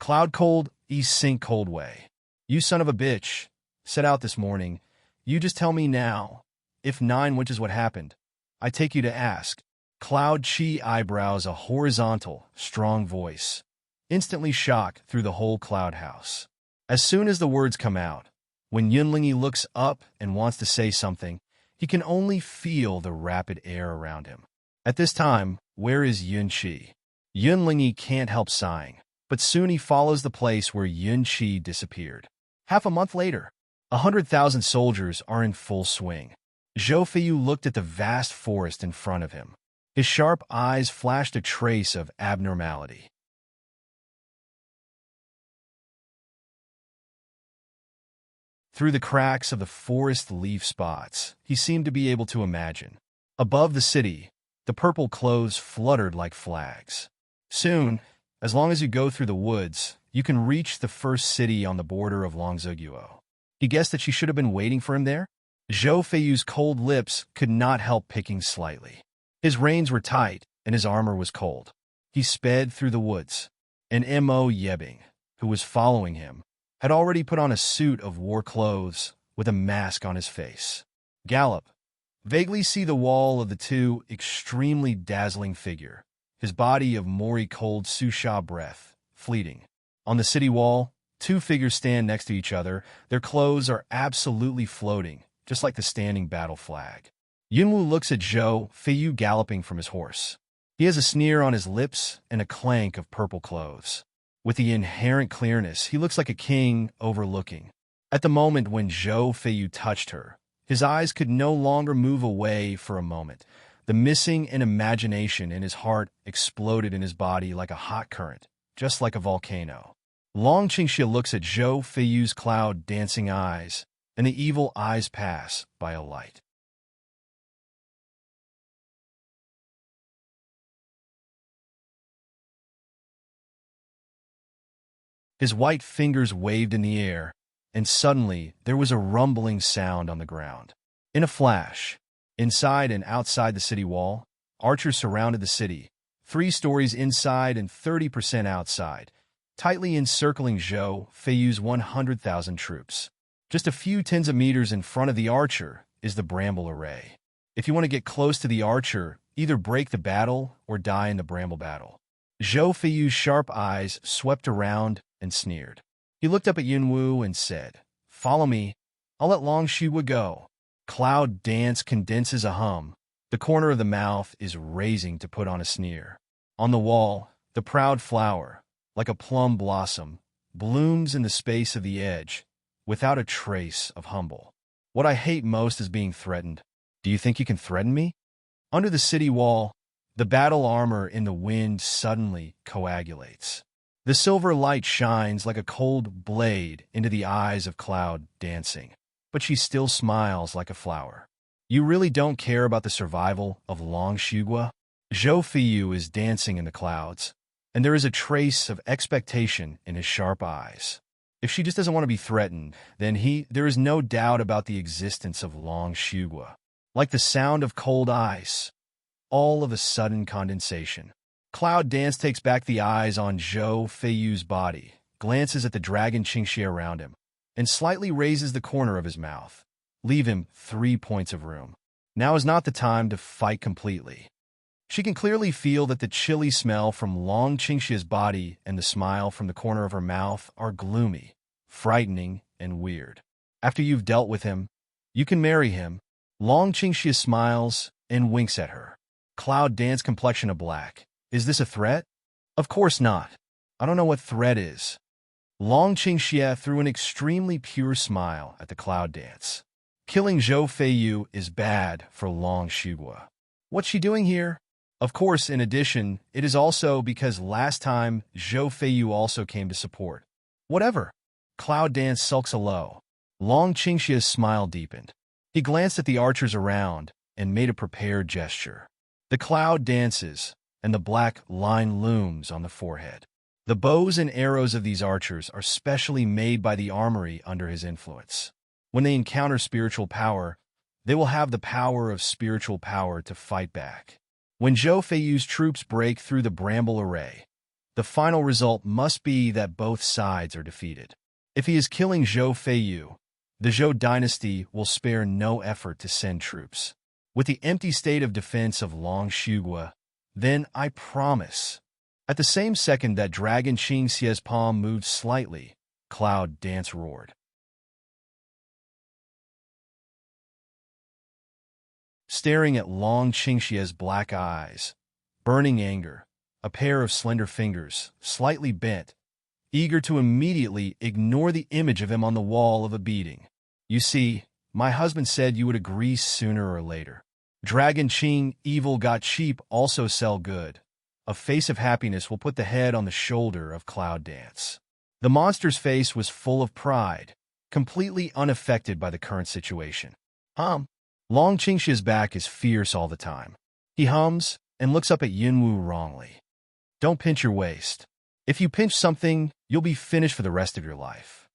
Cloud cold, east sink cold way. You son of a bitch, set out this morning. You just tell me now. If 9, which is what happened, I take you to ask. Cloud Chi eyebrows a horizontal, strong voice. Instantly shock through the whole cloud house. As soon as the words come out, when Yun Lingyi looks up and wants to say something, he can only feel the rapid air around him. At this time, where is Yunqi? Yun Lingyi can't help sighing, but soon he follows the place where Yunqi disappeared. Half a month later, 100,000 soldiers are in full swing. Zhou Feiyu looked at the vast forest in front of him. His sharp eyes flashed a trace of abnormality. Through the cracks of the forest leaf spots, he seemed to be able to imagine. Above the city, the purple clothes fluttered like flags. Soon, as long as you go through the woods, you can reach the first city on the border of Longziguo. He guessed that she should have been waiting for him there? Zhou Feiyu's cold lips could not help picking slightly. His reins were tight, and his armor was cold. He sped through the woods, and Mo Yebing, who was following him, had already put on a suit of war clothes with a mask on his face. Gallop. Vaguely see the wall of the two extremely dazzling figure, his body of Mori cold Susha breath, fleeting. On the city wall, two figures stand next to each other. Their clothes are absolutely floating, just like the standing battle flag. Yunwu looks at Zhou Feiyu galloping from his horse. He has a sneer on his lips and a clank of purple clothes. With the inherent clearness, he looks like a king overlooking. At the moment when Zhou Feiyu touched her, his eyes could no longer move away for a moment. The missing and imagination in his heart exploded in his body like a hot current, just like a volcano. Long Qingxia looks at Zhou Feiyu's cloud dancing eyes, and the evil eyes pass by a light. His white fingers waved in the air, and suddenly there was a rumbling sound on the ground. In a flash, inside and outside the city wall, archers surrounded the city, 3 stories inside and 30% outside, tightly encircling Zhou Feiyu's 100,000 troops. Just a few tens of meters in front of the archer is the bramble array. If you want to get close to the archer, either break the battle or die in the bramble battle. Zhou Feiyu's sharp eyes swept around and sneered. He looked up at Yunwu and said, "Follow me. I'll let Long Shugua go." Cloud Dance condenses a hum. The corner of the mouth is raising to put on a sneer. On the wall, the proud flower, like a plum blossom, blooms in the space of the edge, without a trace of humble. What I hate most is being threatened. Do you think you can threaten me? Under the city wall, the battle armor in the wind suddenly coagulates. The silver light shines like a cold blade into the eyes of Cloud Dancing, but she still smiles like a flower. You really don't care about the survival of Long Shugua? Zhou Fiyu is dancing in the clouds, and there is a trace of expectation in his sharp eyes. If she just doesn't want to be threatened, then there is no doubt about the existence of Long Shugua. Like the sound of cold ice, all of a sudden condensation. Cloud Dance takes back the eyes on Zhou Feiyu's body, glances at the dragon Qingxie around him, and slightly raises the corner of his mouth. Leave him 3 points of room. Now is not the time to fight completely. She can clearly feel that the chilly smell from Long Qingxie's body and the smile from the corner of her mouth are gloomy, frightening, and weird. After you've dealt with him, you can marry him. Long Qingxie smiles and winks at her. Cloud Dance complexion of black. Is this a threat? Of course not. I don't know what threat is. Long Qingxie threw an extremely pure smile at the Cloud Dance. Killing Zhou Feiyu is bad for Long Shugua. What's she doing here? Of course, in addition, it is also because last time Zhou Feiyu also came to support. Whatever. Cloud Dance sulks a low. Long Qingxie's smile deepened. He glanced at the archers around and made a prepared gesture. The cloud dances, and the black line looms on the forehead. The bows and arrows of these archers are specially made by the armory under his influence. When they encounter spiritual power, they will have the power of spiritual power to fight back. When Zhou Feiyu's troops break through the bramble array, the final result must be that both sides are defeated. If he is killing Zhou Feiyu, the Zhou dynasty will spare no effort to send troops. With the empty state of defense of Long Shugua, then I promise. At the same second that Dragon Qingxie's palm moved slightly, Cloud Dance roared. Staring at Long Qingxie's black eyes, burning anger, a pair of slender fingers, slightly bent, eager to immediately ignore the image of him on the wall of a beating. You see, my husband said you would agree sooner or later. Dragon Qing evil got cheap also sell good. A face of happiness will put the head on the shoulder of Cloud Dance. The monster's face was full of pride, completely unaffected by the current situation. Long Qingxia's back is fierce all the time. He hums and looks up at Yunwu wrongly. Don't pinch your waist. If you pinch something, you'll be finished for the rest of your life.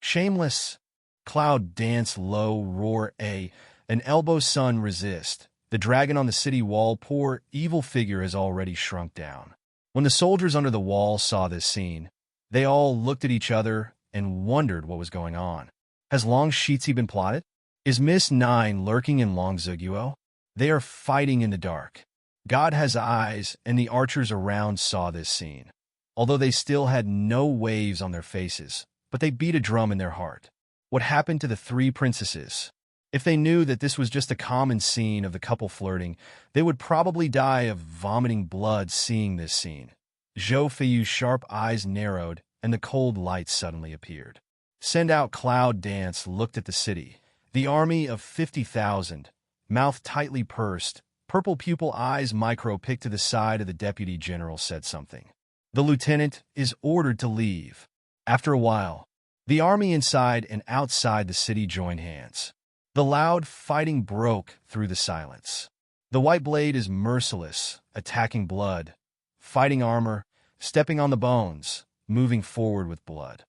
Shameless. Cloud Dance low roar an elbow sun resist. The dragon on the city wall, poor evil figure, has already shrunk down. When the soldiers under the wall saw this scene, they all looked at each other and wondered what was going on. Has Long Shitzi been plotted? Is Miss Nine lurking in Long Zuguo? They are fighting in the dark. God has eyes, and the archers around saw this scene. Although they still had no waves on their faces, but they beat a drum in their heart. What happened to the 3 princesses? If they knew that this was just a common scene of the couple flirting, they would probably die of vomiting blood seeing this scene. Zhou Feiyu's sharp eyes narrowed, and the cold light suddenly appeared. Send out Cloud Dance looked at the city. The army of 50,000, mouth tightly pursed, purple pupil eyes micro-picked to the side of the deputy general said something. The lieutenant is ordered to leave. After a while, the army inside and outside the city joined hands. The loud fighting broke through the silence. The white blade is merciless, attacking blood, fighting armor, stepping on the bones, moving forward with blood.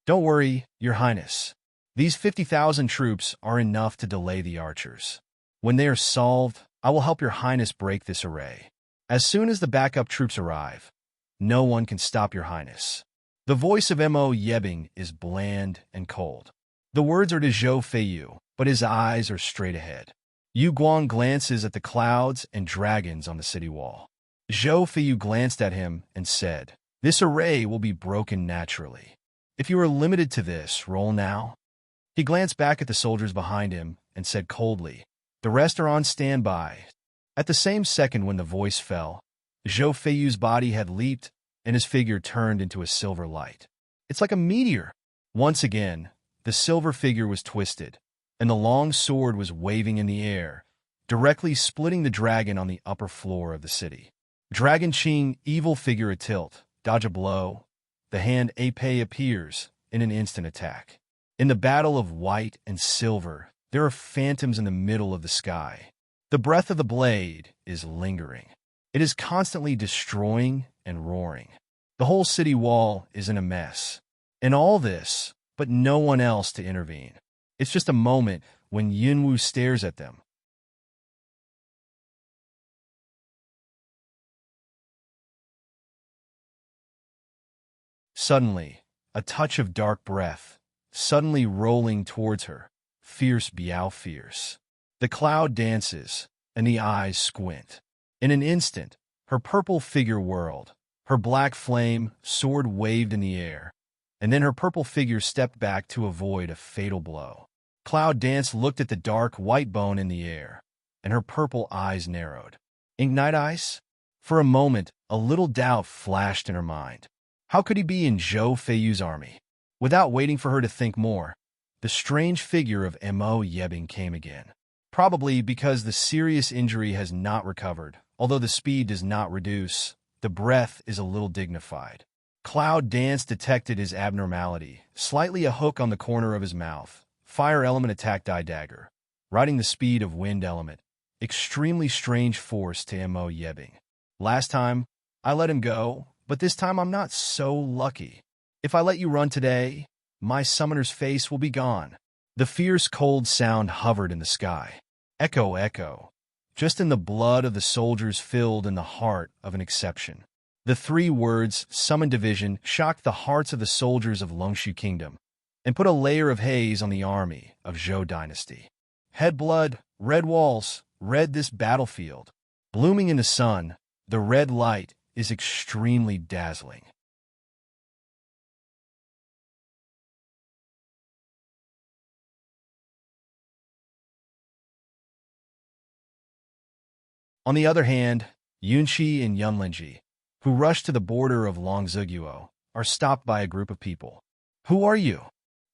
Don't worry, Your Highness. These 50,000 troops are enough to delay the archers. When they are solved, I will help Your Highness break this array. As soon as the backup troops arrive, no one can stop Your Highness. The voice of Mo Yebing is bland and cold. The words are to Zhou Feiyu, but his eyes are straight ahead. Yu Guang glances at the clouds and dragons on the city wall. Zhou Feiyu glanced at him and said, "This array will be broken naturally. If you are limited to this, roll now." He glanced back at the soldiers behind him and said coldly, "The rest are on standby." At the same second when the voice fell, Zhou Feiyu's body had leaped, and his figure turned into a silver light. "It's like a meteor." Once again, the silver figure was twisted, and the long sword was waving in the air, directly splitting the dragon on the upper floor of the city. Dragon Qing, evil figure a tilt, dodge a blow. The hand Ape appears in an instant attack. In the battle of white and silver, there are phantoms in the middle of the sky. The breath of the blade is lingering. It is constantly destroying and roaring. The whole city wall is in a mess. And all this, but no one else to intervene. It's just a moment when Yunwu stares at them. Suddenly, a touch of dark breath, suddenly rolling towards her, fierce Biao fierce. The cloud dances, and the eyes squint. In an instant, her purple figure whirled, her black flame sword waved in the air, and then her purple figure stepped back to avoid a fatal blow. Cloud Dance looked at the dark white bone in the air, and her purple eyes narrowed. Ignite Ice? For a moment, a little doubt flashed in her mind. How could he be in Zhou Feiyu's army? Without waiting for her to think more, the strange figure of Mo Yebing came again. Probably because the serious injury has not recovered, although the speed does not reduce, the breath is a little dignified. Cloud Dance detected his abnormality, slightly a hook on the corner of his mouth. Fire element attack die dagger, riding the speed of wind element. Extremely strange force to Mo Yebing. Last time, I let him go, but this time I'm not so lucky. If I let you run today, my summoner's face will be gone. The fierce cold sound hovered in the sky. Echo, echo. Just in the blood of the soldiers filled in the heart of an exception. The 3 words, Summon Division, shocked the hearts of the soldiers of Longshu Kingdom and put a layer of haze on the army of Zhou Dynasty. Head blood, red walls, red this battlefield. Blooming in the sun, the red light is extremely dazzling. On the other hand, Yunqi and Yunlingji, who rush to the border of Longziguo, are stopped by a group of people. "Who are you?"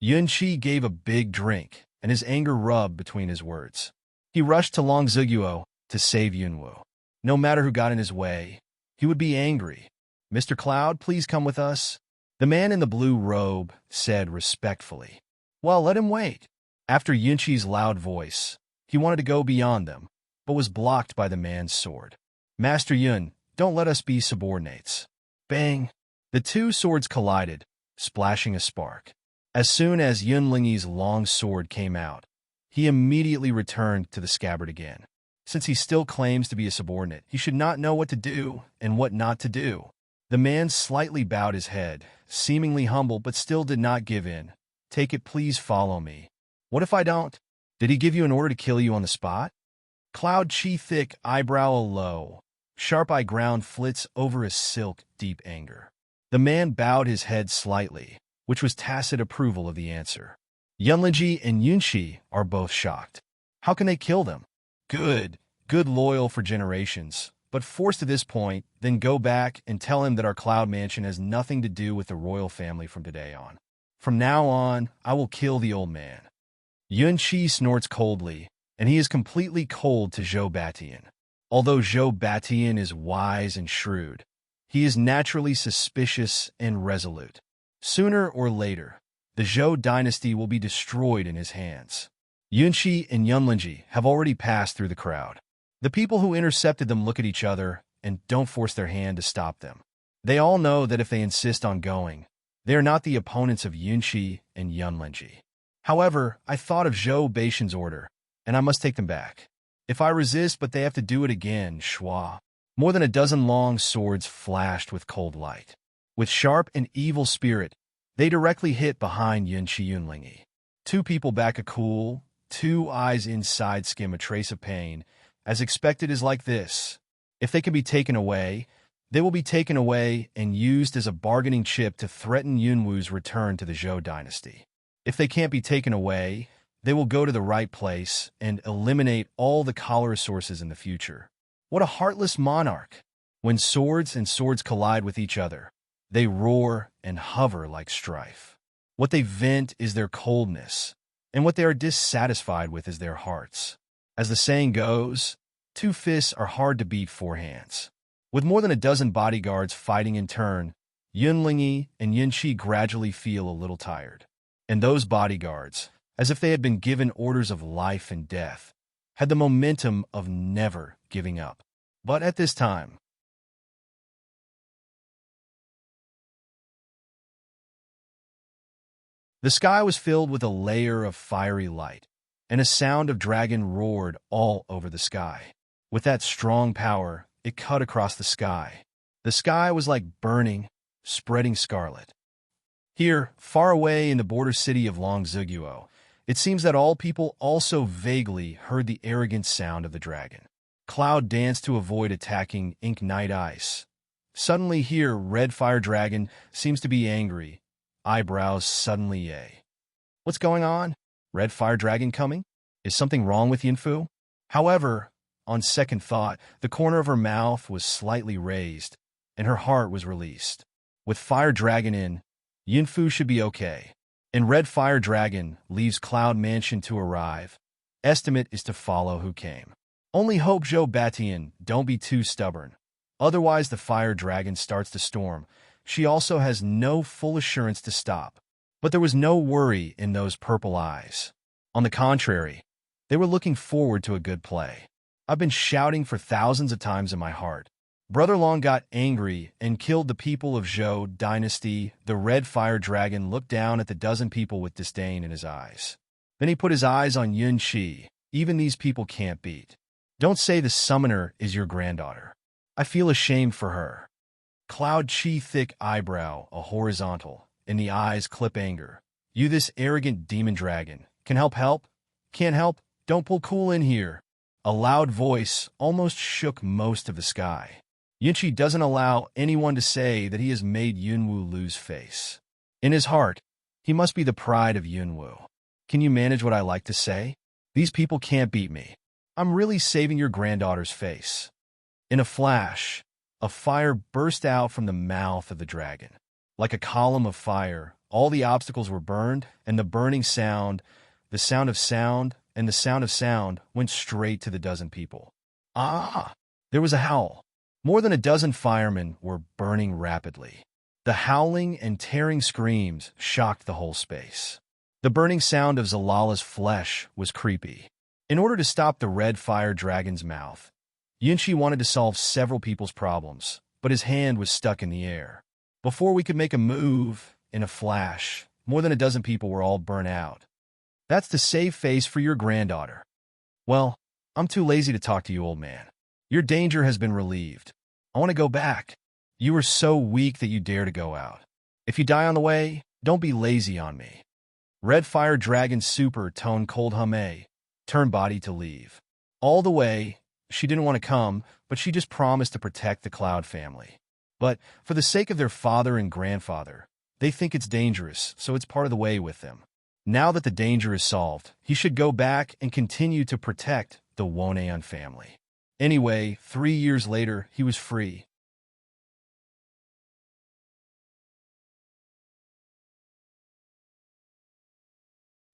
Yunqi gave a big drink, and his anger rubbed between his words. He rushed to Longziguo to save Yunwu. No matter who got in his way, he would be angry. "Mr. Cloud, please come with us," the man in the blue robe said respectfully. "Well, let him wait." After Yunqi's loud voice, he wanted to go beyond them, but was blocked by the man's sword. "Master Yun, don't let us be subordinates." Bang! The 2 swords collided, splashing a spark. As soon as Yunlingyi's long sword came out, he immediately returned to the scabbard again. Since he still claims to be a subordinate, he should not know what to do and what not to do. The man slightly bowed his head, seemingly humble but still did not give in. "Take it, please follow me." "What if I don't?" "Did he give you an order to kill you on the spot?" Cloud Chi thick, eyebrow low, sharp eye ground flits over his silk, deep anger. The man bowed his head slightly, which was tacit approval of the answer. Yunlingji and Yunqi are both shocked. How can they kill them? Good loyal for generations, but forced to this point, then go back and tell him that our cloud mansion has nothing to do with the royal family from today on. From now on, I will kill the old man. Yunqi snorts coldly, and he is completely cold to Zhou Batian. Although Zhou Batian is wise and shrewd, he is naturally suspicious and resolute. Sooner or later, the Zhou dynasty will be destroyed in his hands. Yunqi and Yunlingji have already passed through the crowd. The people who intercepted them look at each other and don't force their hand to stop them. They all know that if they insist on going, they are not the opponents of Yunqi and Yunlingji. However, I thought of Zhou Batian's order, and I must take them back. If I resist, but they have to do it again, schwa. More than a dozen long swords flashed with cold light. With sharp and evil spirit, they directly hit behind Yunqi Yunlingyi. 2 people back a cool, 2 eyes inside skim a trace of pain. As expected is like this. If they can be taken away, they will be taken away and used as a bargaining chip to threaten Yunwu's return to the Zhou dynasty. If they can't be taken away, They will go to the right place and eliminate all the cholera sources in the future. What a heartless monarch! When swords and swords collide with each other, they roar and hover like strife. What they vent is their coldness, and what they are dissatisfied with is their hearts. As the saying goes, 2 fists are hard to beat 4 hands. With more than a dozen bodyguards fighting in turn, Yunlingyi and Yunqi gradually feel a little tired. And those bodyguards, as if they had been given orders of life and death, had the momentum of never giving up. But at this time, the sky was filled with a layer of fiery light, and a sound of dragon roared all over the sky. With that strong power, it cut across the sky. The sky was like burning, spreading scarlet. Here, far away in the border city of Longziguo, it seems that all people also vaguely heard the arrogant sound of the dragon. Cloud danced to avoid attacking Ink Night Ice. Suddenly here, Red Fire Dragon seems to be angry. Eyebrows suddenly yay. What's going on? Red Fire Dragon coming? Is something wrong with Yinfu? However, on second thought, the corner of her mouth was slightly raised, and her heart was released. With Fire Dragon in, Yinfu should be okay. And Red Fire Dragon leaves Cloud Mansion to arrive. Estimate is to follow who came. Only hope Zhou Batian don't be too stubborn. Otherwise the Fire Dragon starts to storm. She also has no full assurance to stop. But there was no worry in those purple eyes. On the contrary, they were looking forward to a good play. I've been shouting for thousands of times in my heart. Brother Long got angry and killed the people of Zhou dynasty. The Red Fire Dragon looked down at the dozen people with disdain in his eyes. Then he put his eyes on Yun Qi. Even these people can't beat. Don't say the summoner is your granddaughter. I feel ashamed for her. Cloud Qi thick eyebrow, a horizontal, and the eyes clip anger. You this arrogant demon dragon. Can help? Can't help? Don't pull cool in here. A loud voice almost shook most of the sky. Yunqi doesn't allow anyone to say that he has made Yunwu lose face. In his heart, he must be the pride of Yunwu. Can you manage what I like to say? These people can't beat me. I'm really saving your granddaughter's face. In a flash, a fire burst out from the mouth of the dragon. Like a column of fire, all the obstacles were burned, and the burning sound, the sound of sound, and the sound of sound went straight to the dozen people. Ah! There was a howl. More than a dozen firemen were burning rapidly. The howling and tearing screams shocked the whole space. The burning sound of Zalala's flesh was creepy. In order to stop the Red Fire Dragon's mouth, Yunqi wanted to solve several people's problems, but his hand was stuck in the air. Before we could make a move, in a flash, more than a dozen people were all burnt out. That's to save face for your granddaughter. Well, I'm too lazy to talk to you, old man. Your danger has been relieved. I want to go back. You were so weak that you dare to go out. If you die on the way, don't be lazy on me. Red Fire Dragon Super toned cold humme, turned body to leave. All the way, she didn't want to come, but she just promised to protect the Cloud family. But for the sake of their father and grandfather, they think it's dangerous, so it's part of the way with them. Now that the danger is solved, he should go back and continue to protect the Woneon family. Anyway, 3 years later, he was free.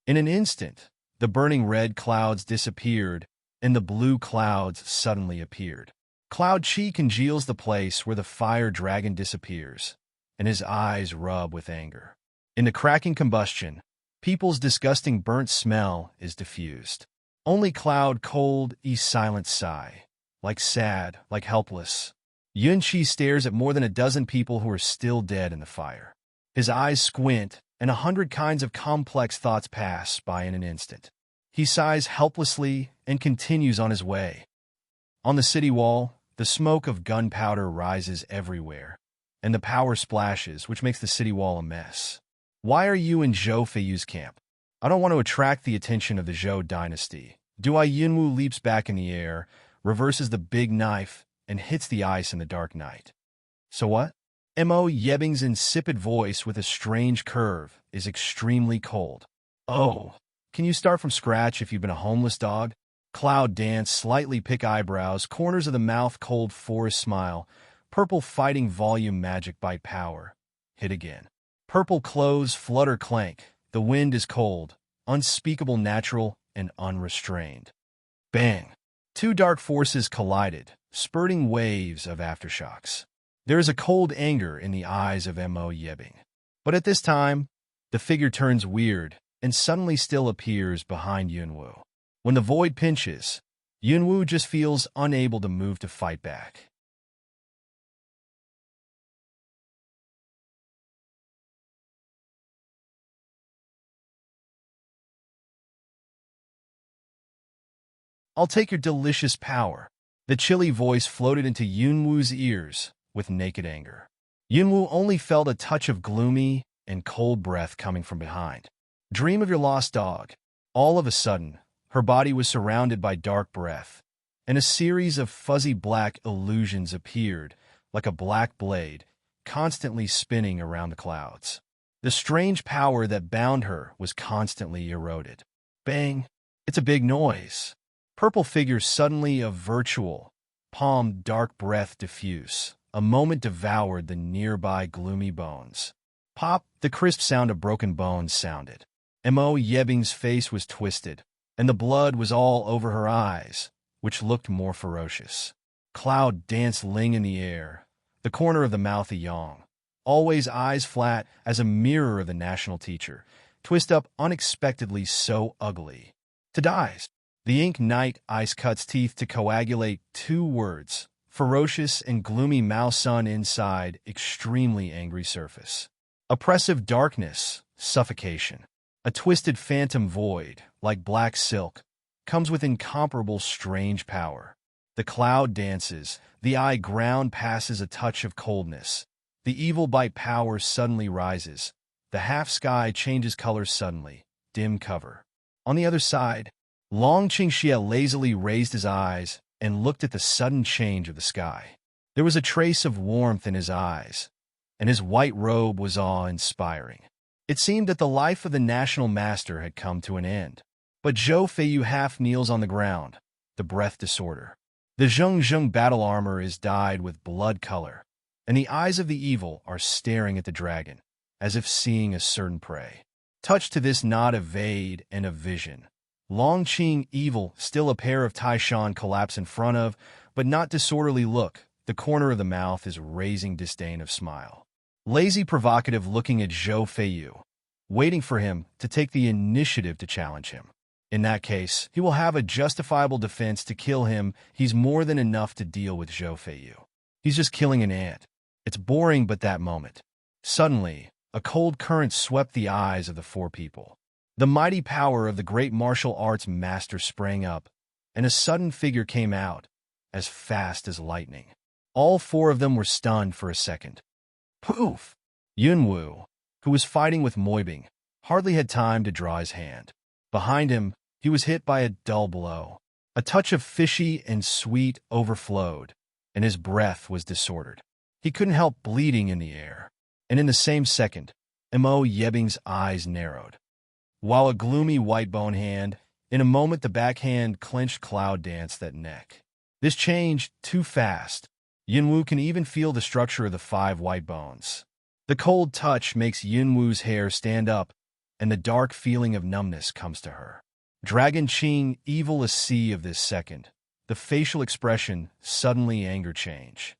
In an instant, the burning red clouds disappeared, and the blue clouds suddenly appeared. Cloud Qi congeals the place where the fire dragon disappears, and his eyes rub with anger. In the cracking combustion, people's disgusting burnt smell is diffused. Only Cloud cold, silent sigh. Like sad, like helpless. Yunqi stares at more than a dozen people who are still dead in the fire. His eyes squint, and 100 kinds of complex thoughts pass by in an instant. He sighs helplessly and continues on his way. On the city wall, the smoke of gunpowder rises everywhere, and the power splashes, which makes the city wall a mess. Why are you in Zhou Feiyu's camp? I don't want to attract the attention of the Zhou dynasty. Dui Yunwu leaps back in the air, reverses the big knife, and hits the ice in the dark night. So what? Mo Yebing's insipid voice with a strange curve is extremely cold. Oh, Can you start from scratch if you've been a homeless dog? Cloud dance, slightly pick eyebrows, corners of the mouth, cold forest smile. Purple fighting volume, magic bite power. Hit again. Purple clothes, flutter clank. The wind is cold, unspeakable, natural, and unrestrained. Bang! Two dark forces collided, spurting waves of aftershocks. There is a cold anger in the eyes of Mo Yebing. But at this time, the figure turns weird and suddenly still appears behind Yunwu. When the void pinches, Yunwu just feels unable to move to fight back. I'll take your delicious power. The chilly voice floated into Yunwu's ears with naked anger. Yunwu only felt a touch of gloomy and cold breath coming from behind. Dream of your lost dog. All of a sudden, her body was surrounded by dark breath, and a series of fuzzy black illusions appeared, like a black blade, constantly spinning around the clouds. The strange power that bound her was constantly eroded. Bang! It's a big noise. Purple figure suddenly a virtual, palm dark breath diffuse. A moment devoured the nearby gloomy bones. Pop! The crisp sound of broken bones sounded. Mo Yebing's face was twisted, and the blood was all over her eyes, which looked more ferocious. Cloud danced Ling in the air, the corner of the mouth a yawn. Always eyes flat as a mirror of the national teacher, twist up unexpectedly so ugly. To dies. The ink knight ice cuts teeth to coagulate two words, ferocious and gloomy mouth sun inside, extremely angry surface. Oppressive darkness, suffocation. A twisted phantom void, like black silk, comes with incomparable strange power. The cloud dances, the eye ground passes a touch of coldness. The evil bite power suddenly rises. The half sky changes color suddenly, dim cover. On the other side, Long Qingxia lazily raised his eyes and looked at the sudden change of the sky. There was a trace of warmth in his eyes, and his white robe was awe-inspiring. It seemed that the life of the national master had come to an end. But Zhou Feiyu half kneels on the ground, the breath disorder. The Zheng battle armor is dyed with blood color, and the eyes of the evil are staring at the dragon, as if seeing a certain prey. Touched to this not evade and a vision. Long Qing evil, still a pair of Taishan collapse in front of, but not disorderly look. The corner of the mouth is raising disdain of smile. Lazy provocative looking at Zhou Feiyu, waiting for him to take the initiative to challenge him. In that case, he will have a justifiable defense to kill him. He's more than enough to deal with Zhou Feiyu. He's just killing an ant. It's boring, but that moment. Suddenly, a cold current swept the eyes of the four people. The mighty power of the great martial arts master sprang up, and a sudden figure came out, as fast as lightning. All four of them were stunned for a second. Poof! Yunwu, who was fighting with Moibing, hardly had time to draw his hand. Behind him, he was hit by a dull blow. A touch of fishy and sweet overflowed, and his breath was disordered. He couldn't help bleeding in the air, and in the same second, Mo Yebing's eyes narrowed. While a gloomy white bone hand, in a moment the backhand clenched cloud danced that neck. This changed too fast. Yunwu can even feel the structure of the 5 white bones. The cold touch makes Yunwu's hair stand up, and the dark feeling of numbness comes to her. Dragon Qing, evil a sea of this second. The facial expression, suddenly anger change.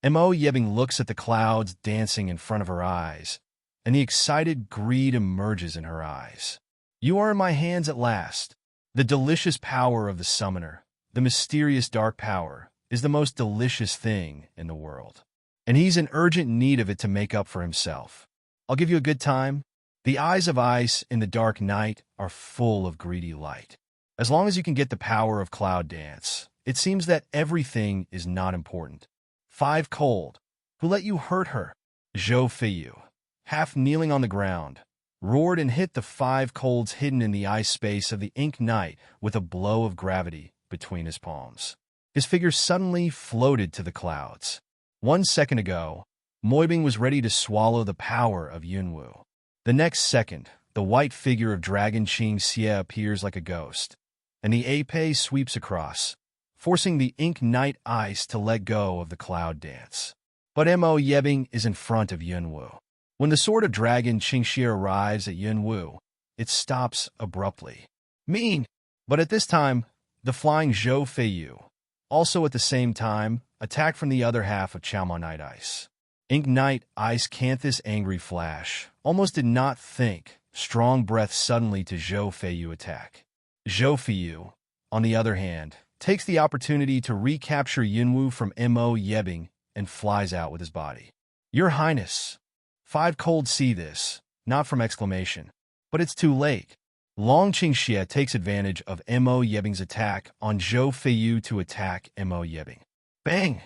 Mo Yebing looks at the clouds dancing in front of her eyes, and the excited greed emerges in her eyes. You are in my hands at last. The delicious power of the summoner, the mysterious dark power, is the most delicious thing in the world. And he's in urgent need of it to make up for himself. I'll give you a good time. The eyes of ice in the dark night are full of greedy light. As long as you can get the power of cloud dance, it seems that everything is not important. 5 cold. Who let you hurt her? Zhou Feiyu, half kneeling on the ground, roared and hit the 5 colds hidden in the ice space of the ink knight with a blow of gravity between his palms. His figure suddenly floated to the clouds. 1 second ago, Moibing was ready to swallow the power of Yunwu. The next second, the white figure of Dragon Qing Xie appears like a ghost, and the Ape sweeps across, forcing the Ink Knight Ice to let go of the cloud dance. But Mo Yebing is in front of Yunwu. When the sword of Dragon Qing Xie arrives at Yunwu, it stops abruptly. Mean! But at this time, the flying Zhou Feiyu, also at the same time, attacked from the other half of Chaomao Night Ice. Ink Knight Ice Canthus Angry Flash almost did not think. Strong breath suddenly to Zhou Feiyu attack. Zhou Feiyu, on the other hand, takes the opportunity to recapture Yunwu from Mo Yebing and flies out with his body. Your Highness! Five Cold see this, not from exclamation. But it's too late. Long Qingxie takes advantage of Mo Yebing's attack on Zhou Feiyu to attack Mo Yebing. Bang!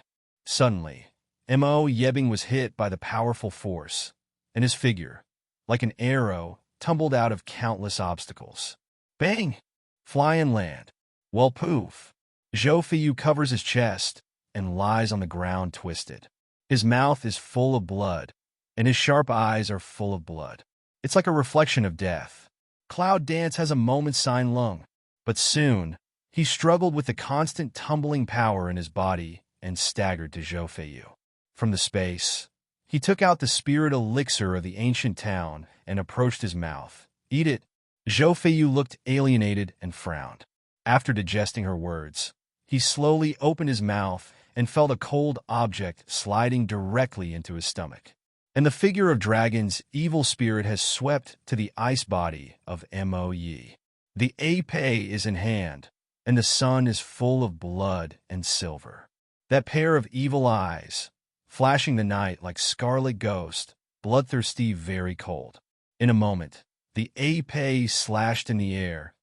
Suddenly, Mo Yebing was hit by the powerful force, and his figure, like an arrow, tumbled out of countless obstacles. Bang! Fly and land. Well, poof. Zhou Feiyu covers his chest and lies on the ground twisted. His mouth is full of blood, and his sharp eyes are full of blood. It's like a reflection of death. Cloud Dance has a moment's sign lung, but soon, he struggled with the constant tumbling power in his body and staggered to Zhou Feiyu. From the space, he took out the spirit elixir of the ancient town and approached his mouth. Eat it. Zhou Feiyu looked alienated and frowned. After digesting her words, he slowly opened his mouth and felt a cold object sliding directly into his stomach. And the figure of Dragon's evil spirit has swept to the ice body of Mo Yi. The Ape is in hand, and the sun is full of blood and silver. That pair of evil eyes, flashing the night like scarlet ghost, bloodthirsty, very cold. In a moment, the Ape slashed in the air,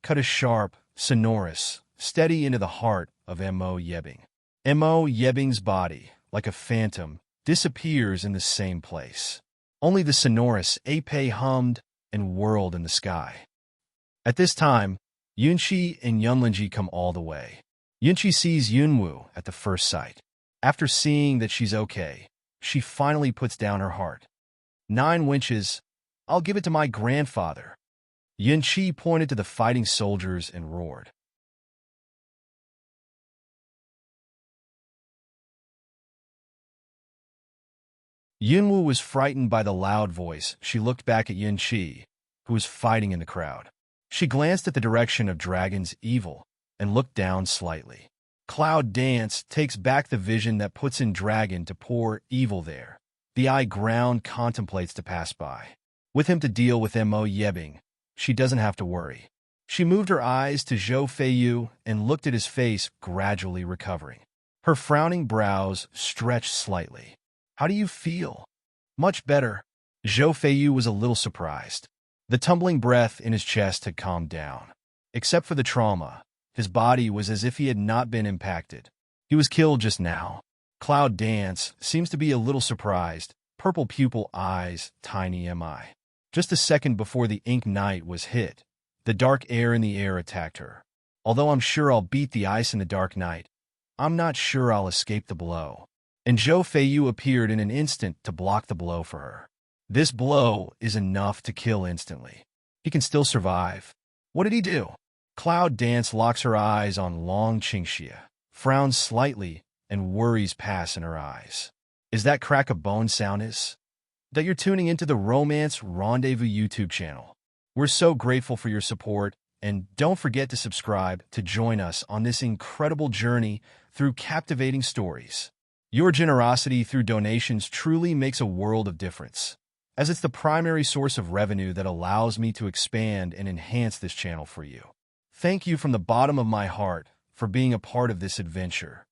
cut a sharp, sonorous, steady into the heart of Mo Yebing. Mo Yebing's body, like a phantom, disappears in the same place. Only the sonorous Ape hummed and whirled in the sky. At this time, Yunqi and Yunlingji come all the way. Yunqi sees Yunwu at the first sight. After seeing that she's okay, she finally puts down her heart. 9 winches, I'll give it to my grandfather. Yunqi pointed to the fighting soldiers and roared. Yunwu was frightened by the loud voice. She looked back at Yunqi, who was fighting in the crowd. She glanced at the direction of Dragon's evil and looked down slightly. Cloud Dance takes back the vision that puts in Dragon to pour evil there. The eye ground contemplates to pass by. With him to deal with Mo Yebing, she doesn't have to worry. She moved her eyes to Zhou Feiyu and looked at his face gradually recovering. Her frowning brows stretched slightly. How do you feel? Much better. Zhou Feiyu was a little surprised. The tumbling breath in his chest had calmed down. Except for the trauma, his body was as if he had not been impacted. He was killed just now. Cloud Dance seems to be a little surprised. Purple pupil eyes, tiny mi. Just a second before the Ink Knight was hit, the dark air in the air attacked her. Although I'm sure I'll beat the ice in the dark night, I'm not sure I'll escape the blow. And Zhou Feiyu appeared in an instant to block the blow for her. This blow is enough to kill instantly. He can still survive. What did he do? Cloud Dance locks her eyes on Long Qingxie, frowns slightly, and worries pass in her eyes. Is that crack a bone sound is? That you're tuning into the Romance Rendezvous YouTube channel. We're so grateful for your support, and don't forget to subscribe to join us on this incredible journey through captivating stories. Your generosity through donations truly makes a world of difference, as it's the primary source of revenue that allows me to expand and enhance this channel for you. Thank you from the bottom of my heart for being a part of this adventure.